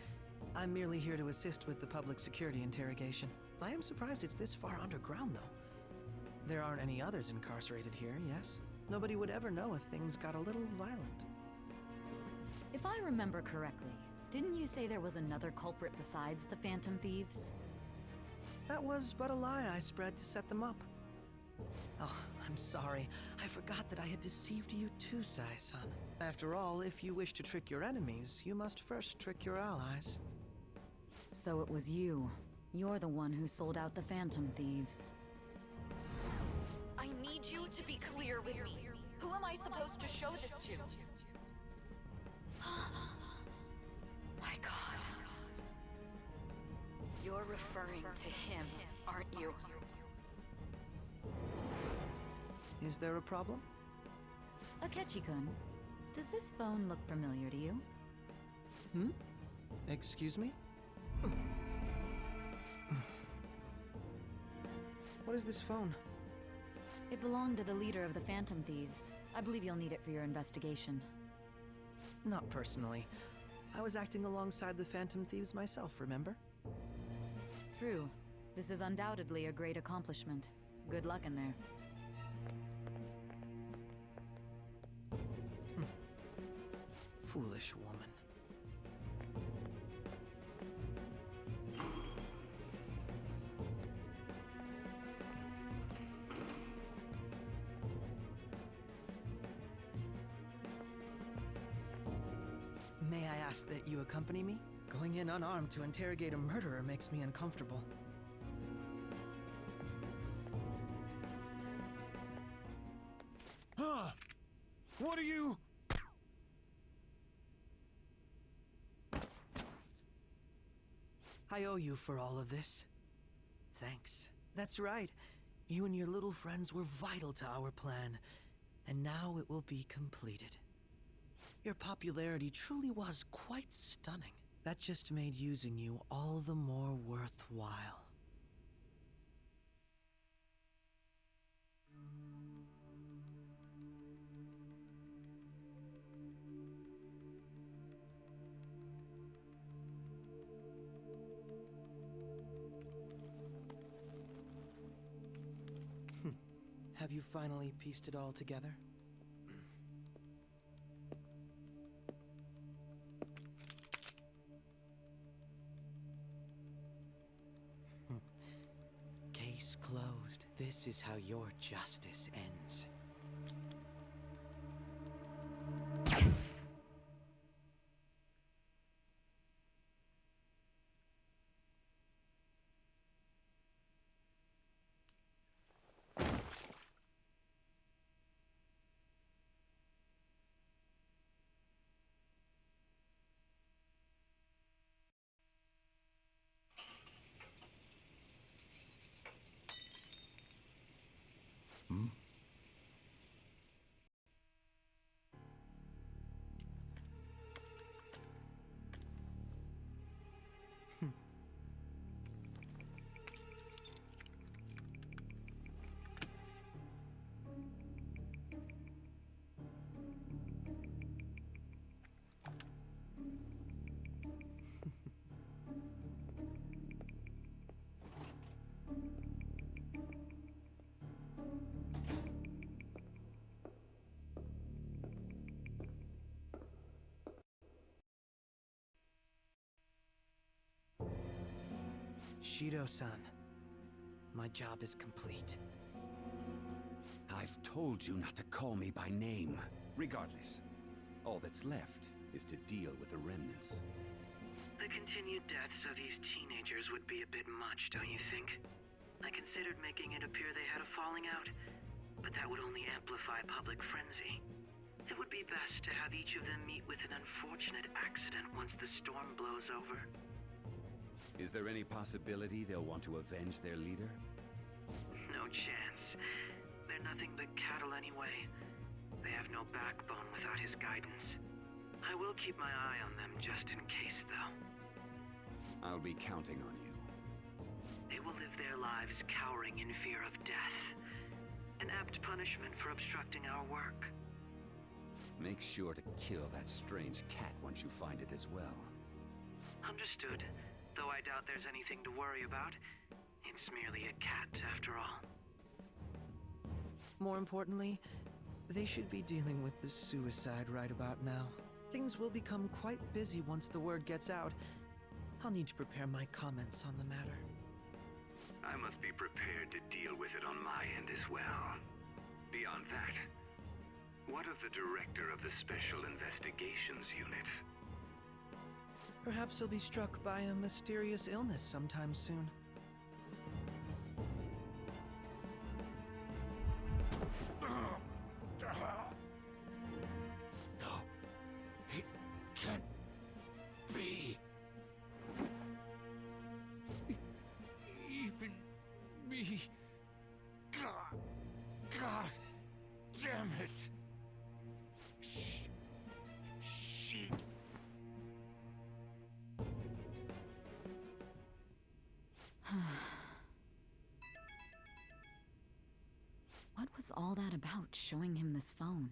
N: I'm merely here to assist with the public security interrogation. I am surprised it's this far underground, though. There aren't any others incarcerated here, yes? Nobody would ever know if things got a little violent.
S: If I remember correctly, didn't you say there was another culprit besides the Phantom Thieves?
N: That was but a lie I spread to set them up. Oh, I'm sorry. I forgot that I had deceived you too, Sai-san. After all, if you wish to trick your enemies, you must first trick your allies.
S: So it was you. You're the one who sold out the Phantom Thieves.
P: I need you to be clear with me. Who am I supposed to show this to? My God. You're referring to him, aren't you?
N: Is there a problem?
S: Akechi-kun, does this phone look familiar to you?
N: Hmm? Excuse me? What is this phone?
S: It belonged to the leader of the Phantom Thieves. I believe you'll need it for your investigation.
N: Not personally. I was acting alongside the Phantom Thieves myself, remember?
S: True. This is undoubtedly a great accomplishment. Good luck in there.
N: Foolish woman. May I ask that you accompany me? Going in unarmed to interrogate a murderer makes me uncomfortable.
A: Huh? What are you?
N: I owe you for all of this. Thanks. That's right. You and your little friends were vital to our plan, and now it will be completed. Your popularity truly was quite stunning. That just made using you all the more worthwhile. Have you finally pieced it all together? Case closed. This is how your justice ends.
G: Hmm?
N: Shido-san, my job is complete.
V: I've told you not to call me by name. Regardless, all that's left is to deal with the remnants.
K: The continued deaths of these teenagers would be a bit much, don't you think? I considered making it appear they had a falling out, but that would only amplify public frenzy. It would be best to have each of them meet with an unfortunate accident once the storm blows over.
V: Is there any possibility they'll want to avenge their leader?
K: No chance. They're nothing but cattle anyway. They have no backbone without his guidance. I will keep my eye on them just in case, though.
V: I'll be counting on you.
K: They will live their lives cowering in fear of death. An apt punishment for obstructing our work.
V: Make sure to kill that strange cat once you find it as well.
K: Understood. Though I doubt there's anything to worry about. It's merely a cat, after all.
N: More importantly, they should be dealing with the suicide right about now. Things will become quite busy once the word gets out. I'll need to prepare my comments on the matter.
V: I must be prepared to deal with it on my end as well. Beyond that, what of the director of the Special Investigations Unit?
N: Perhaps he'll be struck by a mysterious illness sometime soon.
G: No, it can't be. Even me. God damn it. Shit.
S: What was all that about, showing him this phone?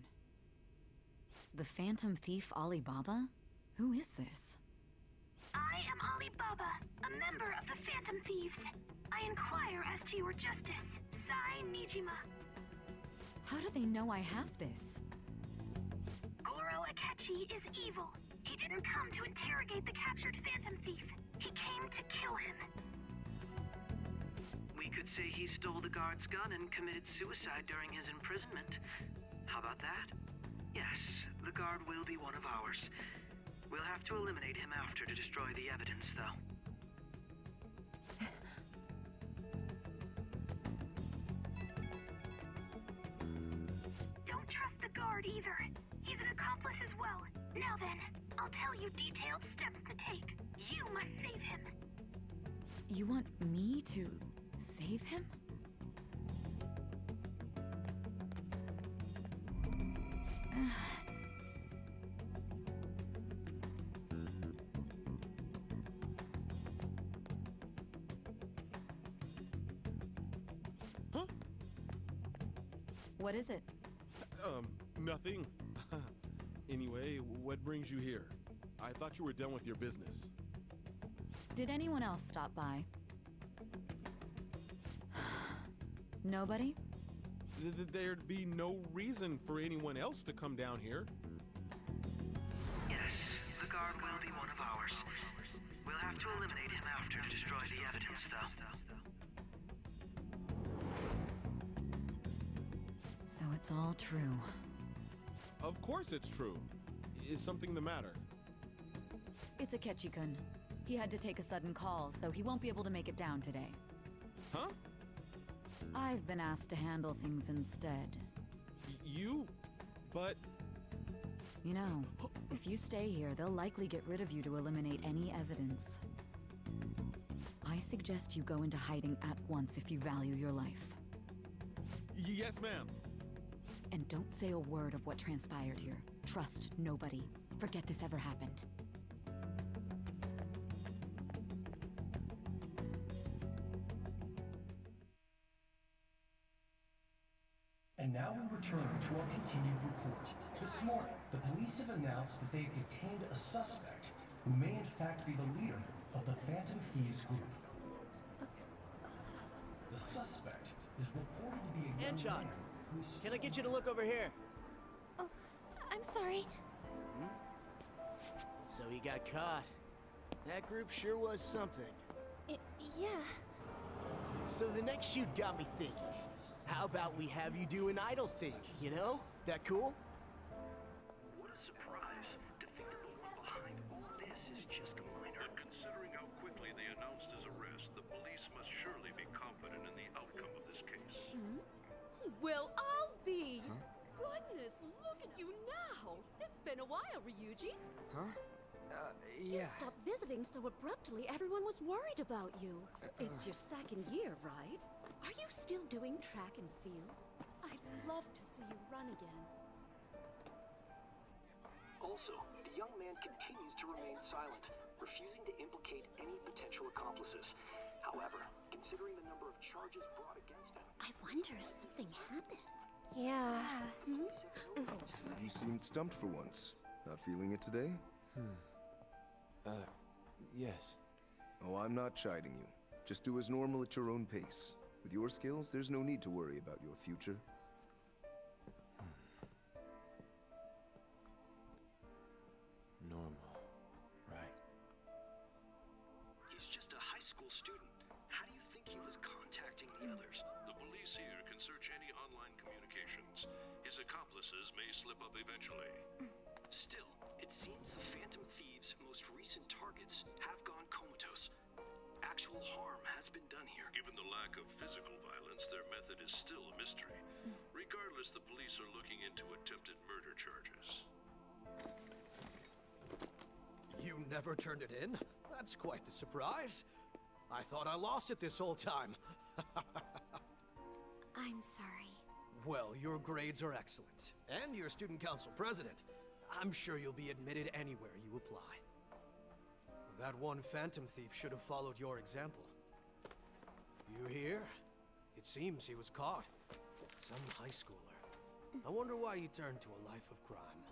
S: The Phantom Thief Alibaba? Who is this?
B: I am Alibaba, a member of the Phantom Thieves. I inquire as to your justice. Sai Nijima.
S: How do they know I have this?
B: Goro Akechi is evil. He didn't come to interrogate the captured Phantom Thief. He came to kill him.
K: We could say he stole the guard's gun and committed suicide during his imprisonment. How about that? Yes, the guard will be one of ours. We'll have to eliminate him after to destroy the evidence, though.
B: Don't trust the guard either. He's an accomplice as well. Now then, I'll tell you detailed steps to take. You must save him.
S: You want me to save him?
J: Huh?
S: What is it?
J: Nothing. Anyway, what brings you here? I thought you were done with your business.
S: Did anyone else stop by? Nobody?
J: There'd be no reason for anyone else to come down here.
K: Yes, the guard will be one of ours. We'll have to eliminate him after to destroy the evidence, though.
S: So it's all true.
J: Of course it's true. Is something the matter?
S: It's Akechi-kun. He had to take a sudden call, so he won't be able to make it down today.
J: Huh?
S: I've been asked to handle things instead.
J: You? But...
S: You know, if you stay here, they'll likely get rid of you to eliminate any evidence. I suggest you go into hiding at once if you value your life.
J: Yes, ma'am.
S: And don't say a word of what transpired here. Trust nobody. Forget this ever happened.
D: And now we return to our continued report. This morning, the police have announced that they've detained a suspect who may in fact be the leader of the Phantom Thieves group. The suspect is reported to be a young
Q: Anchon,
D: man who is...
Q: can I get you to look over here?
M: Oh, I'm sorry.
Q: So you got caught. That group sure was something.
M: Yeah.
Q: So the next shoot got me thinking. How about we have you do an idle thing, you know? That cool?
K: What a surprise to think that the one behind all this is just a minor.
F: But considering how quickly they announced his arrest, the police must surely be confident in the outcome of this case.
W: Well, I'll be. Goodness, look at you now. It's been a while, Ryuji.
X: Huh?
W: You
X: Yeah.
W: stopped visiting so abruptly, everyone was worried about you. It's your second year, right? Are you still doing track and field? I'd love to see you run again.
D: Also, the young man continues to remain silent, refusing to implicate any potential accomplices. However, considering the number of charges brought against him...
W: I wonder if something happened.
M: Yeah.
Y: You seemed stumped for once. Not feeling it today?
X: Yes.
Y: Oh, I'm not chiding you. Just do as normal at your own pace. With your skills, there's no need to worry about your future.
X: normal, right?
E: He's just a high school student. How do you think he was contacting the others?
F: The police here can search any online communications. His accomplices may slip up eventually.
E: Still, it seems the Phantom Thieves' most recent targets have gone comatose. Actual harm has been done here.
F: Given the lack of physical violence, their method is still a mystery. Regardless, the police are looking into attempted murder charges.
E: You never turned it in? That's quite the surprise. I thought I lost it this whole time.
W: I'm sorry.
E: Well, your grades are excellent. And you're student council president. I'm sure you'll be admitted anywhere you apply. That one Phantom Thief should have followed your example. You hear? It seems he was caught. Some high schooler. I wonder why he turned to a life of crime.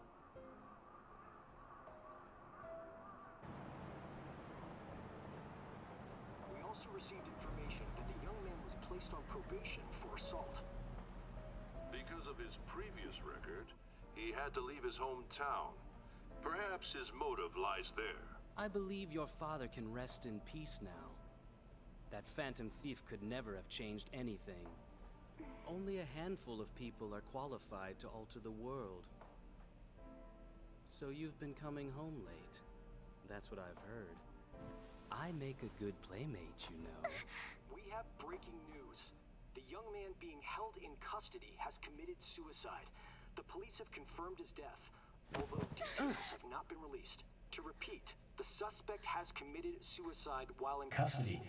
E: We also received information that the young man was placed on probation for assault.
F: Because of his previous record, he had to leave his hometown. Perhaps his motive lies there.
O: I believe your father can rest in peace now. That Phantom Thief could never have changed anything. Only a handful of people are qualified to alter the world. So you've been coming home late. That's what I've heard. I make a good playmate, you know.
E: We have breaking news. The young man being held in custody has committed suicide. The police have confirmed his death, although details have not been released. To repeat, the suspect has committed suicide while in
D: Custody.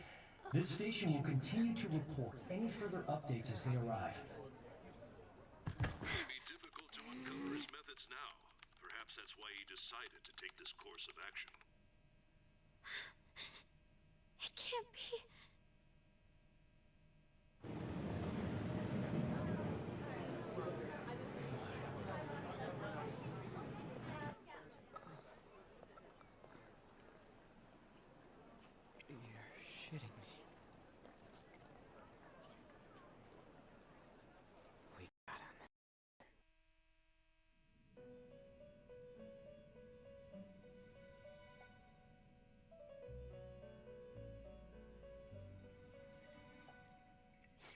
D: This station will continue to report any further updates as they arrive.
F: It may be difficult to uncover his methods now. Perhaps that's why he decided to take this course of action.
W: It can't be.
N: You're shitting me. We got him.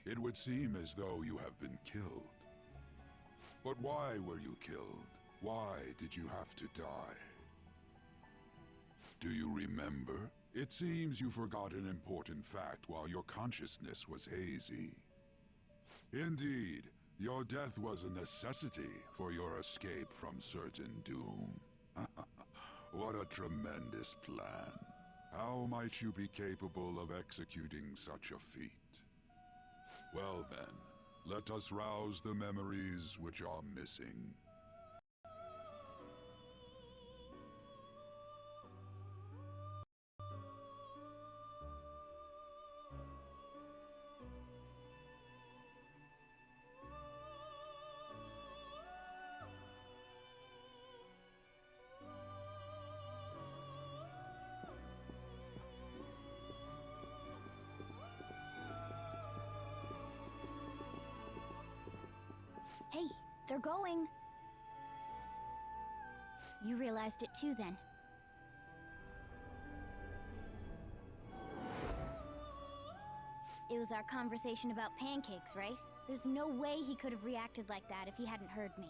R: It would seem as though you have been killed. But why were you killed? Why did you have to die? Do you remember? It seems you forgot an important fact while your consciousness was hazy. Indeed, your death was a necessity for your escape from certain doom. What a tremendous plan. How might you be capable of executing such a feat? Well then, let us rouse the memories which are missing.
L: Hey, they're going. You realized it too, then. It was our conversation about pancakes, right? There's no way he could have reacted like that if he hadn't heard me.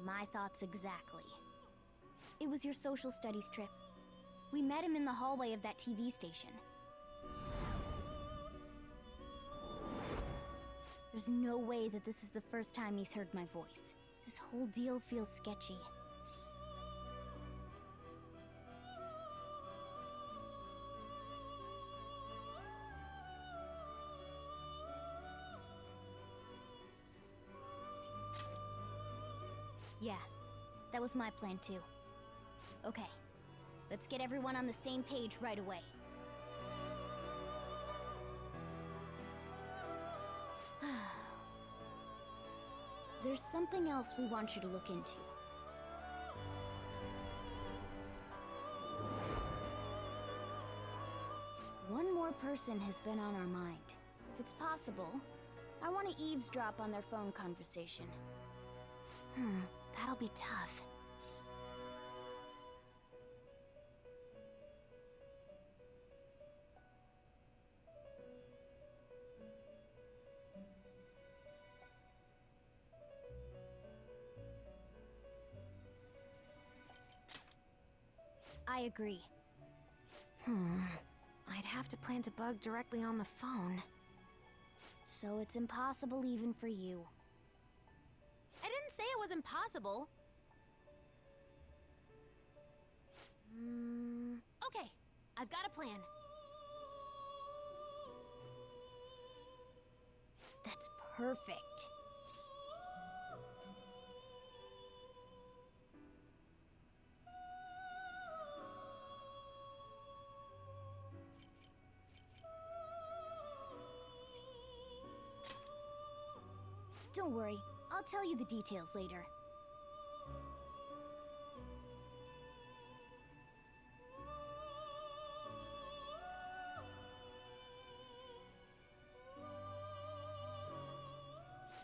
L: My thoughts exactly. It was your social studies trip. We met him in the hallway of that TV station. There's no way that this is the first time he's heard my voice. This whole deal feels sketchy. Yeah, that was my plan too. Okay, let's get everyone on the same page right away. There's something else we want you to look into. One more person has been on our mind. If it's possible, I want to eavesdrop on their phone conversation. That'll be tough. I agree.
B: I'd have to plant a bug directly on the phone.
L: So it's impossible even for you.
B: I didn't say it was impossible. Okay, I've got a plan.
L: That's perfect. Don't worry, I'll tell you the details later.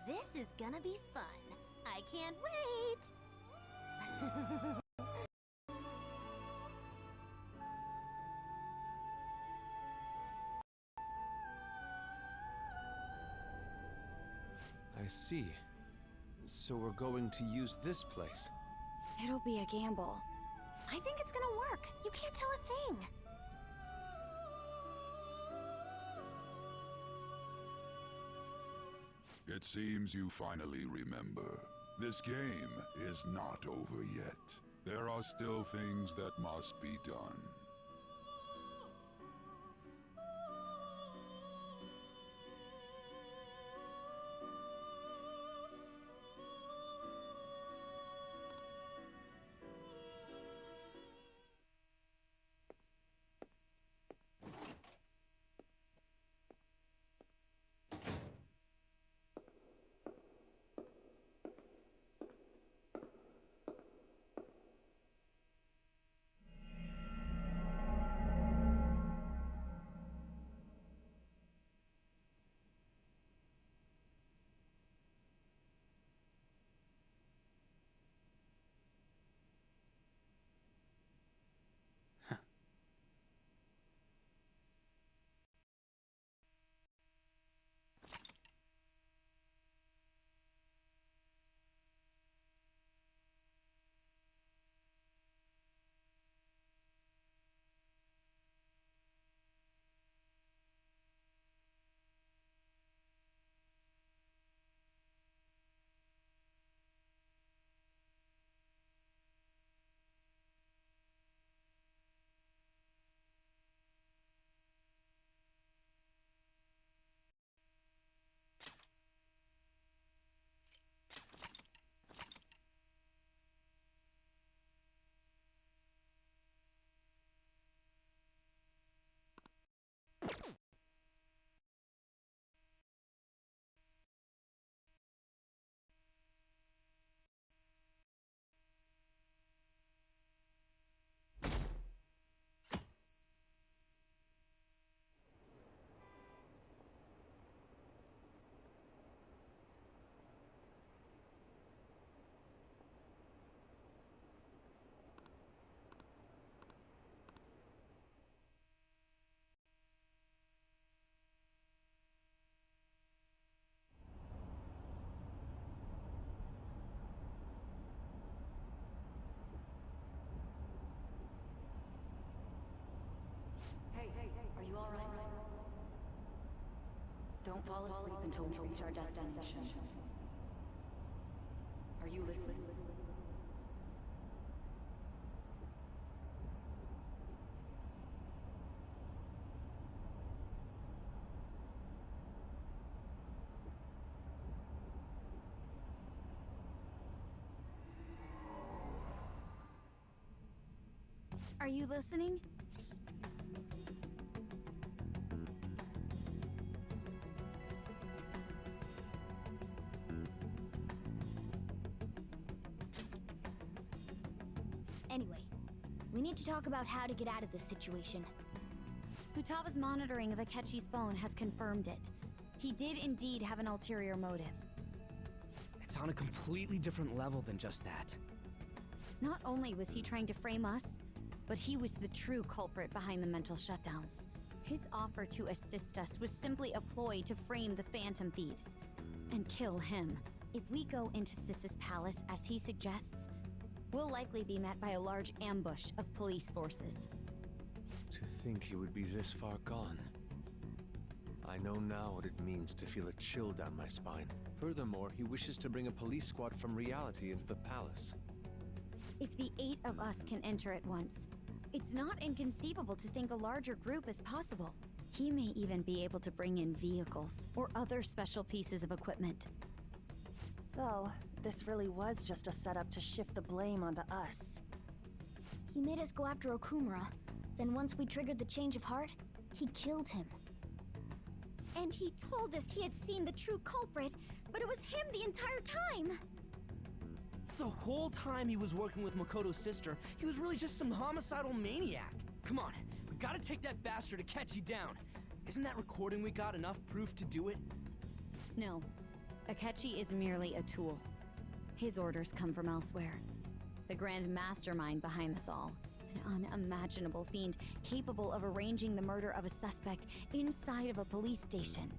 B: This is gonna be fun. I can't wait!
C: I see. So we're going to use this place.
M: It'll be a gamble.
B: I think it's gonna work. You can't tell a thing.
R: It seems you finally remember. This game is not over yet. There are still things that must be done.
S: Hey, are you all right? Don't fall asleep until we reach our destination. Are you listening?
L: Are you listening? Anyway, we need to talk about how to get out of this situation.
H: Futaba's monitoring of Akechi's phone has confirmed it. He did indeed have an ulterior motive.
I: It's on a completely different level than just that.
H: Not only was he trying to frame us, but he was the true culprit behind the mental shutdowns. His offer to assist us was simply a ploy to frame the Phantom Thieves and kill him. If we go into Sis's palace as he suggests, we'll likely be met by a large ambush of police forces.
C: To think he would be this far gone. I know now what it means to feel a chill down my spine. Furthermore, he wishes to bring a police squad from reality into the palace.
H: If the 8 of us can enter at once, it's not inconceivable to think a larger group is possible. He may even be able to bring in vehicles or other special pieces of equipment.
M: So, this really was just a setup to shift the blame onto us.
L: He made us go after Okumura. Then once we triggered the change of heart, he killed him.
B: And he told us he had seen the true culprit, but it was him the entire time!
I: The whole time he was working with Makoto's sister, he was really just some homicidal maniac. Come on, we gotta take that bastard Akechi down. Isn't that recording we got enough proof to do it?
H: No. Akechi is merely a tool. His orders come from elsewhere. The grand mastermind behind this all. An unimaginable fiend capable of arranging the murder of a suspect inside of a police station.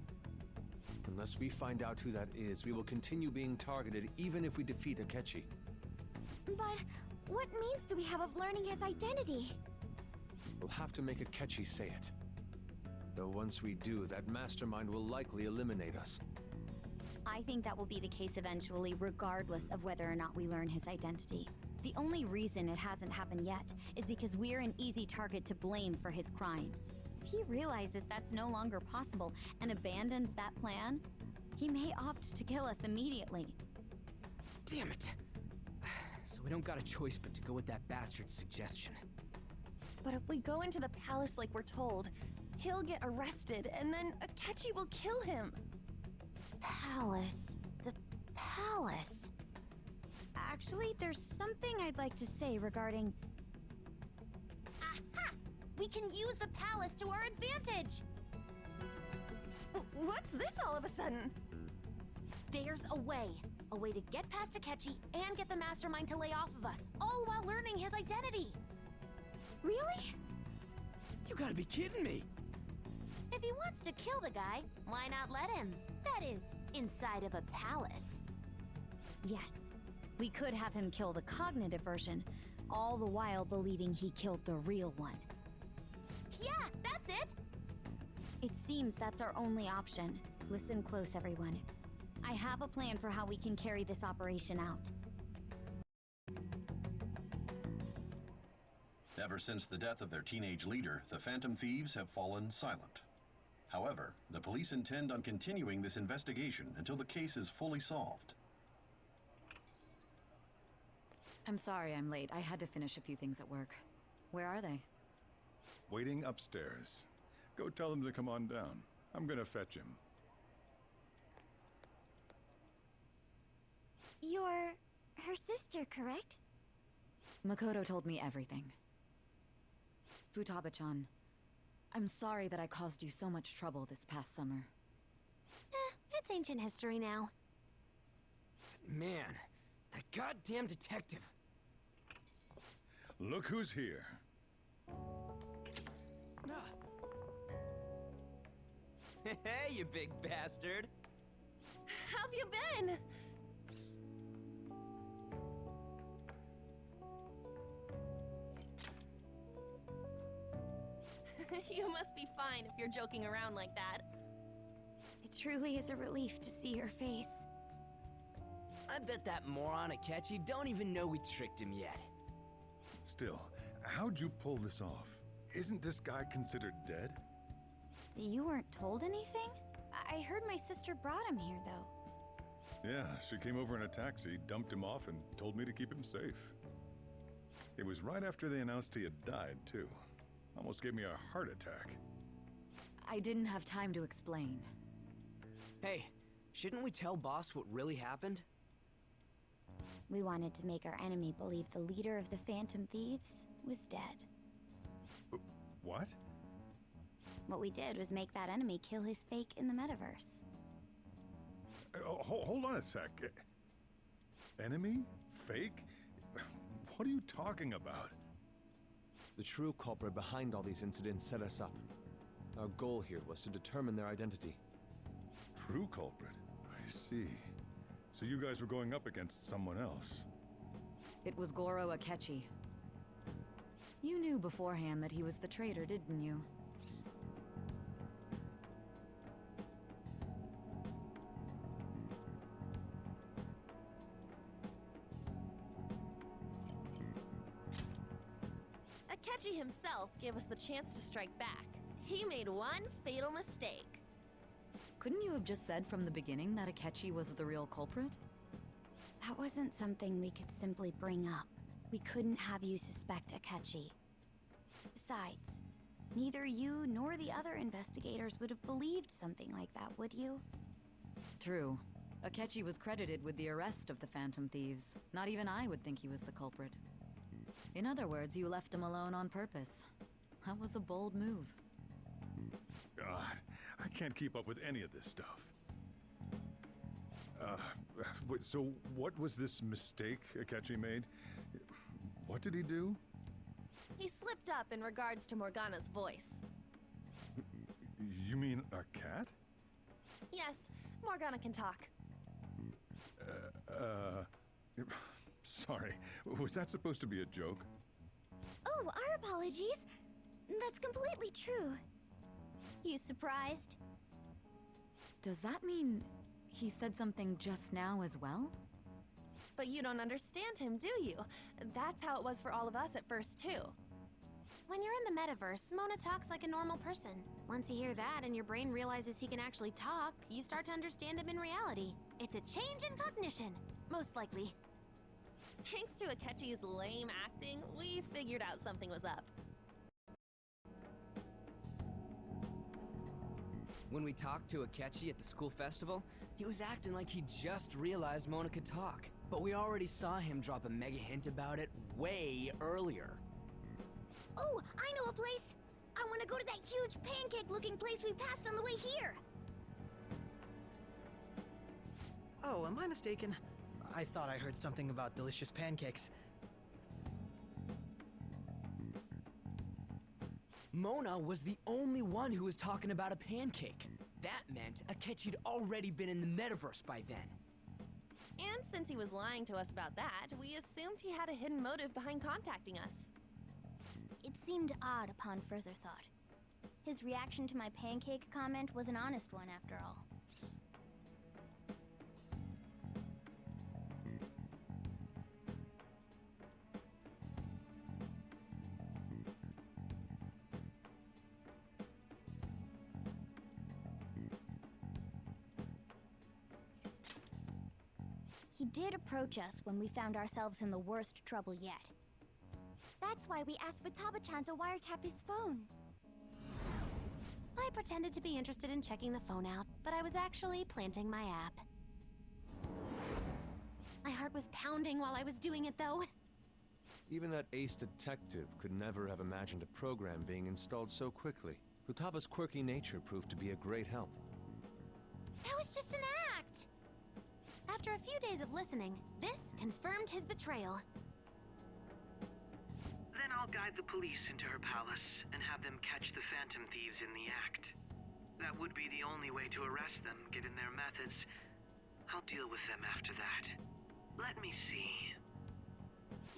C: Unless we find out who that is, we will continue being targeted even if we defeat Akechi.
B: But what means do we have of learning his identity?
C: We'll have to make Akechi say it. Though once we do, that mastermind will likely eliminate us.
H: I think that will be the case eventually, regardless of whether or not we learn his identity. The only reason it hasn't happened yet is because we're an easy target to blame for his crimes. If he realizes that's no longer possible and abandons that plan, he may opt to kill us immediately.
I: Damn it! So we don't got a choice but to go with that bastard's suggestion.
M: But if we go into the palace like we're told, he'll get arrested and then Akechi will kill him.
H: Palace. The palace. Actually, there's something I'd like to say regarding...
B: Aha! We can use the palace to our advantage!
M: What's this all of a sudden?
B: There's a way. A way to get past Akechi and get the mastermind to lay off of us, all while learning his identity.
M: Really?
I: You gotta be kidding me!
B: If he wants to kill the guy, why not let him? That is, inside of a palace.
H: Yes. We could have him kill the cognitive version, all the while believing he killed the real one.
B: Yeah, that's it!
H: It seems that's our only option. Listen close, everyone. I have a plan for how we can carry this operation out.
P: Ever since the death of their teenage leader, the Phantom Thieves have fallen silent. However, the police intend on continuing this investigation until the case is fully solved.
S: I'm sorry I'm late. I had to finish a few things at work. Where are they?
T: Waiting upstairs. Go tell them to come on down. I'm gonna fetch him.
B: You're her sister, correct?
S: Makoto told me everything. Futaba-chan, I'm sorry that I caused you so much trouble this past summer.
B: It's ancient history now.
I: Man, that goddamn detective.
T: Look who's here.
I: Hey, you big bastard.
M: How've you been? You must be fine if you're joking around like that.
H: It truly is a relief to see your face.
I: I bet that moron Akechi don't even know we tricked him yet.
T: Still, how'd you pull this off? Isn't this guy considered dead?
H: You weren't told anything? I heard my sister brought him here, though.
T: Yeah, she came over in a taxi, dumped him off, and told me to keep him safe. It was right after they announced he had died, too. Almost gave me a heart attack.
S: I didn't have time to explain.
I: Hey, shouldn't we tell boss what really happened?
H: We wanted to make our enemy believe the leader of the Phantom Thieves was dead.
T: What?
L: What we did was make that enemy kill his fake in the metaverse.
T: Hold on a sec. Enemy? Fake? What are you talking about?
C: The true culprit behind all these incidents set us up. Our goal here was to determine their identity.
T: True culprit? I see. So you guys were going up against someone else.
S: It was Goro Akechi. You knew beforehand that he was the traitor, didn't you?
A: Akechi himself gave us the chance to strike back. He made one fatal mistake.
S: Couldn't you have just said from the beginning that Akechi was the real culprit?
L: That wasn't something we could simply bring up. We couldn't have you suspect Akechi. Besides, neither you nor the other investigators would have believed something like that, would you?
S: True. Akechi was credited with the arrest of the Phantom Thieves. Not even I would think he was the culprit. In other words, you left him alone on purpose. That was a bold move.
T: God, I can't keep up with any of this stuff. So what was this mistake Akechi made? What did he do?
A: He slipped up in regards to Morgana's voice.
T: You mean a cat?
A: Yes, Morgana can talk.
T: Sorry. Was that supposed to be a joke?
L: Oh, our apologies. That's completely true. You surprised?
S: Does that mean he said something just now as well?
A: But you don't understand him, do you? That's how it was for all of us at first, too.
B: When you're in the metaverse, Mona talks like a normal person. Once you hear that and your brain realizes he can actually talk, you start to understand him in reality. It's a change in cognition, most likely.
A: Thanks to Akechi's lame acting, we figured out something was up.
I: When we talked to Akechi at the school festival, he was acting like he just realized Mona could talk. But we already saw him drop a mega hint about it way earlier.
L: Oh, I know a place! I want to go to that huge pancake-looking place we passed on the way here!
N: Oh, am I mistaken? I thought I heard something about delicious pancakes.
I: Mona was the only one who was talking about a pancake. That meant Akechi'd already been in the metaverse by then.
A: And since he was lying to us about that, we assumed he had a hidden motive behind contacting us.
L: It seemed odd upon further thought. His reaction to my pancake comment was an honest one, after all. He did approach us when we found ourselves in the worst trouble yet. That's why we asked Futaba-chan to wiretap his phone.
B: I pretended to be interested in checking the phone out, but I was actually planting my app. My heart was pounding while I was doing it, though.
C: Even that ace detective could never have imagined a program being installed so quickly. Futaba's quirky nature proved to be a great help.
B: That was just an act! After a few days of listening, this confirmed his betrayal.
K: Then I'll guide the police into her palace and have them catch the Phantom Thieves in the act. That would be the only way to arrest them, given their methods. I'll deal with them after that. Let me see.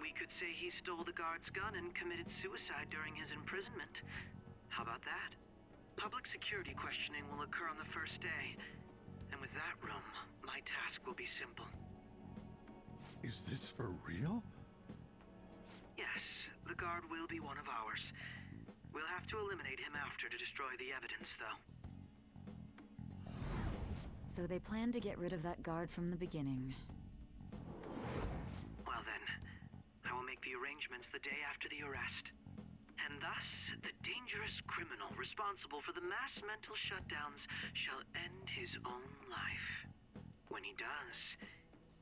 K: We could say he stole the guard's gun and committed suicide during his imprisonment. How about that? Public security questioning will occur on the first day. And with that room, my task will be simple.
T: Is this for real?
K: Yes, the guard will be one of ours. We'll have to eliminate him after to destroy the evidence, though.
S: So they planned to get rid of that guard from the beginning.
K: Well then, I will make the arrangements the day after the arrest. And thus, the dangerous criminal responsible for the mass mental shutdowns shall end his own life. When he does,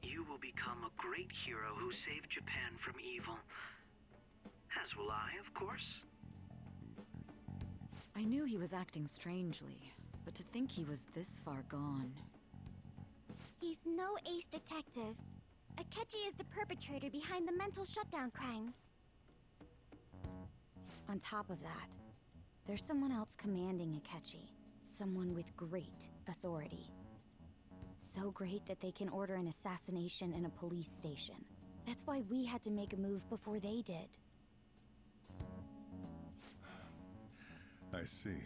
K: you will become a great hero who saved Japan from evil. As will I, of course.
S: I knew he was acting strangely, but to think he was this far gone.
B: He's no ace detective. Akechi is the perpetrator behind the mental shutdown crimes.
H: On top of that, there's someone else commanding Akechi. Someone with great authority. So great that they can order an assassination in a police station. That's why we had to make a move before they did.
T: I see.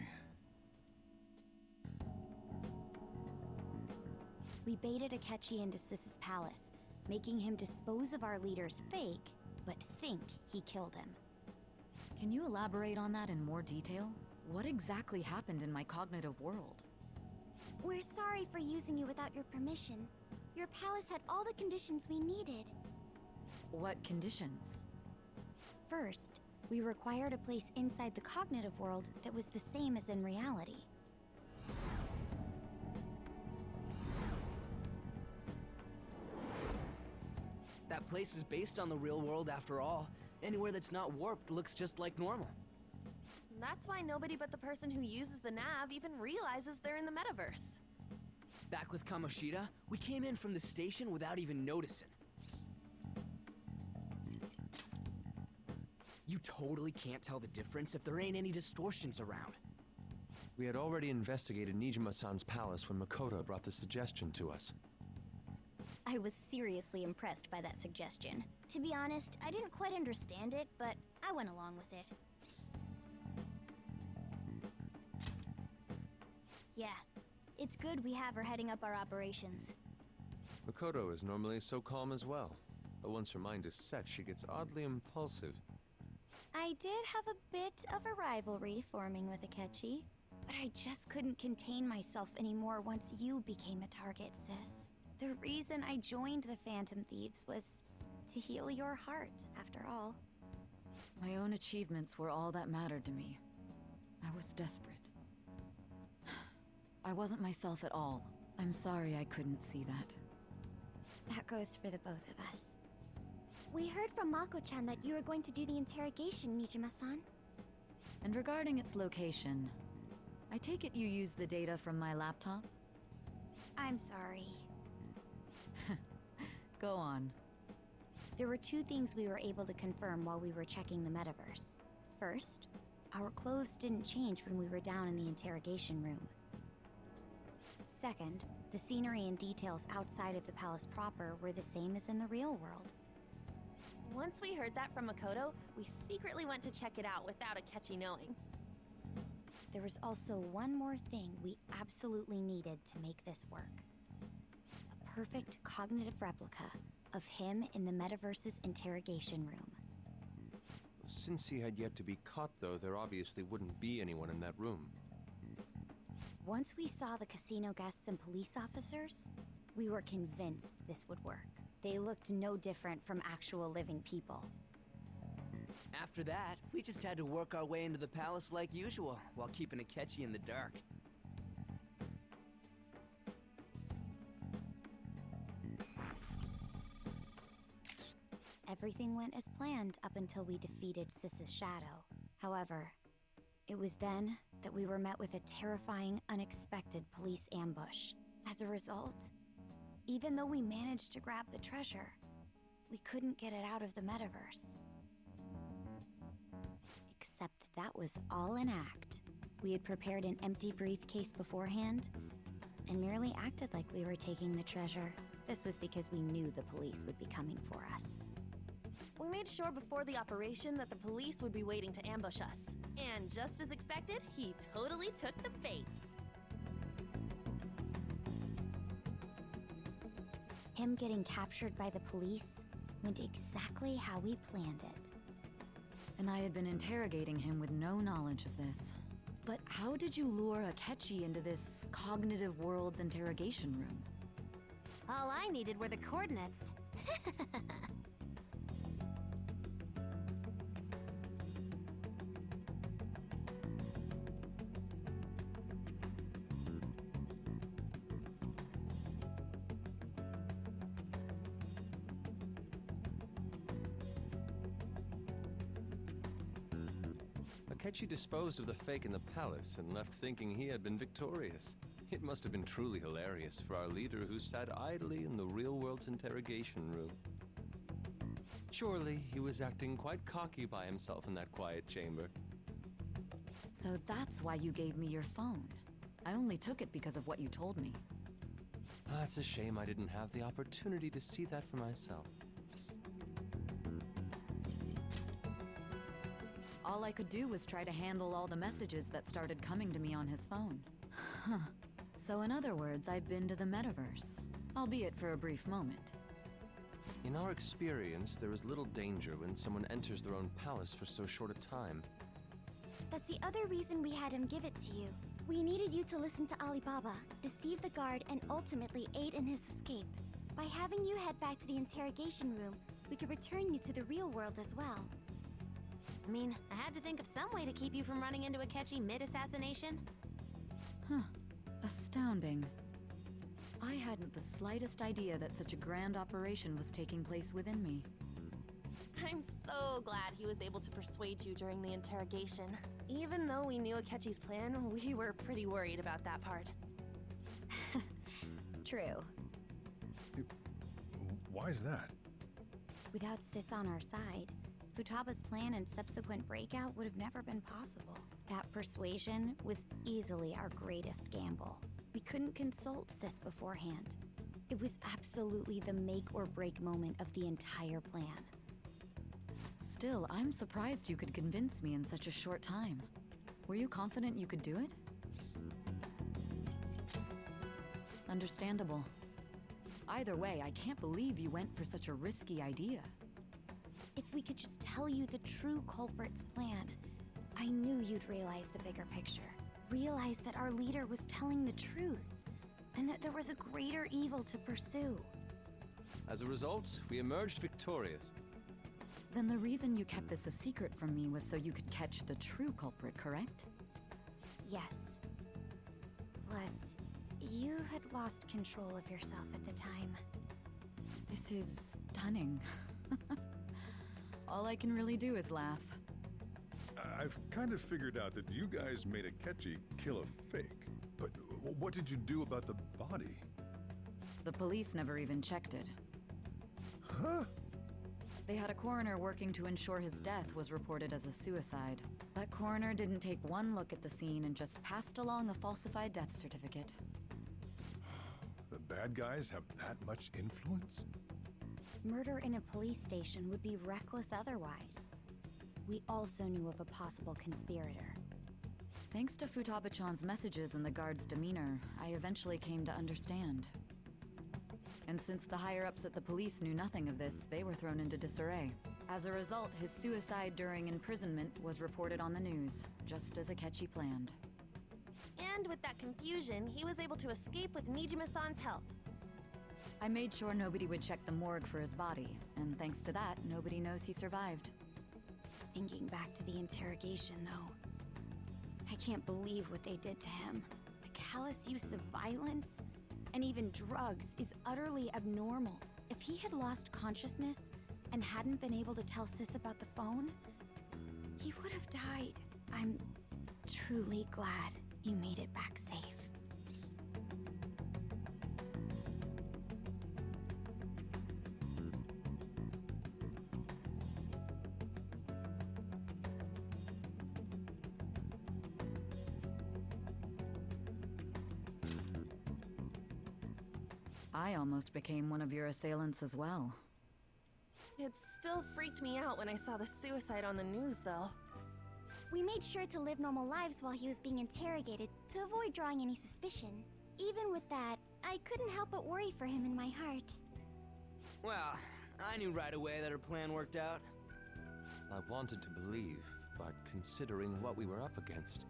H: We baited Akechi into Sis's palace, making him dispose of our leader's fake, but think he killed him.
S: Can you elaborate on that in more detail? What exactly happened in my cognitive world?
B: We're sorry for using you without your permission. Your palace had all the conditions we needed.
S: What conditions?
H: First, we required a place inside the cognitive world that was the same as in reality.
I: That place is based on the real world after all. Anywhere that's not warped looks just like normal.
A: That's why nobody but the person who uses the nav even realizes they're in the metaverse.
I: Back with Kamoshida, we came in from the station without even noticing. You totally can't tell the difference if there ain't any distortions around.
C: We had already investigated Nijima-san's palace when Makoto brought the suggestion to us.
L: I was seriously impressed by that suggestion. To be honest, I didn't quite understand it, but I went along with it. Yeah, it's good we have her heading up our operations.
C: Makoto is normally so calm as well, but once her mind is set, she gets oddly impulsive.
H: I did have a bit of a rivalry forming with Akechi, but I just couldn't contain myself anymore once you became a target, sis. The reason I joined the Phantom Thieves was to heal your heart, after all.
S: My own achievements were all that mattered to me. I was desperate. I wasn't myself at all. I'm sorry I couldn't see that.
H: That goes for the both of us.
B: We heard from Mako-chan that you were going to do the interrogation, Nijima-san.
S: And regarding its location, I take it you used the data from my laptop?
H: I'm sorry.
S: Go on.
H: There were two things we were able to confirm while we were checking the metaverse. First, our clothes didn't change when we were down in the interrogation room. Second, the scenery and details outside of the palace proper were the same as in the real world.
A: Once we heard that from Makoto, we secretly went to check it out without Akechi knowing.
H: There was also one more thing we absolutely needed to make this work. A perfect cognitive replica of him in the metaverse's interrogation room.
C: Since he had yet to be caught, though, there obviously wouldn't be anyone in that room.
H: Once we saw the casino guests and police officers, we were convinced this would work. They looked no different from actual living people.
I: After that, we just had to work our way into the palace like usual, while keeping Akechi in the dark.
H: Everything went as planned up until we defeated Sis's shadow. However, it was then that we were met with a terrifying, unexpected police ambush. As a result, even though we managed to grab the treasure, we couldn't get it out of the metaverse. Except that was all an act. We had prepared an empty briefcase beforehand, and merely acted like we were taking the treasure. This was because we knew the police would be coming for us.
A: We made sure before the operation that the police would be waiting to ambush us. And just as expected, he totally took the bait.
H: Him getting captured by the police went exactly how we planned it.
S: And I had been interrogating him with no knowledge of this. But how did you lure Akechi into this cognitive world's interrogation room?
B: All I needed were the coordinates.
C: Akechi disposed of the fake in the palace and left thinking he had been victorious. It must have been truly hilarious for our leader who sat idly in the real world's interrogation room. Surely he was acting quite cocky by himself in that quiet chamber.
S: So that's why you gave me your phone. I only took it because of what you told me.
C: It's a shame I didn't have the opportunity to see that for myself.
S: All I could do was try to handle all the messages that started coming to me on his phone. Huh. So in other words, I've been to the metaverse, albeit for a brief moment.
C: In our experience, there is little danger when someone enters their own palace for so short a time.
L: That's the other reason we had him give it to you. We needed you to listen to Alibaba, deceive the guard, and ultimately aid in his escape. By having you head back to the interrogation room, we could return you to the real world as well.
B: I mean, I had to think of some way to keep you from running into Akechi mid-assassination.
S: Huh. Astounding. I hadn't the slightest idea that such a grand operation was taking place within me.
A: I'm so glad he was able to persuade you during the interrogation. Even though we knew Akechi's plan, we were pretty worried about that part.
H: True.
T: Why is that?
H: Without Sis on our side, Futaba's plan and subsequent breakout would have never been possible. That persuasion was easily our greatest gamble. We couldn't consult Sis beforehand. It was absolutely the make or break moment of the entire plan.
S: Still, I'm surprised you could convince me in such a short time. Were you confident you could do it? Understandable. Either way, I can't believe you went for such a risky idea.
H: If we could just tell you the true culprit's plan, I knew you'd realize the bigger picture. Realize that our leader was telling the truth, and that there was a greater evil to pursue.
C: As a result, we emerged victorious.
S: Then the reason you kept this a secret from me was so you could catch the true culprit, correct?
H: Yes. Plus, you had lost control of yourself at the time.
S: This is stunning. All I can really do is laugh.
T: I've kind of figured out that you guys made Akechi kill a fake. But what did you do about the body?
S: The police never even checked it.
T: Huh?
S: They had a coroner working to ensure his death was reported as a suicide. That coroner didn't take one look at the scene and just passed along a falsified death certificate.
T: The bad guys have that much influence?
H: Murder in a police station would be reckless otherwise. We also knew of a possible conspirator.
S: Thanks to Futaba-chan's messages and the guard's demeanor, I eventually came to understand. And since the higher-ups at the police knew nothing of this, they were thrown into disarray. As a result, his suicide during imprisonment was reported on the news, just as Akechi planned.
A: And with that confusion, he was able to escape with Nijima-san's help.
S: I made sure nobody would check the morgue for his body, and thanks to that, nobody knows he survived.
H: Thinking back to the interrogation, though, I can't believe what they did to him. The callous use of violence and even drugs is utterly abnormal. If he had lost consciousness and hadn't been able to tell Sis about the phone, he would have died. I'm truly glad you made it back safe.
S: I almost became one of your assailants as well.
A: It still freaked me out when I saw the suicide on the news, though.
L: We made sure to live normal lives while he was being interrogated to avoid drawing any suspicion. Even with that, I couldn't help but worry for him in my heart.
I: Well, I knew right away that her plan worked out.
C: I wanted to believe, but considering what we were up against...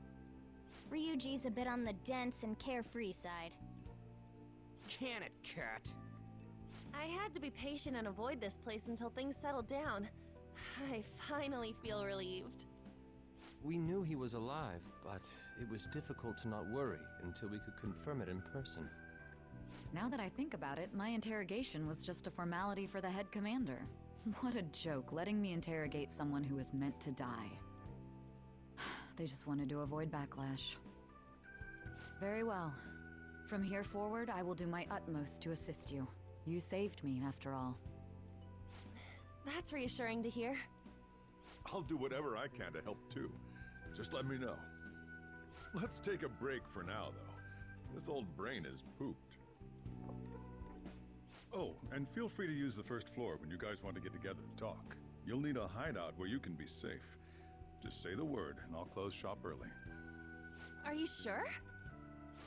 L: Ryuji's a bit on the dense and carefree side.
I: Can it, cat?
A: I had to be patient and avoid this place until things settled down. I finally feel relieved.
C: We knew he was alive, but it was difficult to not worry until we could confirm it in person.
S: Now that I think about it, my interrogation was just a formality for the head commander. What a joke, letting me interrogate someone who was meant to die. They just wanted to avoid backlash. Very well. From here forward, I will do my utmost to assist you. You saved me, after all.
A: That's reassuring to hear.
T: I'll do whatever I can to help too. Just let me know. Let's take a break for now, though. This old brain is pooped. Oh, and feel free to use the first floor when you guys want to get together to talk. You'll need a hideout where you can be safe. Just say the word, and I'll close shop early.
A: Are you sure?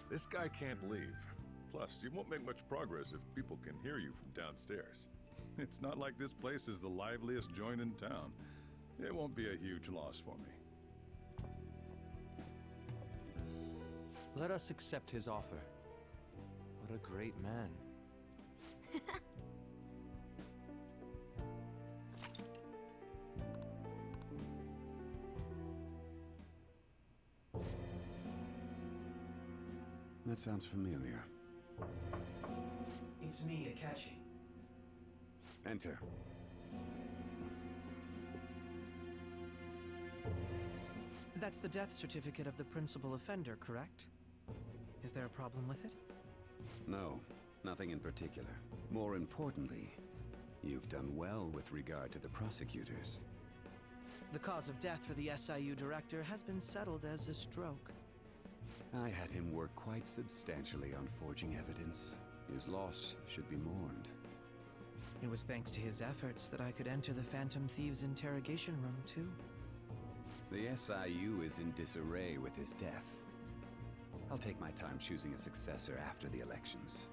T: This guy can't leave. Plus, you won't make much progress if people can hear you from downstairs. It's not like this place is the liveliest joint in town. It won't be a huge loss for me.
C: Let us accept his offer. What a great man.
G: That sounds familiar.
K: It's me, Akechi.
G: Enter.
N: That's the death certificate of the principal offender, correct? Is there a problem with it?
G: No, nothing in particular. More importantly, you've done well with regard to the prosecutors.
N: The cause of death for the SIU director has been settled as a stroke.
G: I had him work quite substantially on forging evidence. His loss should be mourned.
N: It was thanks to his efforts that I could enter the Phantom Thieves' interrogation room, too.
G: The SIU is in disarray with his death. I'll take my time choosing a successor after the elections.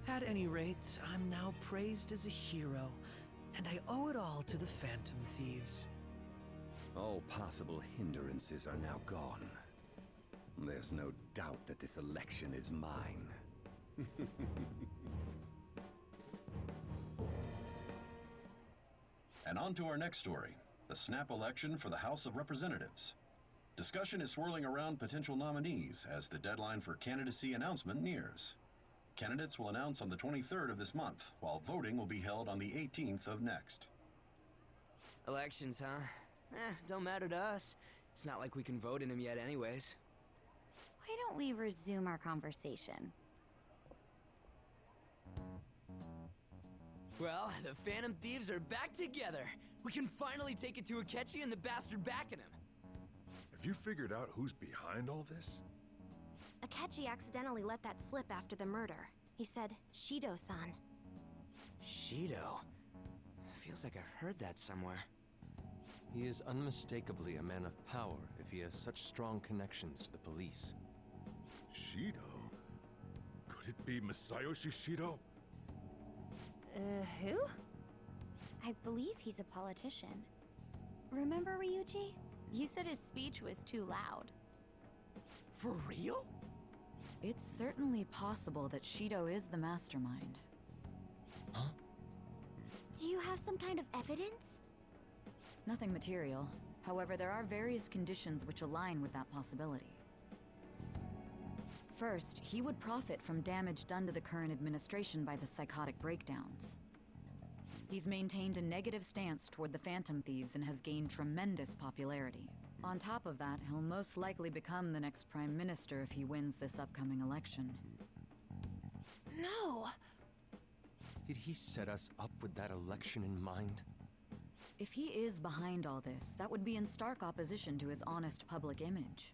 N: At any rate, I'm now praised as a hero, and I owe it all to the Phantom Thieves.
G: All possible hindrances are now gone. There's no doubt that this election is mine.
P: And on to our next story, the snap election for the House of Representatives. Discussion is swirling around potential nominees as the deadline for candidacy announcement nears. Candidates will announce on the 23rd of this month, while voting will be held on the 18th of next.
J: Elections, huh? Don't matter to us. It's not like we can vote in them yet anyways.
H: Why don't we resume our conversation?
J: Well, the Phantom Thieves are back together. We can finally take it to Akechi and the bastard backing him.
T: Have you figured out who's behind all this?
B: Akechi accidentally let that slip after the murder. He said, Shido-san.
J: Shido? Feels like I heard that somewhere.
C: He is unmistakably a man of power if he has such strong connections to the police.
T: Shido? Could it be Masayoshi Shido?
H: Who? I believe he's a politician. Remember, Ryuji? You said his speech was too loud.
J: For real?
S: It's certainly possible that Shido is the mastermind.
C: Huh?
B: Do you have some kind of evidence?
S: Nothing material. However, there are various conditions which align with that possibility. First, he would profit from damage done to the current administration by the psychotic breakdowns. He's maintained a negative stance toward the Phantom Thieves and has gained tremendous popularity. On top of that, he'll most likely become the next Prime Minister if he wins this upcoming election.
A: No!
C: Did he set us up with that election in mind?
S: If he is behind all this, that would be in stark opposition to his honest public image.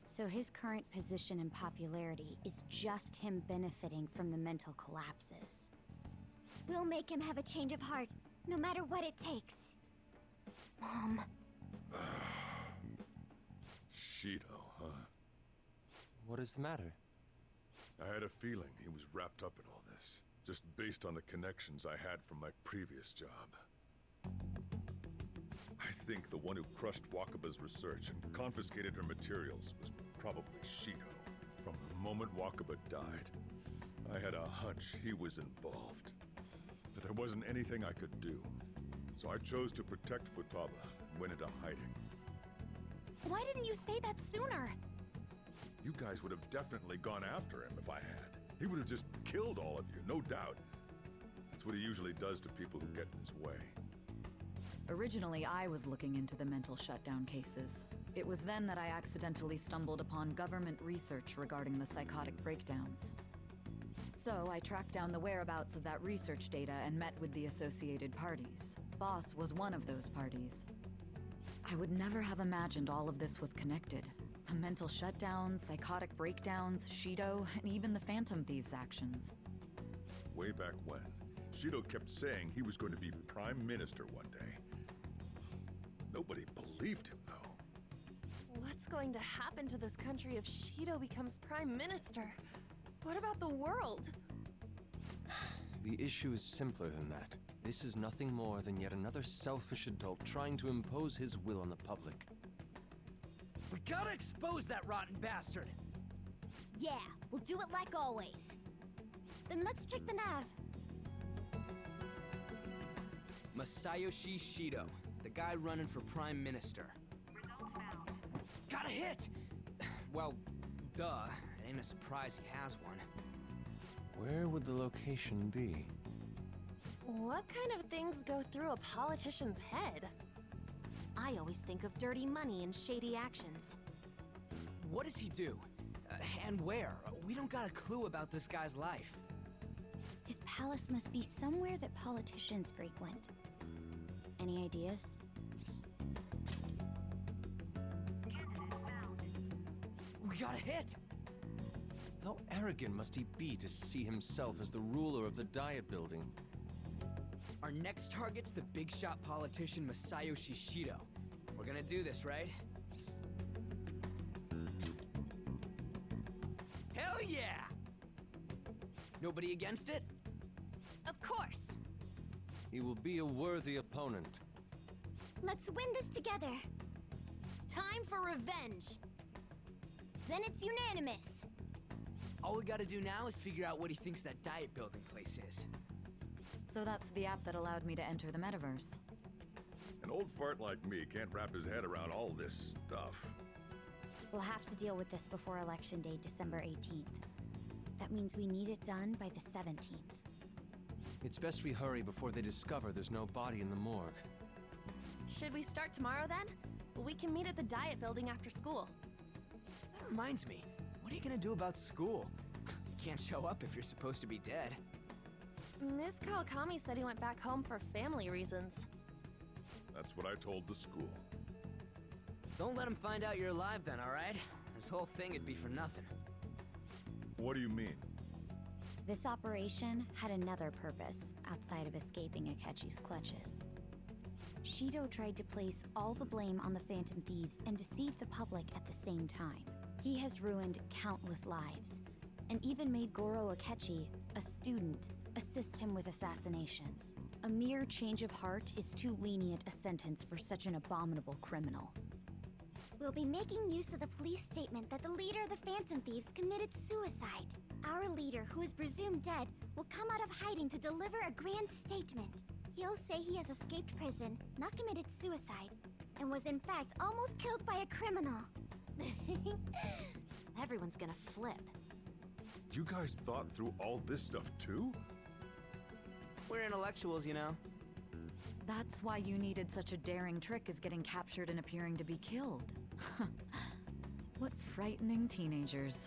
H: So his current position and popularity is just him benefiting from the mental collapses.
B: We'll make him have a change of heart, no matter what it takes. Mom.
T: Shido, huh?
C: What is the matter?
T: I had a feeling he was wrapped up in all this, just based on the connections I had from my previous job. I think the one who crushed Wakaba's research and confiscated her materials was probably Shido. From the moment Wakaba died, I had a hunch he was involved. That there wasn't anything I could do. So I chose to protect Futaba and went into hiding.
B: Why didn't you say that sooner?
T: You guys would have definitely gone after him if I had. He would have just killed all of you, no doubt. That's what he usually does to people who get in his way.
S: Originally, I was looking into the mental shutdown cases. It was then that I accidentally stumbled upon government research regarding the psychotic breakdowns. So I tracked down the whereabouts of that research data and met with the associated parties. Boss was one of those parties. I would never have imagined all of this was connected. The mental shutdowns, psychotic breakdowns, Shido, and even the Phantom Thieves' actions.
T: Way back when, Shido kept saying he was going to be Prime Minister one day. Nobody believed him, though.
A: What's going to happen to this country if Shido becomes Prime Minister? What about the world?
C: The issue is simpler than that. This is nothing more than yet another selfish adult trying to impose his will on the public.
I: We gotta expose that rotten bastard!
B: Yeah, we'll do it like always. Then let's check the nav.
J: Masayoshi Shido, the guy running for Prime Minister.
I: Got a hit!
J: Well, duh. It ain't a surprise he has one.
C: Where would the location be?
A: What kind of things go through a politician's head?
B: I always think of dirty money and shady actions.
J: What does he do? And where? We don't got a clue about this guy's life.
H: His palace must be somewhere that politicians frequent. Any ideas?
I: We got a hit!
C: How arrogant must he be to see himself as the ruler of the Diet Building?
J: Our next target's the big shot politician Masayoshi Shido. We're gonna do this, right? Hell yeah! Nobody against it?
B: Of course!
C: He will be a worthy opponent.
B: Let's win this together. Time for revenge. Then it's unanimous.
J: All we gotta do now is figure out what he thinks that Diet Building place is.
S: So that's the app that allowed me to enter the metaverse.
T: An old fart like me can't wrap his head around all this stuff.
H: We'll have to deal with this before Election Day, December 18th. That means we need it done by the 17th.
C: It's best we hurry before they discover there's no body in the morgue.
A: Should we start tomorrow then? We can meet at the Diet Building after school.
J: That reminds me, what are you gonna do about school? You can't show up if you're supposed to be dead.
A: Miss Kawakami said he went back home for family reasons.
T: That's what I told the school.
J: Don't let him find out you're alive then, alright? This whole thing would be for nothing.
T: What do you mean?
H: This operation had another purpose outside of escaping Akechi's clutches. Shido tried to place all the blame on the Phantom Thieves and deceive the public at the same time. He has ruined countless lives, and even made Goro Akechi, a student, assist him with assassinations. A mere change of heart is too lenient a sentence for such an abominable criminal.
B: We'll be making use of the police statement that the leader of the Phantom Thieves committed suicide. Our leader, who is presumed dead, will come out of hiding to deliver a grand statement. He'll say he has escaped prison, not committed suicide, and was in fact almost killed by a criminal. Everyone's gonna flip.
T: You guys thought through all this stuff too?
J: We're intellectuals, you know.
S: That's why you needed such a daring trick as getting captured and appearing to be killed. What frightening teenagers.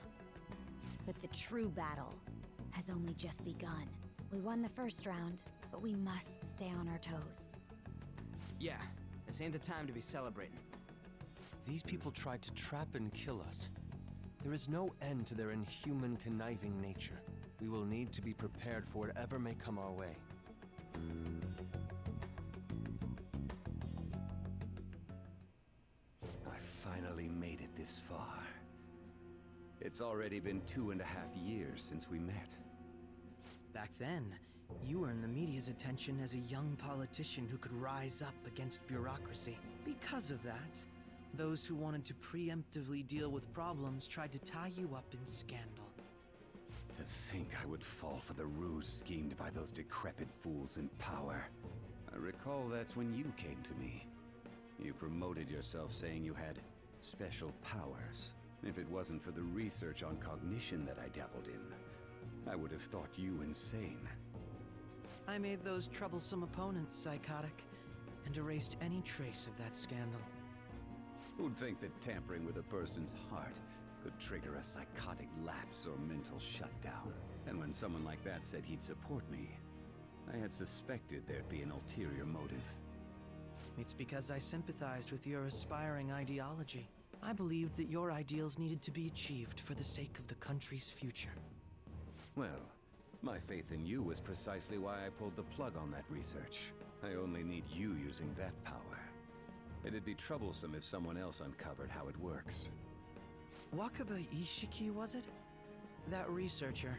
H: But the true battle has only just begun. We won the first round, but we must stay on our toes.
J: Yeah, this ain't the time to be celebrating.
C: These people tried to trap and kill us. There is no end to their inhuman, conniving nature. We will need to be prepared for whatever may come our way.
G: I finally made it this far. It's already been 2.5 years since we met.
N: Back then, you earned the media's attention as a young politician who could rise up against bureaucracy. Because of that, those who wanted to preemptively deal with problems tried to tie you up in scandal.
G: To think I would fall for the ruse schemed by those decrepit fools in power. I recall that's when you came to me. You promoted yourself saying you had special powers. If it wasn't for the research on cognition that I dabbled in, I would have thought you insane.
N: I made those troublesome opponents psychotic, and erased any trace of that scandal.
G: Who'd think that tampering with a person's heart could trigger a psychotic lapse or mental shutdown? And when someone like that said he'd support me, I had suspected there'd be an ulterior motive.
N: It's because I sympathized with your aspiring ideology. I believed that your ideals needed to be achieved for the sake of the country's future.
G: Well, my faith in you was precisely why I pulled the plug on that research. I only need you using that power. It'd be troublesome if someone else uncovered how it works.
N: Wakaba Ishiki, was it? That researcher.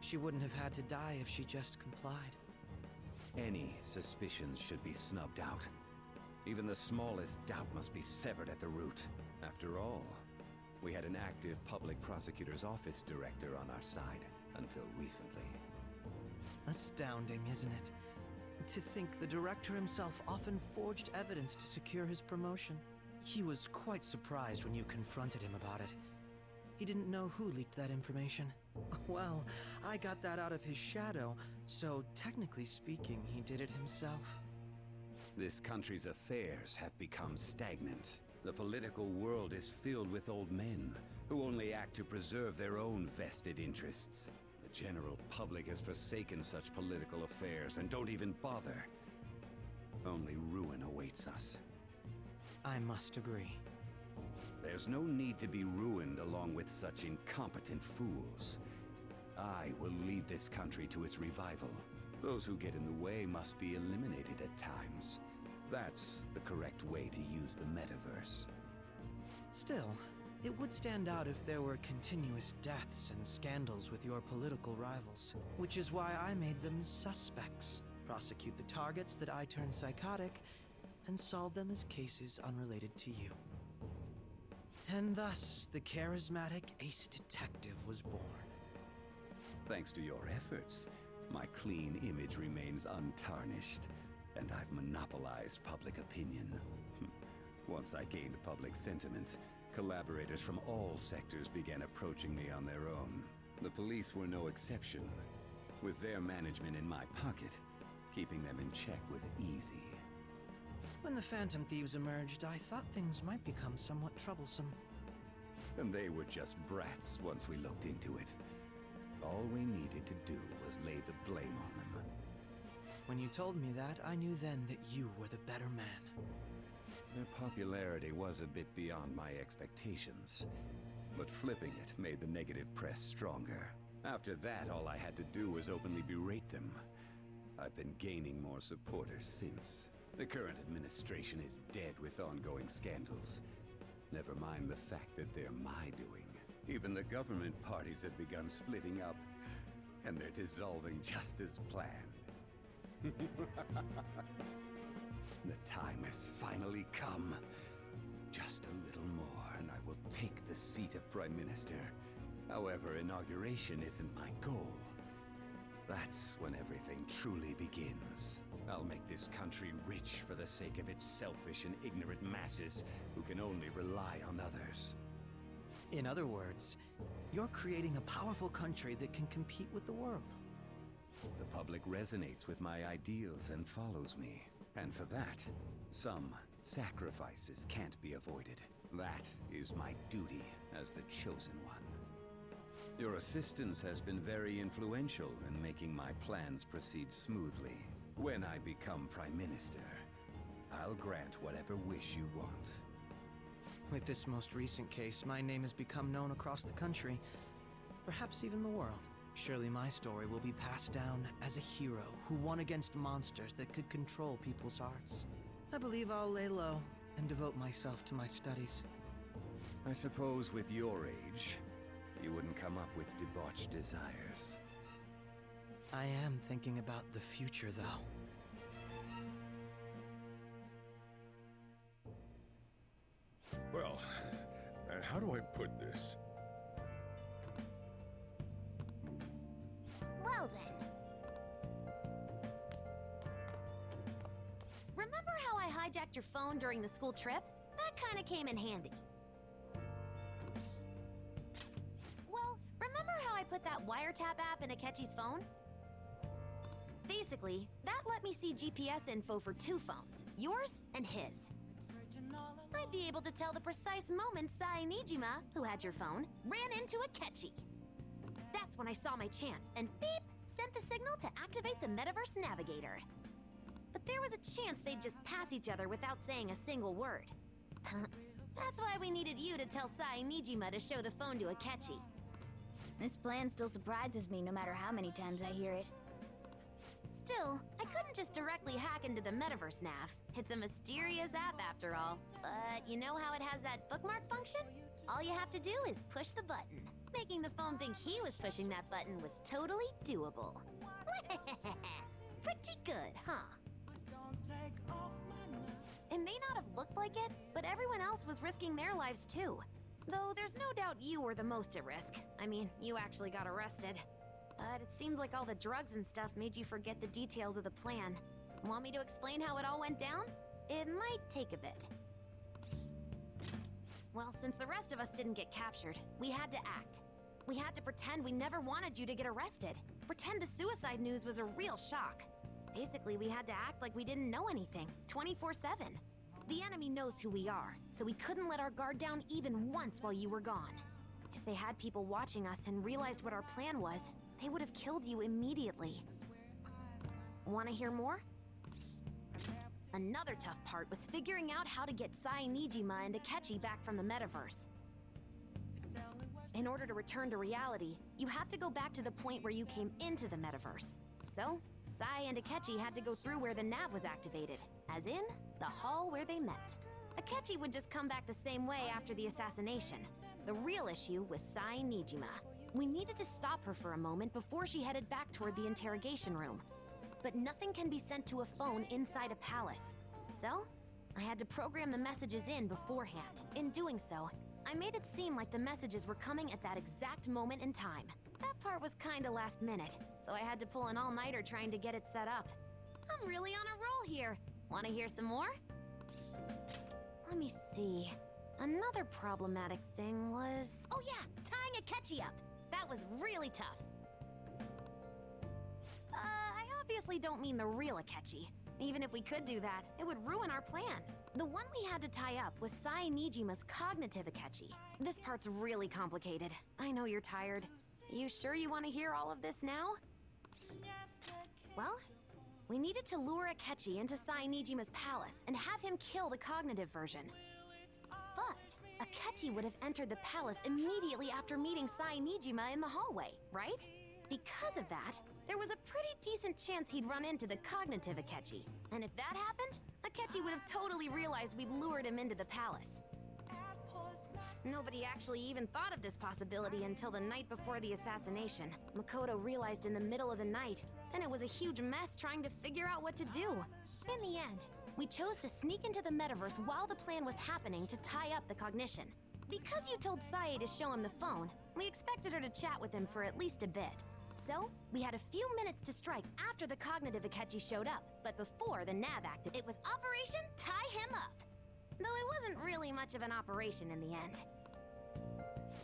N: She wouldn't have had to die if she just complied.
G: Any suspicions should be snubbed out. Even the smallest doubt must be severed at the root. After all, we had an active public prosecutor's office director on our side until recently.
N: Astounding, isn't it? To think the director himself often forged evidence to secure his promotion. He was quite surprised when you confronted him about it. He didn't know who leaked that information. Well, I got that out of his shadow, so technically speaking, he did it himself.
G: This country's affairs have become stagnant. The political world is filled with old men who only act to preserve their own vested interests. The general public has forsaken such political affairs and don't even bother. Only ruin awaits us.
N: I must agree.
G: There's no need to be ruined along with such incompetent fools. I will lead this country to its revival. Those who get in the way must be eliminated at times. That's the correct way to use the metaverse.
N: Still, it would stand out if there were continuous deaths and scandals with your political rivals, which is why I made them suspects. Prosecute the targets that I turned psychotic, and solve them as cases unrelated to you. And thus, the charismatic ace detective was born.
G: Thanks to your efforts, my clean image remains untarnished, and I've monopolized public opinion. Once I gained public sentiment, collaborators from all sectors began approaching me on their own. The police were no exception. With their management in my pocket, keeping them in check was easy.
N: When the Phantom Thieves emerged, I thought things might become somewhat troublesome.
G: And they were just brats once we looked into it. All we needed to do was lay the blame on them.
N: When you told me that, I knew then that you were the better man.
G: Their popularity was a bit beyond my expectations, but flipping it made the negative press stronger. After that, all I had to do was openly berate them. I've been gaining more supporters since. The current administration is dead with ongoing scandals. Never mind the fact that they're my doing. Even the government parties have begun splitting up, and they're dissolving just as planned. The time has finally come. Just a little more, and I will take the seat of Prime Minister. However, inauguration isn't my goal. That's when everything truly begins. I'll make this country rich for the sake of its selfish and ignorant masses who can only rely on others.
N: In other words, you're creating a powerful country that can compete with the world.
G: The public resonates with my ideals and follows me. And for that, some sacrifices can't be avoided. That is my duty as the Chosen One. Your assistance has been very influential in making my plans proceed smoothly. When I become Prime Minister, I'll grant whatever wish you want.
N: With this most recent case, my name has become known across the country, perhaps even the world. Surely my story will be passed down as a hero who won against monsters that could control people's hearts. I believe I'll lay low and devote myself to my studies.
G: I suppose with your age, you wouldn't come up with debauched desires.
N: I am thinking about the future, though.
T: Well, how do I put this?
L: Well then. Remember how I hijacked your phone during the school trip? That kinda came in handy. Well, remember how I put that wiretap app in Akechi's phone? Basically, that let me see GPS info for two phones, yours and his.
B: I'd be able to tell the precise moment Sai Nijima, who had your phone, ran into Akechi. That's when I saw my chance, and beep, sent the signal to activate the Metaverse Navigator. But there was a chance they'd just pass each other without saying a single word. That's why we needed you to tell Sai Nijima to show the phone to Akechi.
L: This plan still surprises me no matter how many times I hear it.
B: Still, I couldn't just directly hack into the Metaverse Nav. It's a mysterious app after all. But you know how it has that bookmark function? All you have to do is push the button. Making the phone think he was pushing that button was totally doable. Pretty good, huh? It may not have looked like it, but everyone else was risking their lives too. Though there's no doubt you were the most at risk. I mean, you actually got arrested. But it seems like all the drugs and stuff made you forget the details of the plan. Want me to explain how it all went down? It might take a bit. Well, since the rest of us didn't get captured, we had to act. We had to pretend we never wanted you to get arrested. Pretend the suicide news was a real shock. Basically, we had to act like we didn't know anything, 24/7. The enemy knows who we are, so we couldn't let our guard down even once while you were gone. If they had people watching us and realized what our plan was, they would have killed you immediately. Want to hear more? Another tough part was figuring out how to get Sai Nijima and Akechi back from the metaverse. In order to return to reality, you have to go back to the point where you came into the metaverse. So, Sai and Akechi had to go through where the nav was activated, as in, the hall where they met. Akechi would just come back the same way after the assassination. The real issue was Sai Nijima. We needed to stop her for a moment before she headed back toward the interrogation room. But nothing can be sent to a phone inside a palace. So, I had to program the messages in beforehand. In doing so, I made it seem like the messages were coming at that exact moment in time. That part was kinda last minute, so I had to pull an all-nighter trying to get it set up. I'm really on a roll here. Wanna hear some more? Let me see. Another problematic thing was... Oh yeah, tying Akechi up. That was really tough. I obviously don't mean the real Akechi. Even if we could do that, it would ruin our plan. The one we had to tie up was Sai Nijima's cognitive Akechi. This part's really complicated. I know you're tired. You sure you want to hear all of this now? Well, we needed to lure Akechi into Sai Nijima's palace and have him kill the cognitive version. But Akechi would have entered the palace immediately after meeting Sai Nijima in the hallway, right? Because of that, there was a pretty decent chance he'd run into the cognitive Akechi. And if that happened, Akechi would have totally realized we'd lured him into the palace. Nobody actually even thought of this possibility until the night before the assassination. Makoto realized in the middle of the night, then it was a huge mess trying to figure out what to do. In the end, we chose to sneak into the metaverse while the plan was happening to tie up the cognition. Because you told Sae to show him the phone, we expected her to chat with him for at least a bit. So, we had a few minutes to strike after the cognitive Akechi showed up, but before the nav acted, it was Operation Tie Him Up! Though it wasn't really much of an operation in the end.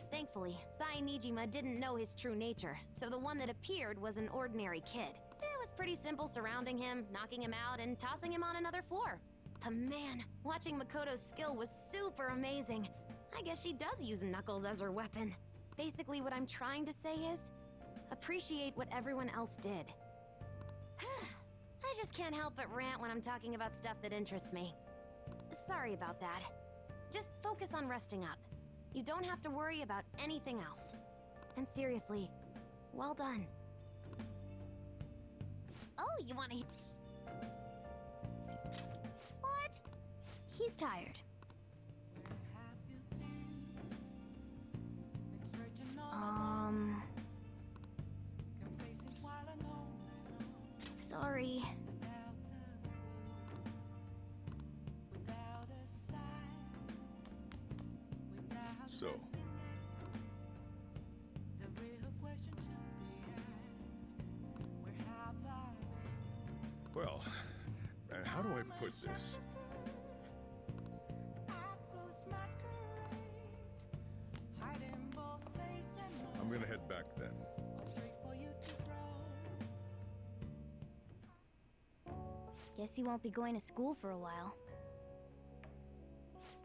B: Thankfully, Sai Nijima didn't know his true nature, so the one that appeared was an ordinary kid. It was pretty simple surrounding him, knocking him out, and tossing him on another floor. But man, watching Makoto's skill was super amazing. I guess she does use Knuckles as her weapon. Basically, what I'm trying to say is, appreciate what everyone else did. I just can't help but rant when I'm talking about stuff that interests me. Sorry about that. Just focus on resting up. You don't have to worry about anything else. And seriously, well done. Oh, you wanna... What? He's tired. Sorry.
T: So, well, how do I put this? I'm gonna head back then.
L: Guess he won't be going to school for a while.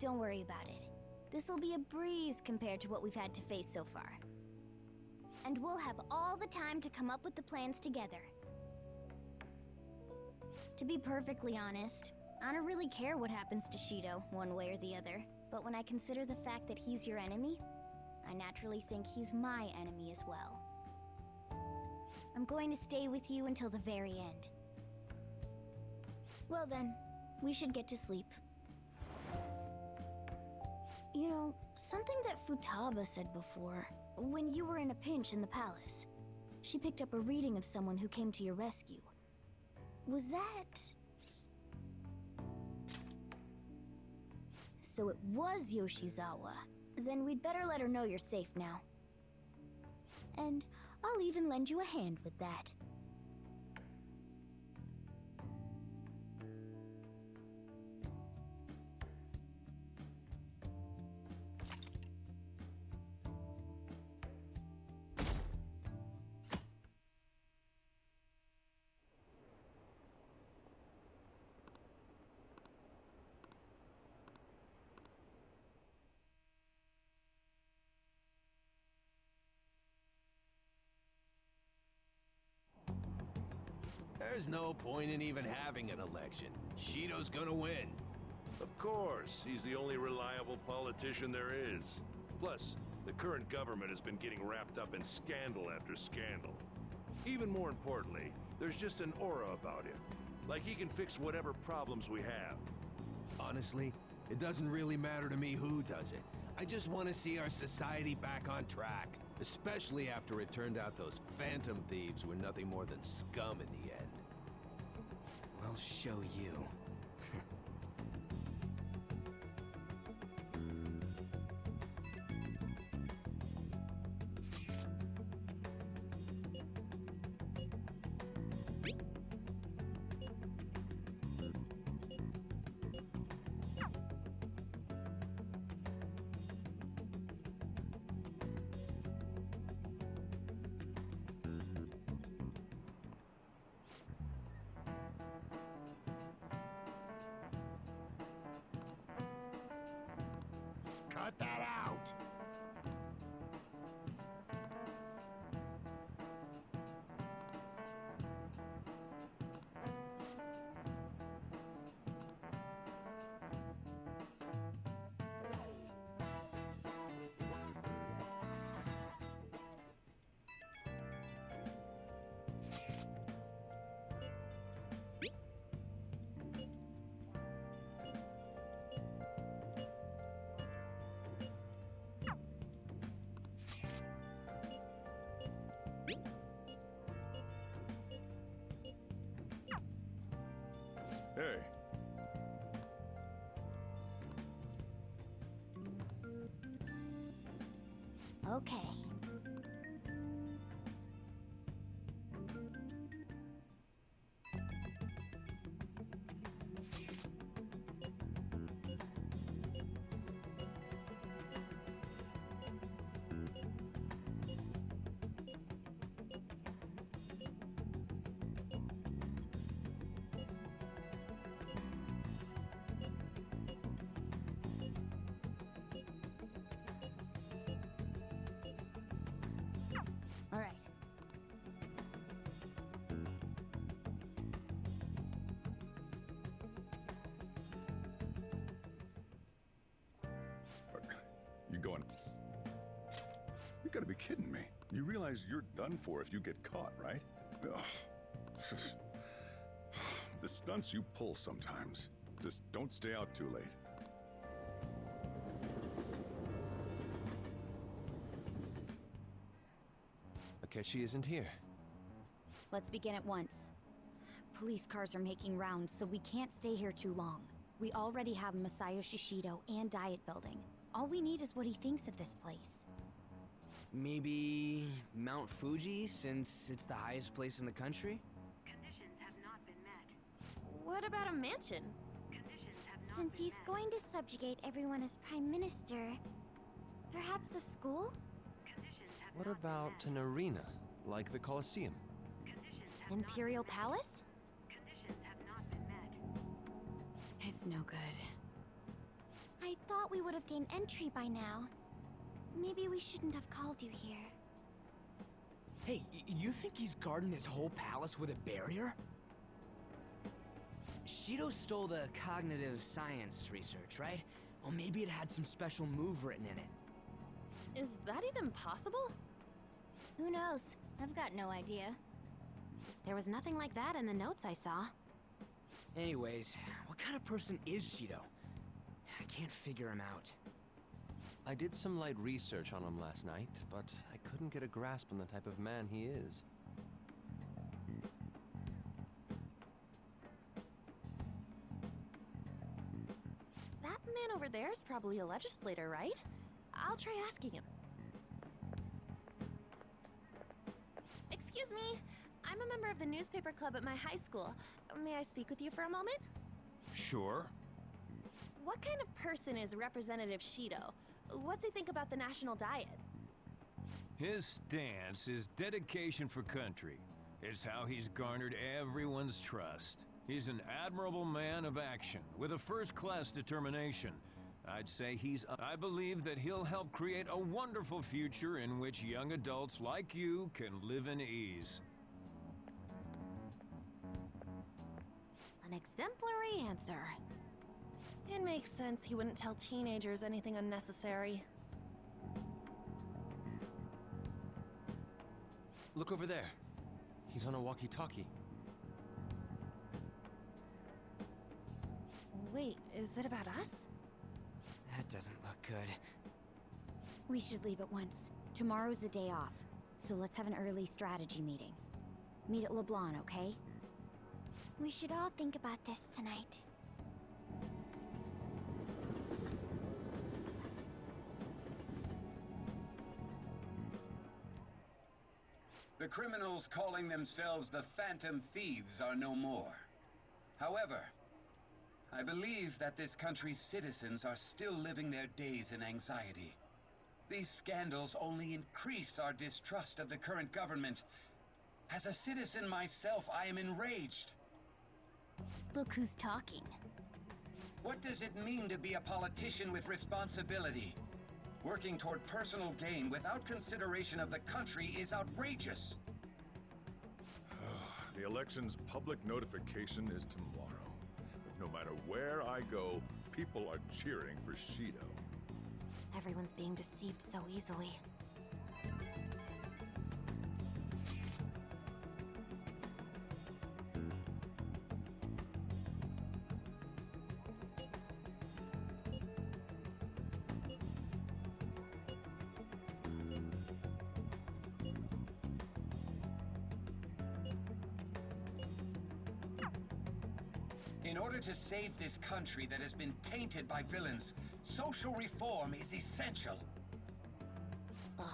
L: Don't worry about it. This'll be a breeze compared to what we've had to face so far. And we'll have all the time to come up with the plans together. To be perfectly honest, I don't really care what happens to Shido, one way or the other. But when I consider the fact that he's your enemy, I naturally think he's my enemy as well. I'm going to stay with you until the very end. Well then, we should get to sleep. You know, something that Futaba said before, when you were in a pinch in the palace, she picked up a reading of someone who came to your rescue. Was that... So it was Yoshizawa. Then we'd better let her know you're safe now. And I'll even lend you a hand with that.
C: There's no point in even having an election. Shido's gonna win.
T: Of course, he's the only reliable politician there is. Plus, the current government has been getting wrapped up in scandal after scandal. Even more importantly, there's just an aura about him. Like he can fix whatever problems we have.
C: Honestly, it doesn't really matter to me who does it. I just want to see our society back on track. Especially after it turned out those phantom thieves were nothing more than scum in the end.
J: We'll show you.
T: Cut that out! Hey.
L: Okay. All right.
T: You going? You gotta be kidding me. You realize you're done for if you get caught, right? Ugh. The stunts you pull sometimes. Just don't stay out too late.
C: Akechi isn't here.
H: Let's begin at once. Police cars are making rounds, so we can't stay here too long. We already have Masayoshi Shido and Diet Building. All we need is what he thinks of this place.
J: Maybe Mount Fuji, since it's the highest place in the country?
W: Conditions have not been met.
A: What about a mansion?
W: Conditions have not
L: Since
W: been
L: he's
W: met.
L: going to subjugate everyone as Prime Minister, perhaps a school?
W: Conditions have
C: What
W: not been
C: about
W: met.
C: an arena, like the Colosseum?
W: Conditions have
L: Imperial
W: not been
L: Palace?
W: met. Conditions have not been met.
H: It's no good.
L: I thought thought we would have gained entry by now. Maybe we shouldn't have called you here.
I: Hey, you think he's guarding his whole palace with a barrier? Shido stole the cognitive science research, right? Well, maybe it had some special move written in it.
A: Is that even possible?
B: Who knows? I've got no idea. There was nothing like that in the notes I saw.
I: Anyways, what kind of person is Shido? I can't figure him out.
C: I did some light research on him last night, but I couldn't get a grasp on the type of man he is.
A: That man over there is probably a legislator, right? I'll try asking him. Excuse me. I'm a member of the newspaper club at my high school. May I speak with you for a moment?
Q: Sure.
A: What kind of person is Representative Shido? What's he think about the national diet?
Q: His stance is dedication for country. It's how he's garnered everyone's trust. He's an admirable man of action, with a first-class determination. I'd say I believe that he'll help create a wonderful future in which young adults like you can live in ease.
B: An exemplary answer.
A: It makes sense he wouldn't tell teenagers anything unnecessary.
C: Look over there. He's on a walkie-talkie.
A: Wait, is it about us?
I: That doesn't look good.
H: We should leave at once. Tomorrow's the day off, so let's have an early strategy meeting. Meet at LeBlanc, okay?
L: We should all think about this tonight.
G: The criminals calling themselves the Phantom Thieves are no more. However, I believe that this country's citizens are still living their days in anxiety. These scandals only increase our distrust of the current government. As a citizen myself, I am enraged.
B: Look who's talking.
G: What does it mean to be a politician with responsibility? Working toward personal gain without consideration of the country is outrageous.
T: The election's public notification is tomorrow. No matter where I go, people are cheering for Shido.
B: Everyone's being deceived so easily.
G: In order to save this country that has been tainted by villains, social reform is essential.
B: Ugh.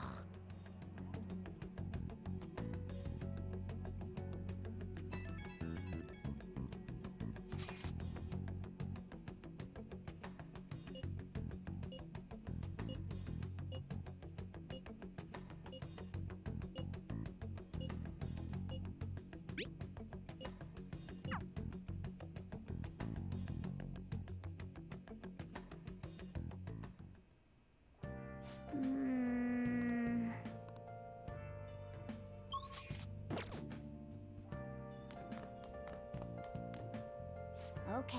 B: Okay.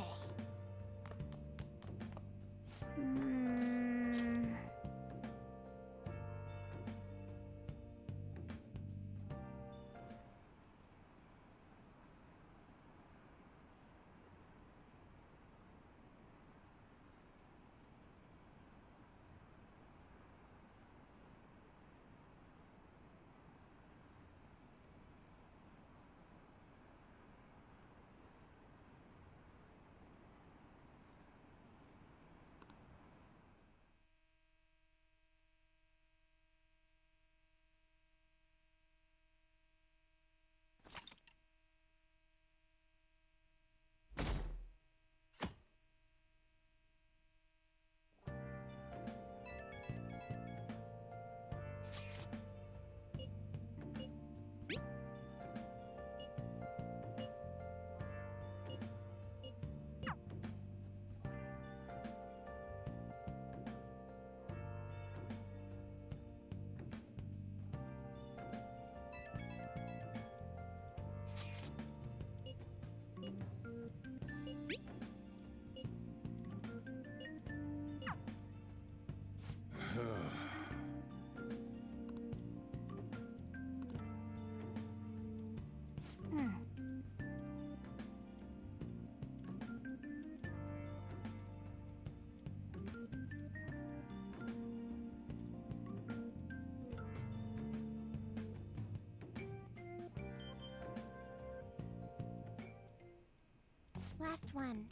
L: Last one.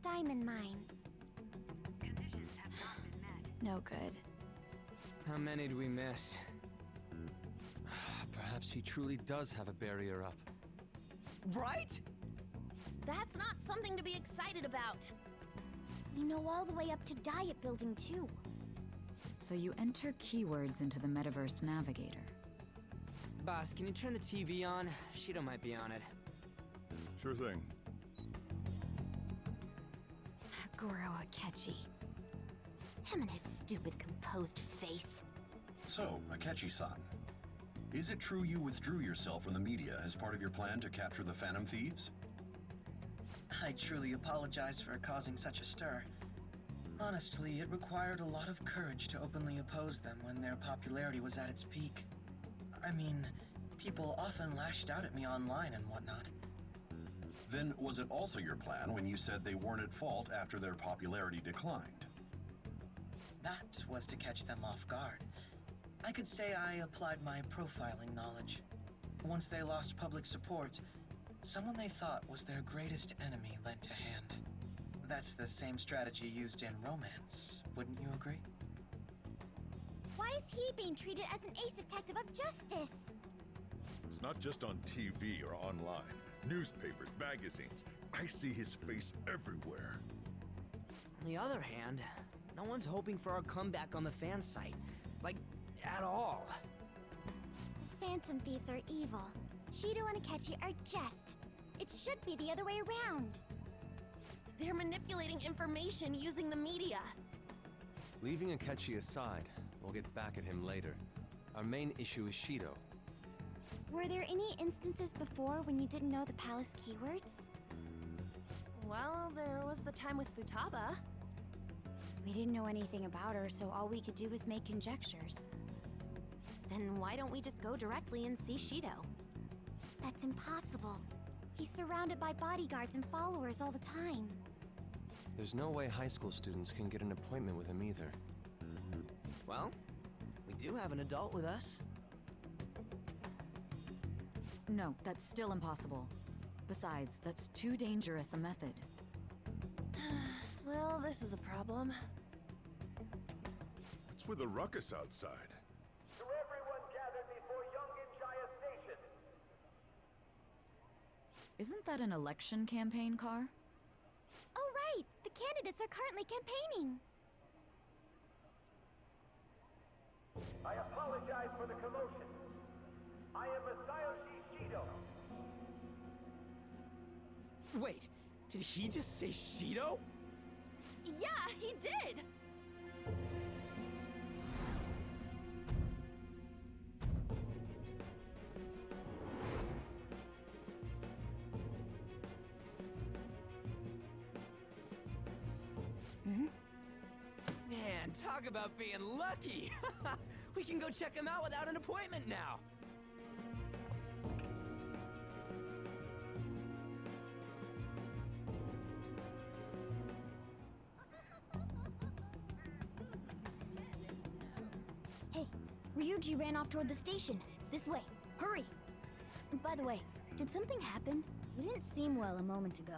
L: Diamond mine.
H: No good.
J: How many do we miss?
C: Perhaps he truly does have a barrier up.
J: Right?
A: That's not something to be excited about.
L: We know all the way up to Diet Building, too.
S: So you enter keywords into the Metaverse Navigator.
J: Boss, can you turn the TV on? Shido might be on it.
T: Sure thing.
B: Goro Akechi. Him and his stupid composed face.
P: So, Akechi-san, is it true you withdrew yourself from the media as part of your plan to capture the Phantom Thieves?
N: I truly apologize for causing such a stir. Honestly, it required a lot of courage to openly oppose them when their popularity was at its peak. I mean, people often lashed out at me online and whatnot.
P: Then was it also your plan when you said they weren't at fault after their popularity declined?
N: That was to catch them off guard. I could say I applied my profiling knowledge. Once they lost public support, someone they thought was their greatest enemy lent a hand. That's the same strategy used in romance, wouldn't you agree?
L: Why is he being treated as an ace detective of justice?
T: It's not just on TV or online. Newspapers, magazines. I see his face everywhere.
J: On the other hand, no one's hoping for our comeback on the fan site. Like, at all.
L: The Phantom Thieves are evil. Shido and Akechi are just. It should be the other way around.
A: They're manipulating information using the media.
C: Leaving Akechi aside, we'll get back at him later. Our main issue is Shido.
L: Were there any instances before when you didn't know the palace keywords?
A: Well, there was the time with Futaba.
B: We didn't know anything about her, so all we could do was make conjectures.
A: Then why don't we just go directly and see Shido?
L: That's impossible. He's surrounded by bodyguards and followers all the time.
C: There's no way high school students can get an appointment with him either.
J: Well, we do have an adult with us.
S: No, that's still impossible. Besides, that's too dangerous a method.
A: Well, this is a problem.
T: What's with the ruckus outside?
O: To everyone gathered before Yongen-Jaya Station.
S: Isn't that an election campaign car?
L: Oh, right! The candidates are currently campaigning.
O: I apologize for the commotion. I am Masayoshi Shido.
J: Wait, did he just say Shido?
A: Yeah, he did!
J: Man, talk about being lucky! We can go check him out without an appointment now!
L: Hey, Ryuji ran off toward the station. This way. Hurry! By the way, did something happen? You didn't seem well a moment ago.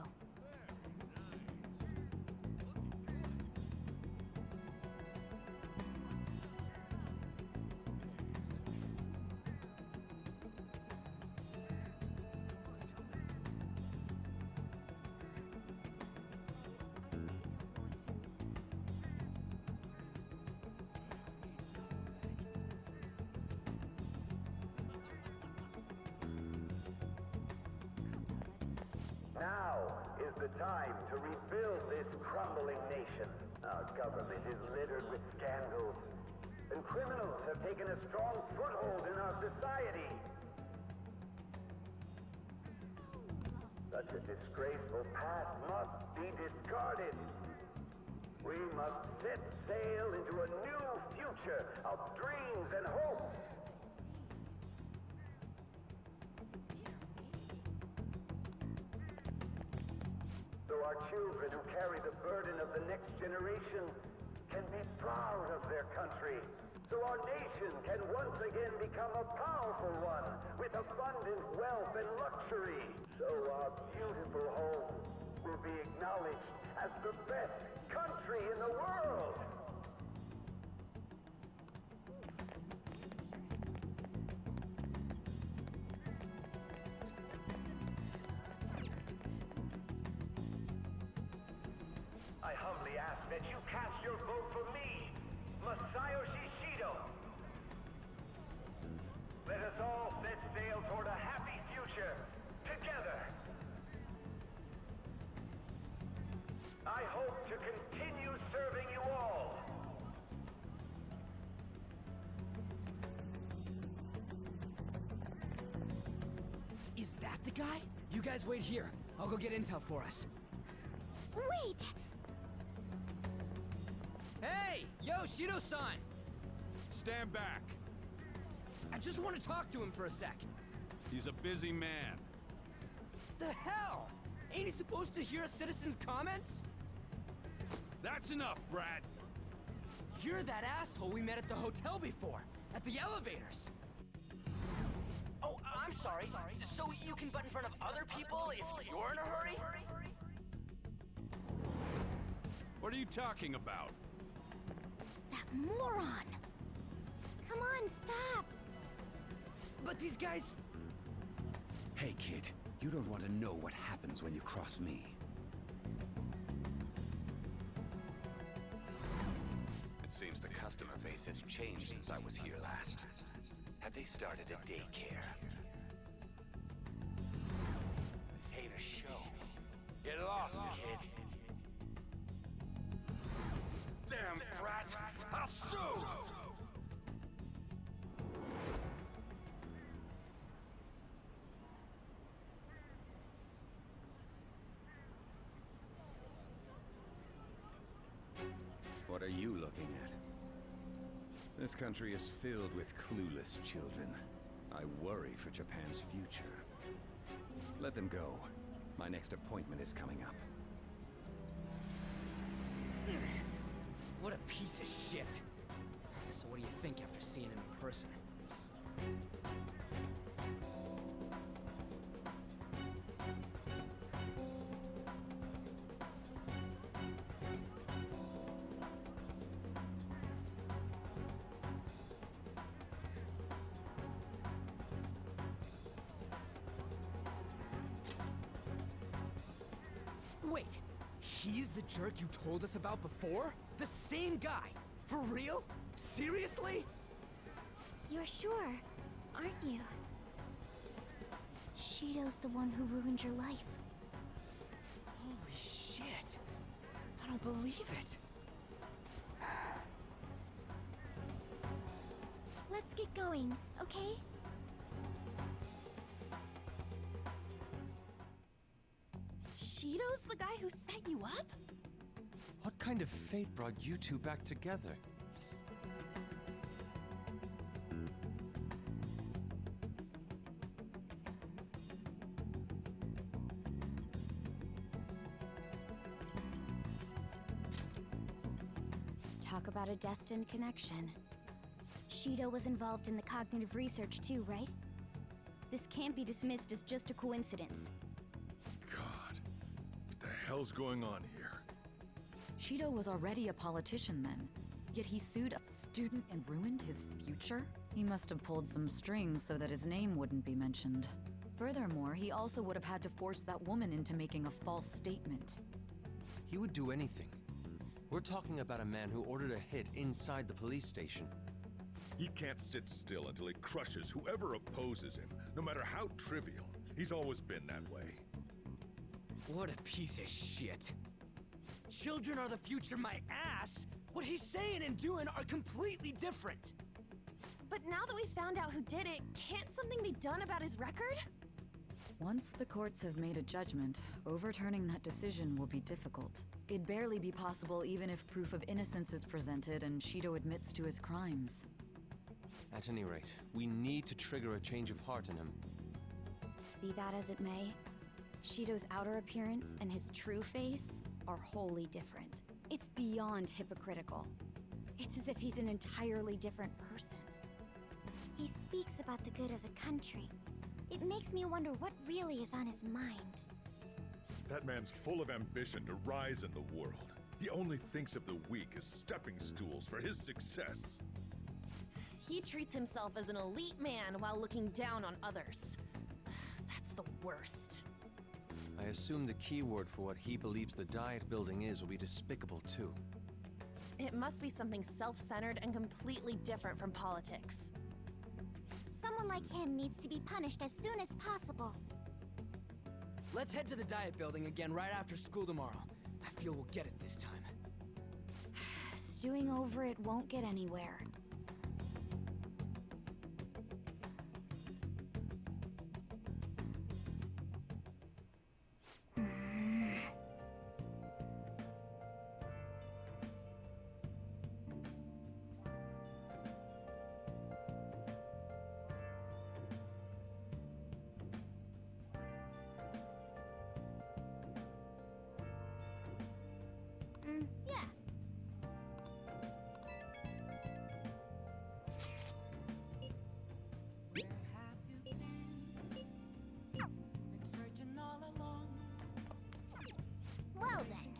O: Now is the time to rebuild this crumbling nation. Our government is littered with scandals, and criminals have taken a strong foothold in our society. Such a disgraceful past must be discarded. We must set sail into a new future of dreams and hope. So our children who carry the burden of the next generation can be proud of their country. So our nation can once again become a powerful one with abundant wealth and luxury. So our beautiful home will be acknowledged as the best country in the world. I humbly ask that you cast your vote for me, Masayoshi Shido. Let us all set sail toward a happy future, together. I hope to continue serving you all.
J: Is that the guy? You guys wait here. I'll go get intel for us.
B: Wait!
J: Hey! Yo, Shido-san! Stand back. I just want to talk to him for a sec.
Q: He's a busy man.
J: The hell? Ain't he supposed to hear a citizen's comments?
Q: That's enough, Brad.
J: You're that asshole we met at the hotel before, at the elevators. Oh, I'm sorry. So you can butt in front of other people if you're in a hurry?
Q: What are you talking about?
B: That moron! Come on, stop!
J: But these guys...
G: Hey, kid. You don't want to know what happens when you cross me. It seems the customer base has changed since I was here last. Have they started a daycare?
J: This ain't a show. Get lost, kid.
O: Damn brat! I'll sue!
G: What are you looking at? This country is filled with clueless children. I worry for Japan's future. Let them go. My next appointment is coming up.
J: What a piece of shit. So what do you think after seeing him in person? Wait, he's the jerk you told us about before? The same guy? For real? Seriously?
B: You're sure, aren't you? Shido's the one who ruined your life.
J: Holy shit. I don't believe it.
B: Let's get going, okay?
A: Shido's the guy who set you up?
C: What kind of fate brought you two back together?
B: Talk about a destined connection. Shido was involved in the cognitive research too, right? This can't be dismissed as just a coincidence.
T: God, what the hell's going on here?
S: Shido was already a politician then, yet he sued a student and ruined his future? He must have pulled some strings so that his name wouldn't be mentioned. Furthermore, he also would have had to force that woman into making a false statement.
C: He would do anything. We're talking about a man who ordered a hit inside the police station.
T: He can't sit still until he crushes whoever opposes him, no matter how trivial. He's always been that way.
J: What a piece of shit. Children are the future, my ass! What he's saying and doing are completely different!
A: But now that we found out who did it, can't something be done about his record?
S: Once the courts have made a judgment, overturning that decision will be difficult. It'd barely be possible even if proof of innocence is presented and Shido admits to his crimes.
C: At any rate, we need to trigger a change of heart in him.
B: Be that as it may, Shido's outer appearance and his true face are wholly different. It's beyond hypocritical. It's as if he's an entirely different person. He speaks about the good of the country. It makes me wonder what really is on his mind.
T: That man's full of ambition to rise in the world. He only thinks of the weak as stepping stools for his success.
A: He treats himself as an elite man while looking down on others. That's the worst.
C: I assume the keyword for what he believes the Diet Building is will be despicable too.
A: It must be something self-centered and completely different from politics.
L: Someone like him needs to be punished as soon as possible.
J: Let's head to the Diet Building again right after school tomorrow. I feel we'll get it this time.
H: Stewing over it won't get anywhere.
L: Yeah. Well then.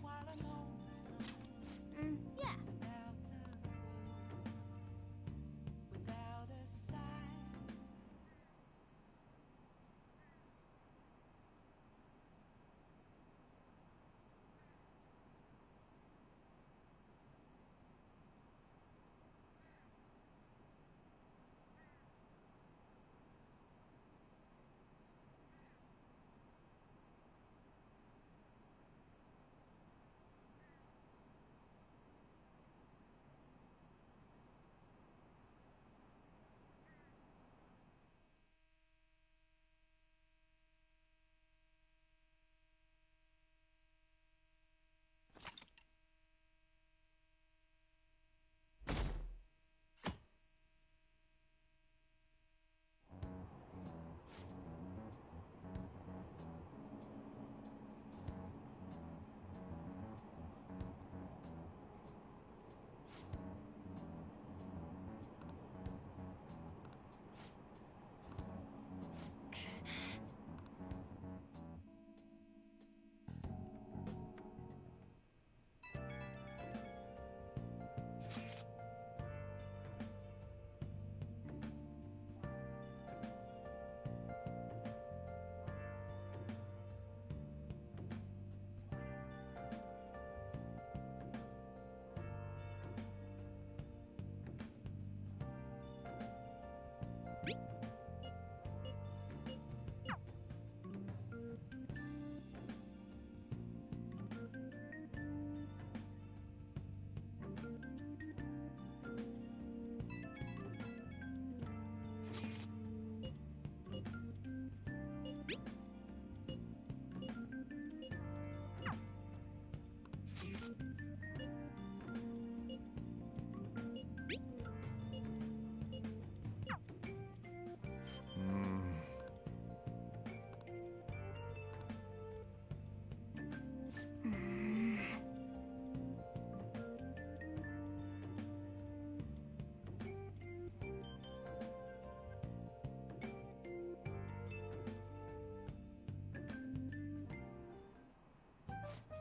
L: Yeah.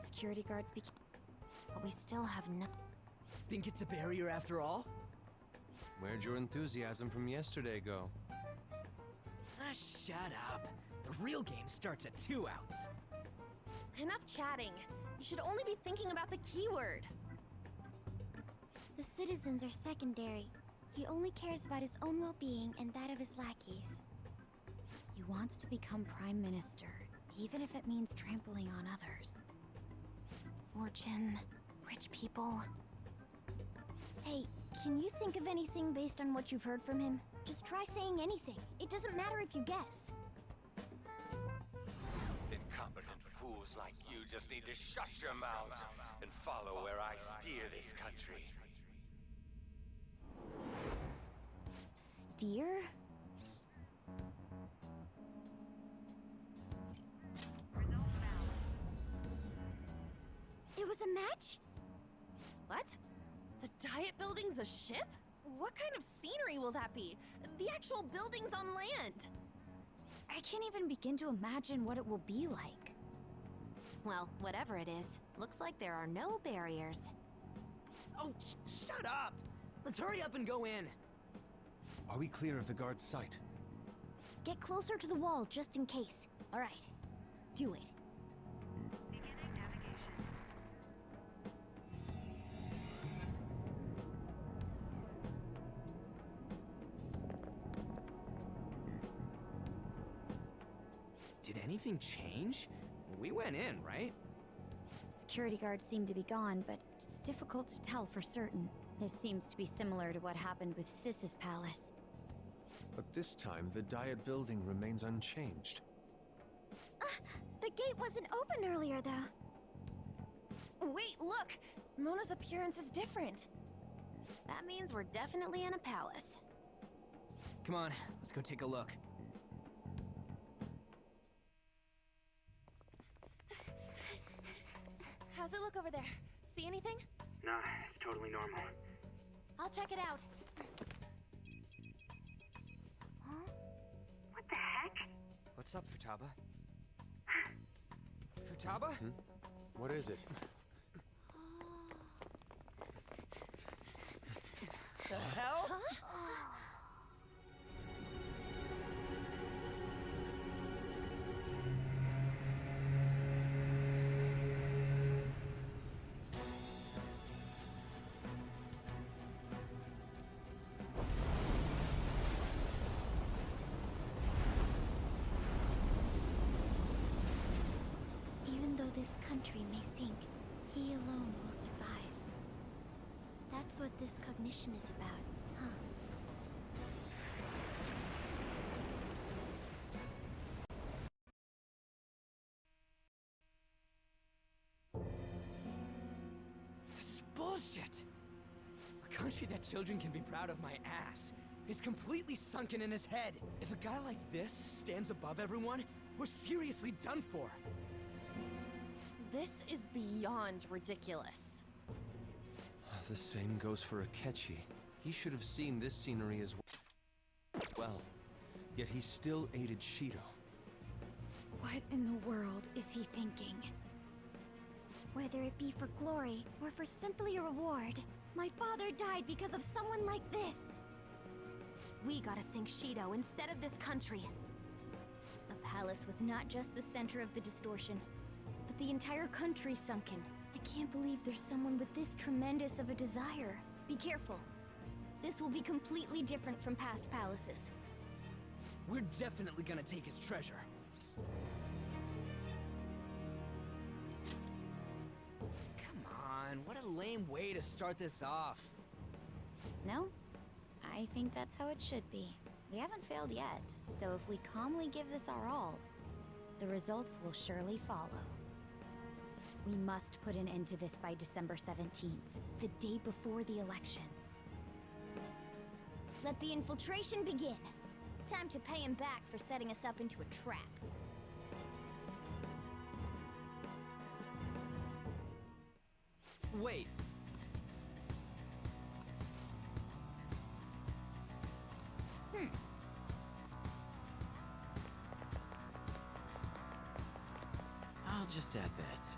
H: Security guards but we still have no.
J: Think it's a barrier after all?
C: Where'd your enthusiasm from yesterday go?
J: Ah, shut up. The real game starts at 2 outs.
A: Enough chatting. You should only be thinking about the keyword.
L: The citizens are secondary. He only cares about his own well-being and that of his lackeys.
H: He wants to become Prime Minister, even if it means trampling on others.
L: Fortune, rich people. Hey, can you think of anything based on what you've heard from him? Just try saying anything. It doesn't matter if you guess.
E: Incompetent fools like you just need to shut your mouths and follow where I steer this country.
L: Steer? It was a match?
A: What? The Diet Building's a ship? What kind of scenery will that be? The actual building's on land.
H: I can't even begin to imagine what it will be like.
B: Well, whatever it is, looks like there are no barriers.
I: Oh, shut up! Let's hurry up and go in.
C: Are we clear of the guard's sight?
L: Get closer to the wall just in case. All right, do it.
I: Did anything change? We went in, right?
H: Security guards seem to be gone, but it's difficult to tell for certain. This seems to be similar to what happened with Sis's palace.
C: But this time, the Diet building remains unchanged.
B: The gate wasn't open earlier, though. Wait, look! Mona's appearance is different. That means we're definitely in a palace.
I: Come on, let's go take a look.
A: How's it look over there? See anything?
K: Nah, it's totally normal.
B: I'll check it out.
L: Huh?
K: What the heck?
J: What's up, Futaba? Futaba?
C: What is it?
J: The hell?
L: Even though this country may sink, he alone will survive. That's what this cognition is about, huh?
I: This is bullshit! A country that children can be proud of my ass is completely sunken in his head. If a guy like this stands above everyone, we're seriously done for.
A: This is beyond ridiculous.
C: The same goes for Akechi. He should have seen this scenery as well. Yet he still aided Shido.
H: What in the world is he thinking?
B: Whether it be for glory or for simply a reward, my father died because of someone like this. We gotta sink Shido instead of this country. A palace with not just the center of the distortion, but the entire country sunken. I can't believe there's someone with this tremendous of a desire. Be careful. This will be completely different from past palaces.
I: We're definitely gonna take his treasure. Come on, what a lame way to start this off.
H: No? I think that's how it should be. We haven't failed yet, so if we calmly give this our all, the results will surely follow. We must put an end to this by December 17th, the day before the elections.
B: Let the infiltration begin. Time to pay him back for setting us up into a trap.
I: Wait.
D: I'll just add this.